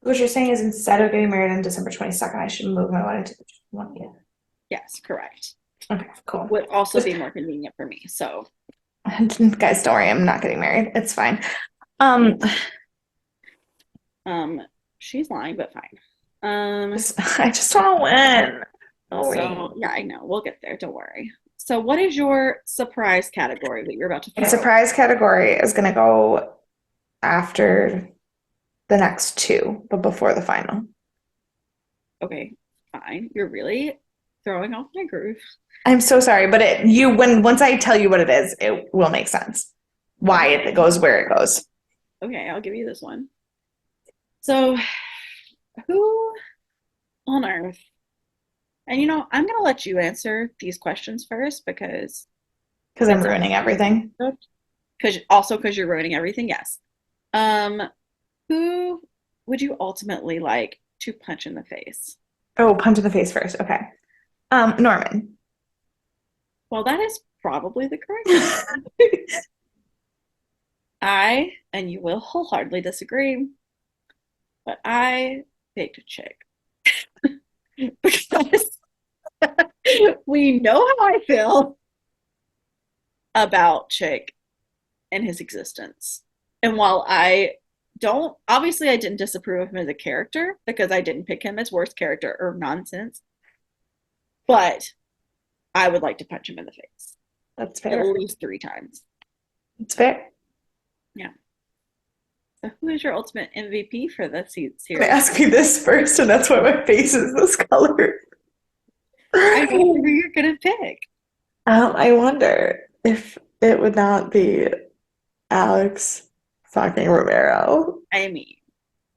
Speaker 2: What you're saying is instead of getting married on December 22nd, I should move my wedding to the 20th.
Speaker 1: yes, correct.
Speaker 2: Okay, cool.
Speaker 1: Would also be more convenient for me. So,
Speaker 2: Guys, don't worry, I'm not getting married. It's fine. Um,
Speaker 1: she's lying, but fine.
Speaker 2: I just want to win. Oh,
Speaker 1: So yeah, I know. We'll get there. Don't worry. So what is your surprise category that you're about to
Speaker 2: my
Speaker 1: throw?
Speaker 2: surprise category is gonna go after the next 2, but before the final.
Speaker 1: Okay, fine. You're really throwing off my groove.
Speaker 2: I'm so sorry, but once I tell you what it is, it will make sense. Why it goes where it goes.
Speaker 1: Okay, I'll give you this one. So, who on earth? And I'm gonna let you answer these questions first because
Speaker 2: I'm ruining everything.
Speaker 1: because you're ruining everything. Yes. Um, who would you ultimately like to punch in the face?
Speaker 2: Oh, punch in the face first. Okay. Norman.
Speaker 1: Well, that is probably the correct answer. And you will wholeheartedly disagree, but I picked a chick because we know how I feel about Chick and his existence. And while obviously, I didn't disapprove of him as a character because I didn't pick him as worst character or nonsense, but I would like to punch him in the face
Speaker 2: That's
Speaker 1: at
Speaker 2: fair.
Speaker 1: least 3 times.
Speaker 2: It's fair.
Speaker 1: Yeah. So, who is your ultimate MVP for this
Speaker 2: They
Speaker 1: series?
Speaker 2: ask me this first, and that's why my face is this color.
Speaker 1: I know who you're gonna pick.
Speaker 2: I wonder if it would not be Alex fucking Romero.
Speaker 1: I mean,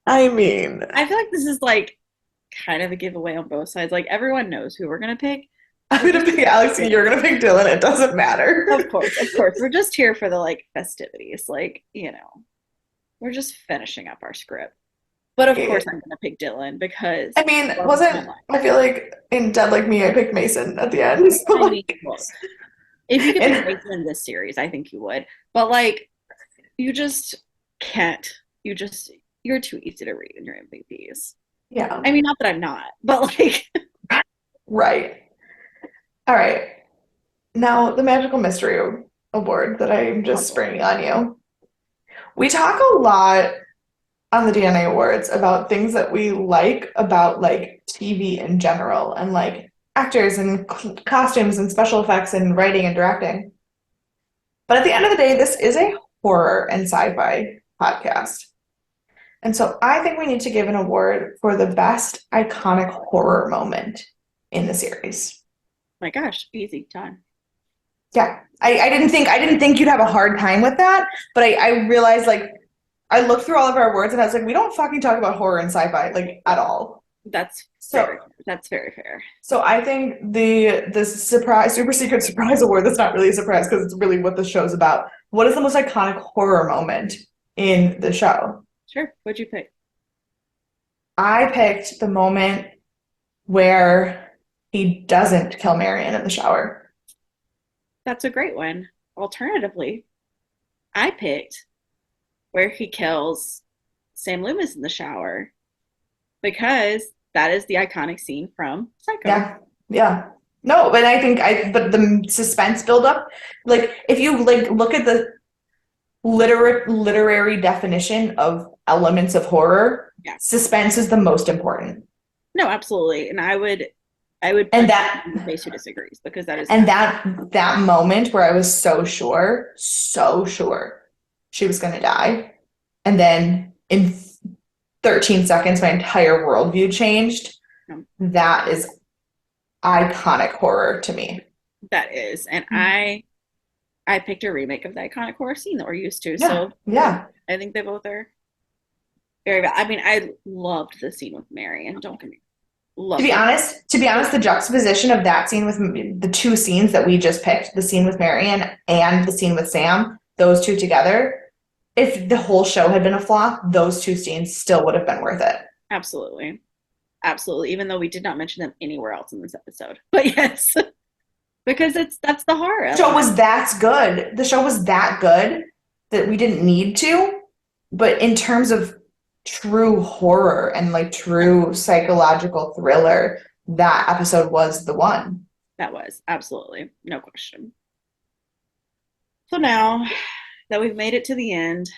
Speaker 2: I mean,
Speaker 1: I feel like this is like kind of a giveaway on both sides. Like everyone knows who we're gonna pick.
Speaker 2: I'm gonna pick Alex and you're gonna pick Dylan. It doesn't matter.
Speaker 1: Of course, of course. We're just here for the festivities. We're just finishing up our script. But of course I'm gonna pick Dylan because
Speaker 2: I mean, I feel like in Dead Like Me, I picked Mason at the end. So
Speaker 1: I mean, look, If you could pick
Speaker 2: And
Speaker 1: Jason in this series, I think you would. But like, you just can't. You're too easy to read in your MVPs.
Speaker 2: yeah,
Speaker 1: I mean, not that I'm not, but like,
Speaker 2: right. All right. Now, the Magical Mystery Award that I'm
Speaker 1: oh
Speaker 2: just
Speaker 1: boy.
Speaker 2: springing on you. We talk a lot on the DNA Awards about things that we like about like TV in general and like actors and costumes and special effects and writing and directing. But at the end of the day, this is a horror and sci-fi podcast. And so I think we need to give an award for the best iconic horror moment in the series.
Speaker 1: My gosh, easy, done.
Speaker 2: Yeah. I didn't think you'd have a hard time with that, but I realized like I looked through all of our awards and I was like, we don't fucking talk about horror and sci-fi like at all.
Speaker 1: That's
Speaker 2: So
Speaker 1: very, that's very fair.
Speaker 2: so I think the surprise super secret surprise award that's not really a surprise because it's really what the show's about. What is the most iconic horror moment in the show?
Speaker 1: Sure. What'd you pick?
Speaker 2: I picked the moment where he doesn't kill Marion in the shower.
Speaker 1: That's a great one. Alternatively, I picked where he kills Sam Loomis in the shower because that is the iconic scene from Psycho.
Speaker 2: Yeah, yeah. No, but I think but the suspense buildup, like if you like look at the literary definition of elements of horror,
Speaker 1: Yeah.
Speaker 2: suspense is the most important.
Speaker 1: No, absolutely. And I would
Speaker 2: And
Speaker 1: punch
Speaker 2: that
Speaker 1: you in the face who disagrees because that is
Speaker 2: and
Speaker 1: that.
Speaker 2: that moment where I was so sure she was gonna die, and then in 13 seconds my entire worldview changed.
Speaker 1: um,
Speaker 2: That is iconic horror to me.
Speaker 1: that is. And I picked a remake of the iconic horror scene that we're used to.
Speaker 2: Yeah,
Speaker 1: So yeah,
Speaker 2: yeah.
Speaker 1: I think they both are very bad. I mean, I loved the scene with Marion. Don't get me loved it.
Speaker 2: To be honest, the juxtaposition of that scene with the two scenes that we just picked, the scene with Marion and the scene with Sam, those two together, if the whole show had been a flop, those two scenes still would have been worth it.
Speaker 1: Absolutely. Absolutely. Even though we did not mention them anywhere else in this episode. But yes, because that's the horror
Speaker 2: The show
Speaker 1: element.
Speaker 2: was that good. The show was that good that we didn't need to. But in terms of true horror and like true psychological thriller, that episode was the one.
Speaker 1: That was absolutely no question. So now that we've made it to the end,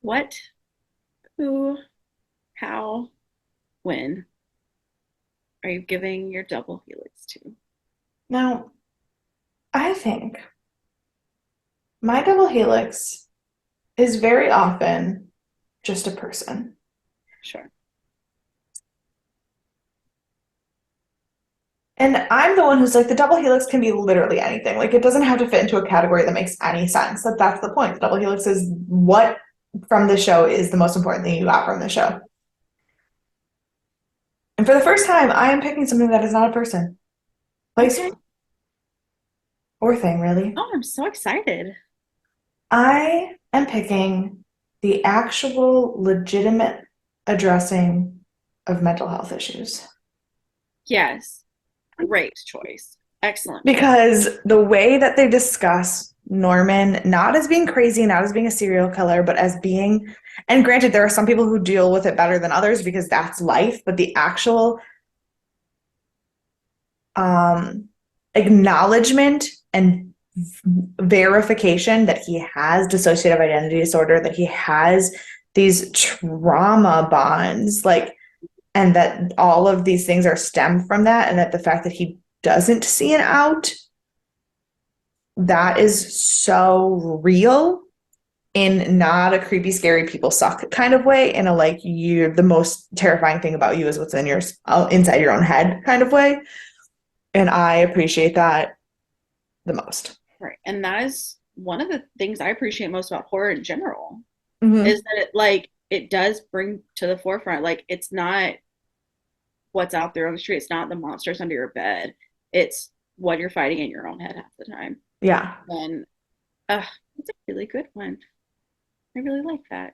Speaker 1: what, who, how, when are you giving your double helix to?
Speaker 2: Now, I think my double helix is very often just a person.
Speaker 1: Sure.
Speaker 2: And I'm the one who's like, the double helix can be literally anything. Like, it doesn't have to fit into a category that makes any sense. Like, that's the point. The double helix is what from the show is the most important thing you got from the show. And for the first time, I am picking something that is not a person, place,
Speaker 1: Okay.
Speaker 2: or thing, really.
Speaker 1: Oh, I'm so excited.
Speaker 2: I am picking the actual legitimate addressing of mental health issues.
Speaker 1: Yes. Great choice. Excellent choice.
Speaker 2: Because the way that they discuss Norman, not as being crazy, not as being a serial killer, but as being, and granted, there are some people who deal with it better than others because that's life, but the actual um, acknowledgement and verification that he has dissociative identity disorder, that he has these trauma bonds, like, and that all of these things are stemmed from that, and that the fact that he doesn't see an out, that is so real in not a creepy, scary people suck kind of way, in a like you're the most terrifying thing about you is what's in your inside your own head kind of way. And I appreciate that the most.
Speaker 1: Right. And that is one of the things I appreciate most about horror in general is
Speaker 2: Mm-hmm.
Speaker 1: that it does bring to the forefront like it's not what's out there on the street. It's not the monsters under your bed. It's what you're fighting in your own head half the time.
Speaker 2: Yeah.
Speaker 1: And it's a really good one. I really like that.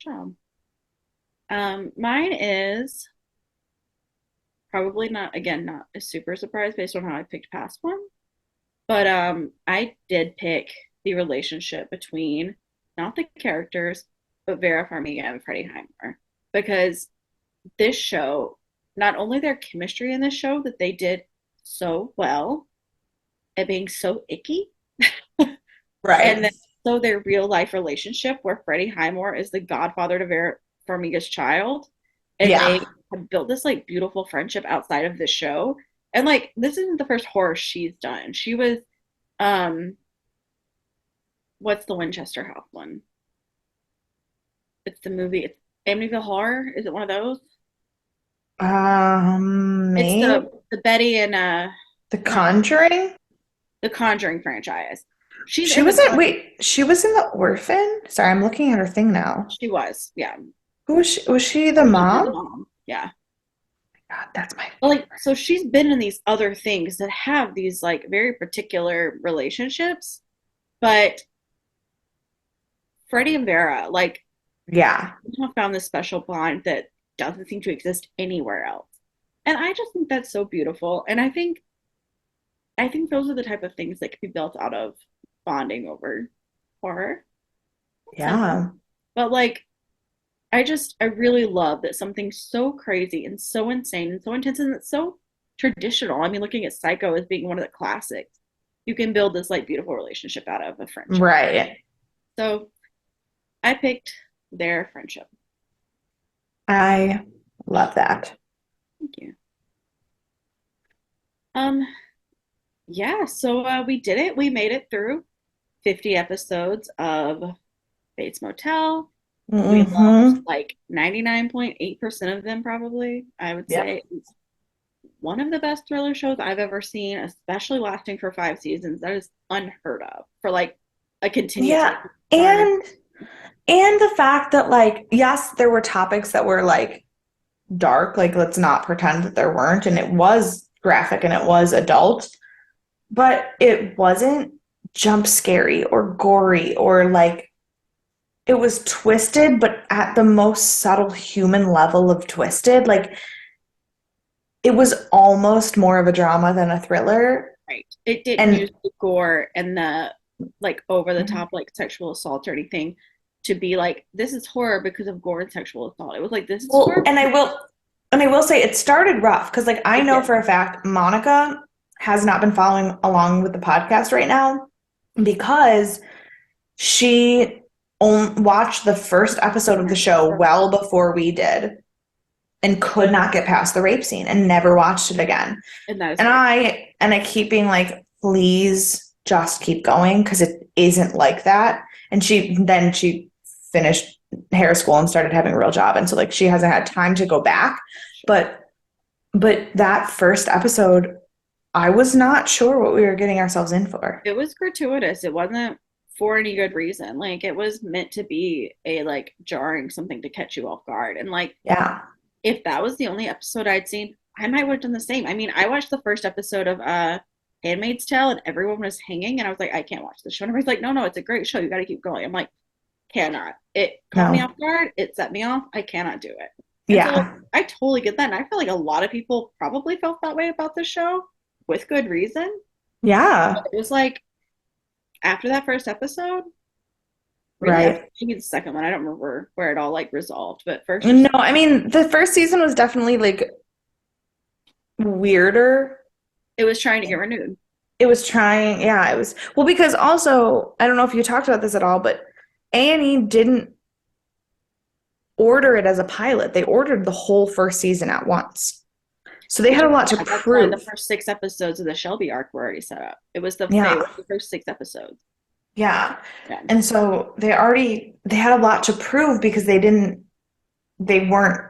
Speaker 1: Good job. Mine is probably not again not a super surprise based on how I picked past one. But I did pick the relationship between not the characters, but Vera Farmiga and Freddie Highmore because this show, not only their chemistry in this show that they did so well at being so icky, and
Speaker 2: Right.
Speaker 1: then so their real life relationship where Freddie Highmore is the godfather to Vera Farmiga's child, and
Speaker 2: Yeah.
Speaker 1: they have built this like beautiful friendship outside of the show. And like this isn't the first horror she's done. She was um what's the Winchester House one? It's the movie. It's Amityville Horror. Is it one of those? It's
Speaker 2: Maybe
Speaker 1: the Betty and
Speaker 2: The
Speaker 1: not
Speaker 2: Conjuring.
Speaker 1: the Conjuring franchise. She's
Speaker 2: She
Speaker 1: in the
Speaker 2: was in,
Speaker 1: Con.
Speaker 2: wait, she was in The Orphan? Sorry, I'm looking at her thing now.
Speaker 1: She was, yeah.
Speaker 2: Who was she? Was she the
Speaker 1: She was the
Speaker 2: mom?
Speaker 1: mom, yeah.
Speaker 2: God, that's my
Speaker 1: But like,
Speaker 2: favorite.
Speaker 1: so she's been in these other things that have these like very particular relationships. But Freddie and Vera, like,
Speaker 2: Yeah.
Speaker 1: have found this special bond that doesn't seem to exist anywhere else. And I just think that's so beautiful. And I think those are the type of things that can be built out of bonding over horror. Simple.
Speaker 2: Yeah.
Speaker 1: But like I really love that something so crazy and so insane and so intense and it's so traditional. I mean, looking at Psycho as being one of the classics, you can build this like beautiful relationship out of a friendship.
Speaker 2: Right.
Speaker 1: So I picked their friendship.
Speaker 2: I love that.
Speaker 1: Thank you. Um, yeah, so we did it. We made it through 50 episodes of Bates Motel. We loved
Speaker 2: Mm-hmm.
Speaker 1: like 99.8% of them, probably. I would
Speaker 2: Yep.
Speaker 1: say it's one of the best thriller shows I've ever seen, especially lasting for 5 seasons. That is unheard of for like a continued
Speaker 2: Yeah.
Speaker 1: series.
Speaker 2: And the fact that like, yes, there were topics that were like dark, like let's not pretend that there weren't, and it was graphic and it was adult, but it wasn't jump scary or gory or like it was twisted, but at the most subtle human level of twisted. Like it was almost more of a drama than a thriller.
Speaker 1: Right. It didn't use
Speaker 2: And
Speaker 1: the gore and the like over the top like sexual assault or anything to be like this is horror because of gore and sexual assault. It was like this is
Speaker 2: well,
Speaker 1: horror.
Speaker 2: and I will say it started rough because like I
Speaker 1: It
Speaker 2: know
Speaker 1: did.
Speaker 2: for a fact Monica has not been following along with the podcast right now because she watched the first episode of the show well before we did and could not get past the rape scene and never watched it again.
Speaker 1: And that is
Speaker 2: And
Speaker 1: fair.
Speaker 2: I keep being like, please just keep going because it isn't like that. And she finished hair school and started having a real job. And so like she hasn't had time to go back.
Speaker 1: Sure.
Speaker 2: But that first episode, I was not sure what we were getting ourselves in for.
Speaker 1: It was gratuitous. It wasn't for any good reason. Like it was meant to be a like jarring something to catch you off guard. And like
Speaker 2: Yeah.
Speaker 1: if that was the only episode I'd seen, I might have done the same. I mean, I watched the first episode of Handmaid's Tale and everyone was hanging and I was like, I can't watch this show. And everybody's like, no, no, it's a great show. You got to keep going. I'm like, cannot. It caught me
Speaker 2: No.
Speaker 1: off guard. It set me off. I cannot do it. And so
Speaker 2: Yeah.
Speaker 1: I totally get that. And I feel like a lot of people probably felt that way about this show with good reason.
Speaker 2: Yeah.
Speaker 1: It was like after that first episode, really after
Speaker 2: Right.
Speaker 1: maybe the second one, I don't remember where it all like resolved, but first or
Speaker 2: No,
Speaker 1: second,
Speaker 2: I mean, the first season was definitely like weirder.
Speaker 1: it was trying to get renewed.
Speaker 2: It was trying, yeah, it was well because also I don't know if you talked about this at all, but A&E didn't order it as a pilot. They ordered the whole first season at once. So they
Speaker 1: Which
Speaker 2: had a
Speaker 1: is
Speaker 2: lot to
Speaker 1: why that's why the
Speaker 2: prove.
Speaker 1: first 6 episodes of the Shelby arc were already set up. It
Speaker 2: Yeah.
Speaker 1: was the first 6 episodes.
Speaker 2: Yeah.
Speaker 1: Yeah,
Speaker 2: And so they had a lot to prove because they weren't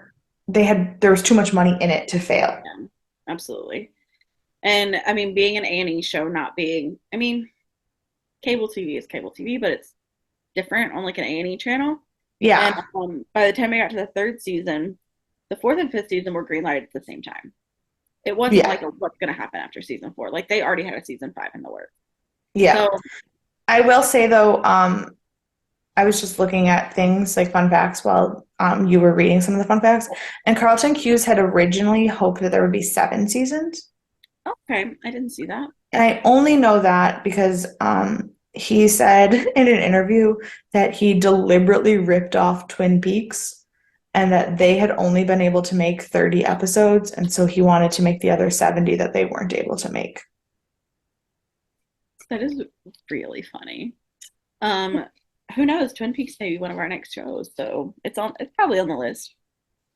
Speaker 2: there was too much money in it to fail.
Speaker 1: yeah, absolutely. And I mean, being an A&E show, not being, I mean, cable TV is cable TV, but it's different on like an A&E channel. And
Speaker 2: Yeah.
Speaker 1: by the time I got to the third season, the fourth and fifth season were greenlighted at the same time. It wasn't
Speaker 2: Yeah.
Speaker 1: like what's going to happen after season 4. Like they already had a season 5 in the works.
Speaker 2: Yeah.
Speaker 1: So
Speaker 2: I will say though, I was just looking at things like fun facts while you were reading some of the fun facts. And Carlton Cuse had originally hoped that there would be 7 seasons.
Speaker 1: Okay, I didn't see that.
Speaker 2: And I only know that because he said in an interview that he deliberately ripped off Twin Peaks and that they had only been able to make 30 episodes. And so he wanted to make the other 70 that they weren't able to make.
Speaker 1: That is really funny. Um, who knows? Twin Peaks may be one of our next shows, so it's probably on the list.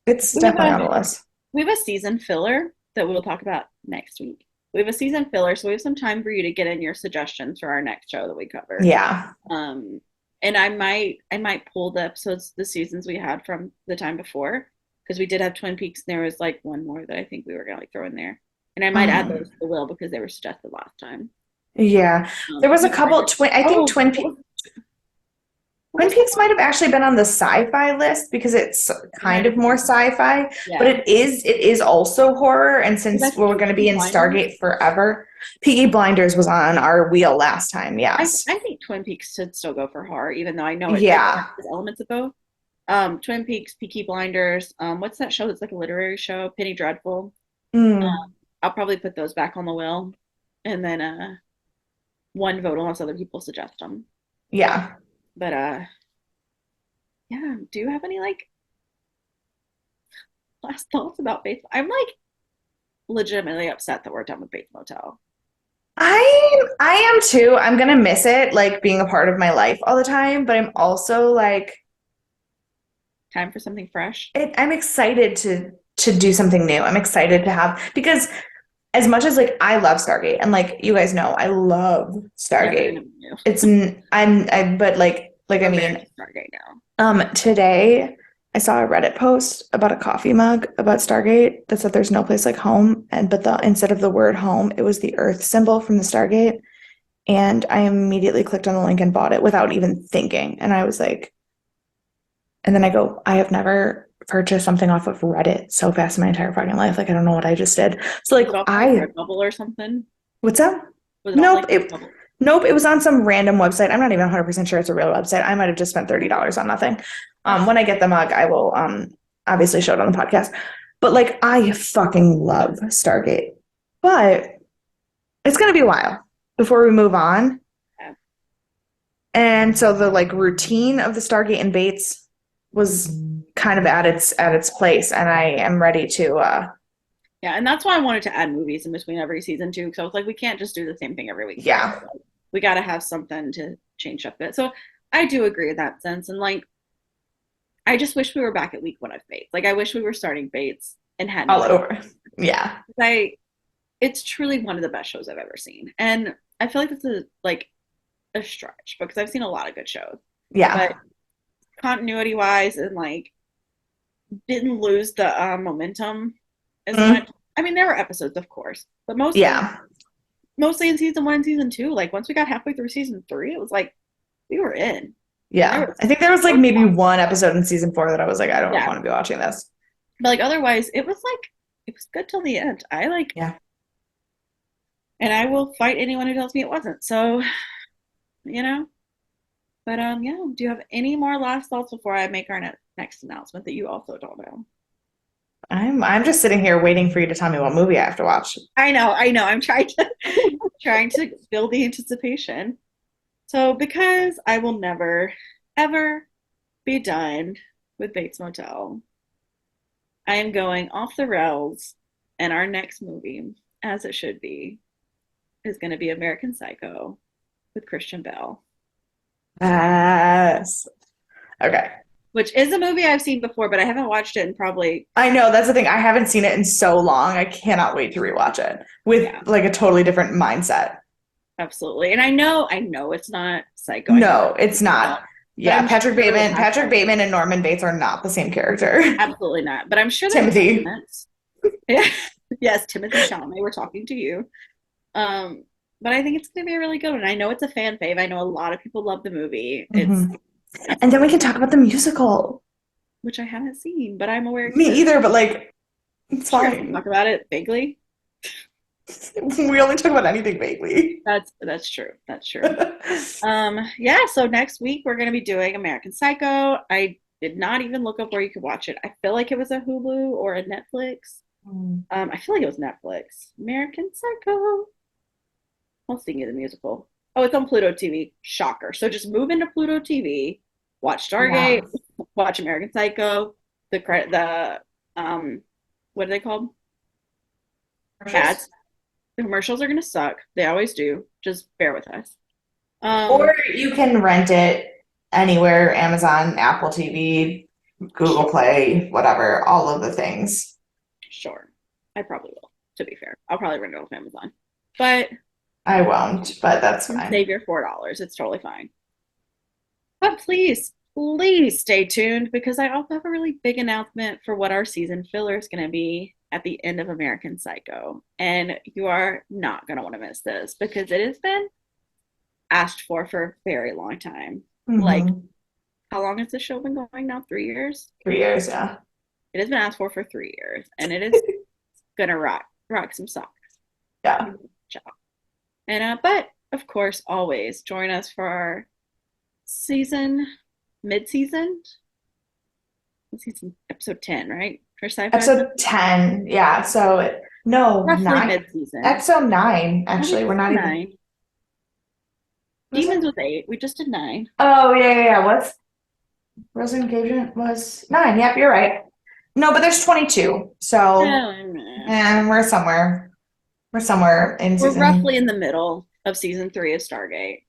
Speaker 2: It's
Speaker 1: We have
Speaker 2: definitely
Speaker 1: a
Speaker 2: on the list.
Speaker 1: we have a season filler that we'll talk about next week. We have a season filler, so we have some time for you to get in your suggestions for our next show that we cover.
Speaker 2: Yeah.
Speaker 1: Um, and I might pull the episodes, the seasons we had from the time before, because we did have Twin Peaks, and there was like one more that I think we were gonna like throw in there, and I might add those
Speaker 2: Um,
Speaker 1: to the will because they were suggested last time.
Speaker 2: yeah. There was a couple I think
Speaker 1: Oh, what
Speaker 2: Twin
Speaker 1: was the
Speaker 2: Peaks might have actually been on the sci-fi list because it's
Speaker 1: It might
Speaker 2: kind of
Speaker 1: have
Speaker 2: more
Speaker 1: been.
Speaker 2: sci-fi, but
Speaker 1: Yeah.
Speaker 2: it is also horror. And
Speaker 1: Was I
Speaker 2: since we're
Speaker 1: thinking
Speaker 2: going to be
Speaker 1: Peaky
Speaker 2: in
Speaker 1: Blinders?
Speaker 2: Stargate forever, Peaky Blinders was on our wheel last time.
Speaker 1: I,
Speaker 2: Yes.
Speaker 1: I think Twin Peaks should still go for horror, even though I know it
Speaker 2: Yeah.
Speaker 1: has elements of both. Twin Peaks, Peaky Blinders. What's that show that's like a literary show? Penny Dreadful.
Speaker 2: Mm,
Speaker 1: I'll probably put those back on the wheel, and then one vote unless other people suggest them.
Speaker 2: yeah.
Speaker 1: But yeah. Do you have any like last thoughts about Bates? I'm like legitimately upset that we're done with Bates Motel.
Speaker 2: I am too. I'm gonna miss it, like being a part of my life all the time, but I'm also like
Speaker 1: Time for something fresh.
Speaker 2: I'm excited to do something new. I'm excited to have because as much as like I love Stargate and like you guys know I love
Speaker 1: Yeah, I
Speaker 2: Stargate.
Speaker 1: know you.
Speaker 2: It's I but like
Speaker 1: We're
Speaker 2: I mean
Speaker 1: American Stargate now.
Speaker 2: today I saw a Reddit post about a coffee mug about Stargate that said there's no place like home and but the instead of the word home it was the earth symbol from the Stargate and I immediately clicked on the link and bought it without even thinking and I was like and then I go I have never purchased something off of Reddit so fast in my entire fucking life like I don't know what I just did so
Speaker 1: Was
Speaker 2: like
Speaker 1: it off like
Speaker 2: I
Speaker 1: Redbubble or something?
Speaker 2: what's up.
Speaker 1: Was it off
Speaker 2: Nope.
Speaker 1: like Redbubble?
Speaker 2: Nope. It was on some random website. I'm not even 100% sure it's a real website. I might have just spent $30 on nothing.
Speaker 1: That's
Speaker 2: When I get the mug, I will obviously show it on the podcast. But like I fucking love Stargate. But it's gonna be a while before we move on.
Speaker 1: yeah.
Speaker 2: And so the like routine of the Stargate and Bates was kind of at its place. And I am ready to
Speaker 1: Yeah, and that's why I wanted to add movies in between every season too, because I was like, we can't just do the same thing every week forever.
Speaker 2: yeah.
Speaker 1: Like, we got to have something to change up a bit. So I do agree in that sense, and like, I just wish we were back at week one of Bates. Like, I wish we were starting Bates and had
Speaker 2: All
Speaker 1: no idea.
Speaker 2: over. Yeah.
Speaker 1: I, it's truly one of the best shows I've ever seen, and I feel like this is like a stretch because I've seen a lot of good shows, but
Speaker 2: Yeah.
Speaker 1: continuity wise and like didn't lose the momentum as
Speaker 2: Mm,
Speaker 1: much. I mean, there were episodes, of course, but mostly
Speaker 2: yeah.
Speaker 1: mostly in season one and season two. Like once we got halfway through season three, it was like we were in. And there
Speaker 2: Yeah.
Speaker 1: was
Speaker 2: I think there was like maybe one episode in season 4 that I was like, I don't
Speaker 1: yeah.
Speaker 2: want to be watching this.
Speaker 1: But like otherwise it was good till the end. I like
Speaker 2: Yeah.
Speaker 1: and I will fight anyone who tells me it wasn't. So, you know. But yeah, do you have any more last thoughts before I make our next announcement that you also don't know?
Speaker 2: I'm just sitting here waiting for you to tell me what movie I have to watch.
Speaker 1: I know. I'm trying to trying to build the anticipation. So because I will never ever be done with Bates Motel, I am going off the rails, and our next movie, as it should be, is going to be American Psycho with Christian Bale,
Speaker 2: Yes. Okay.
Speaker 1: which is a movie I've seen before, but I haven't watched it in probably,
Speaker 2: I know that's the thing. I haven't seen it in so long. I cannot wait to rewatch it with
Speaker 1: yeah,
Speaker 2: like a totally different mindset.
Speaker 1: absolutely. And I know it's not Psycho. I know
Speaker 2: No,
Speaker 1: that's
Speaker 2: it's
Speaker 1: something else,
Speaker 2: not.
Speaker 1: but
Speaker 2: Yeah,
Speaker 1: I'm
Speaker 2: Patrick
Speaker 1: sure it
Speaker 2: Bateman,
Speaker 1: has
Speaker 2: Patrick Bateman and Norman Bates are not the same character.
Speaker 1: absolutely not. But I'm sure there's
Speaker 2: Timothy.
Speaker 1: elements. Yes, Timothy Chalamet, we're talking to you. Um, but I think it's going to be a really good one. I know it's a fan fave. I know a lot of people love the movie.
Speaker 2: Hmm.
Speaker 1: It's
Speaker 2: And then we can talk about the musical.
Speaker 1: which I haven't seen, but I'm aware it
Speaker 2: Me
Speaker 1: exists.
Speaker 2: either, but like it's
Speaker 1: Sure, I can
Speaker 2: fine.
Speaker 1: talk about it vaguely.
Speaker 2: We only talk about anything vaguely.
Speaker 1: That's true. That's true. Yeah, so next week we're gonna be doing American Psycho. I did not even look up where you could watch it. I feel like it was a Hulu or a Netflix.
Speaker 2: Mm.
Speaker 1: I feel like it was Netflix. American Psycho. I was thinking of the musical. Oh, it's on Pluto TV. Shocker. So just move into Pluto TV, watch
Speaker 2: Yeah.
Speaker 1: Stargate, watch American Psycho. The what are they called?
Speaker 2: Commercials.
Speaker 1: Ads. The commercials are gonna suck. They always do. Just bear with us.
Speaker 2: Or
Speaker 1: Um,
Speaker 2: you can rent it anywhere, Amazon, Apple TV, Google
Speaker 1: sure,
Speaker 2: Play, whatever, all of the things.
Speaker 1: sure. I probably will. To be fair, I'll probably rent it off Amazon, but
Speaker 2: I won't, but that's
Speaker 1: you can
Speaker 2: fine.
Speaker 1: save your $4. It's totally fine. But please, please stay tuned because I also have a really big announcement for what our season filler is going to be at the end of American Psycho. And you are not going to want to miss this because it has been asked for a very long time. Like,
Speaker 2: Hmm.
Speaker 1: how long has the show been going now? 3 years?
Speaker 2: 3 years, yeah.
Speaker 1: It has been asked for 3 years, and it is gonna rock some socks.
Speaker 2: Yeah.
Speaker 1: And but of course, always join us for our season, mid-season, season episode 10, right? For sci-fi,
Speaker 2: Episode 10. Yeah. So, no,
Speaker 1: roughly
Speaker 2: 9.
Speaker 1: mid-season.
Speaker 2: Episode 9,
Speaker 1: No, we
Speaker 2: actually. We're
Speaker 1: just
Speaker 2: not
Speaker 1: did
Speaker 2: even.
Speaker 1: 9.
Speaker 2: Was it?
Speaker 1: Demons was 8. We just did 9.
Speaker 2: Oh, yeah, yeah, yeah. What's Rose Engagement was 9. Yep, you're right. No, but there's 22. So,
Speaker 1: Oh,
Speaker 2: and we're somewhere in
Speaker 1: we're roughly
Speaker 2: season.
Speaker 1: in the middle of season 3 of Stargate.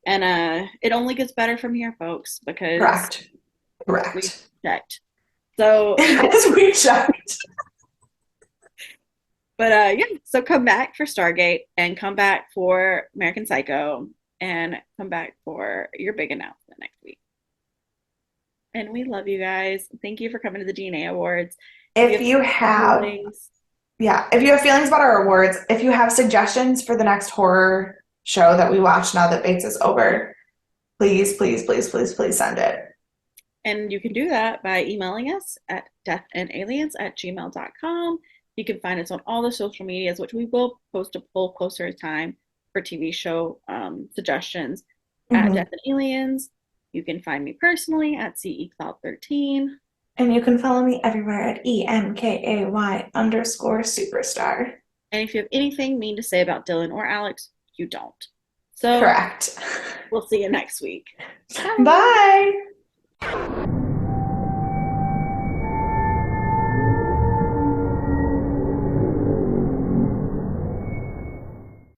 Speaker 1: And it only gets better from here, folks, because
Speaker 2: Correct.
Speaker 1: we
Speaker 2: Correct.
Speaker 1: checked. So,
Speaker 2: As we checked.
Speaker 1: but yeah, so come back for Stargate and come back for American Psycho and come back for your big announcement next week. And we love you guys. Thank you for coming to the DNA Awards. If you
Speaker 2: If
Speaker 1: have
Speaker 2: you have,
Speaker 1: feelings,
Speaker 2: yeah, if you have feelings about our awards, if you have suggestions for the next horror show that we watch now that Bates is over, please, please, please, please, please send it.
Speaker 1: and you can do that by emailing us at deathandaliens@gmail.com. You can find us on all the social medias, which we will post a poll closer to time for TV show suggestions at
Speaker 2: Hmm.
Speaker 1: Death and Aliens. You can find me personally at CE Cloud 13.
Speaker 2: And you can follow me everywhere at EMKAY_superstar.
Speaker 1: And if you have anything mean to say about Dylan or Alex, you don't. So
Speaker 2: Correct.
Speaker 1: we'll see you next week. Bye.
Speaker 2: Bye.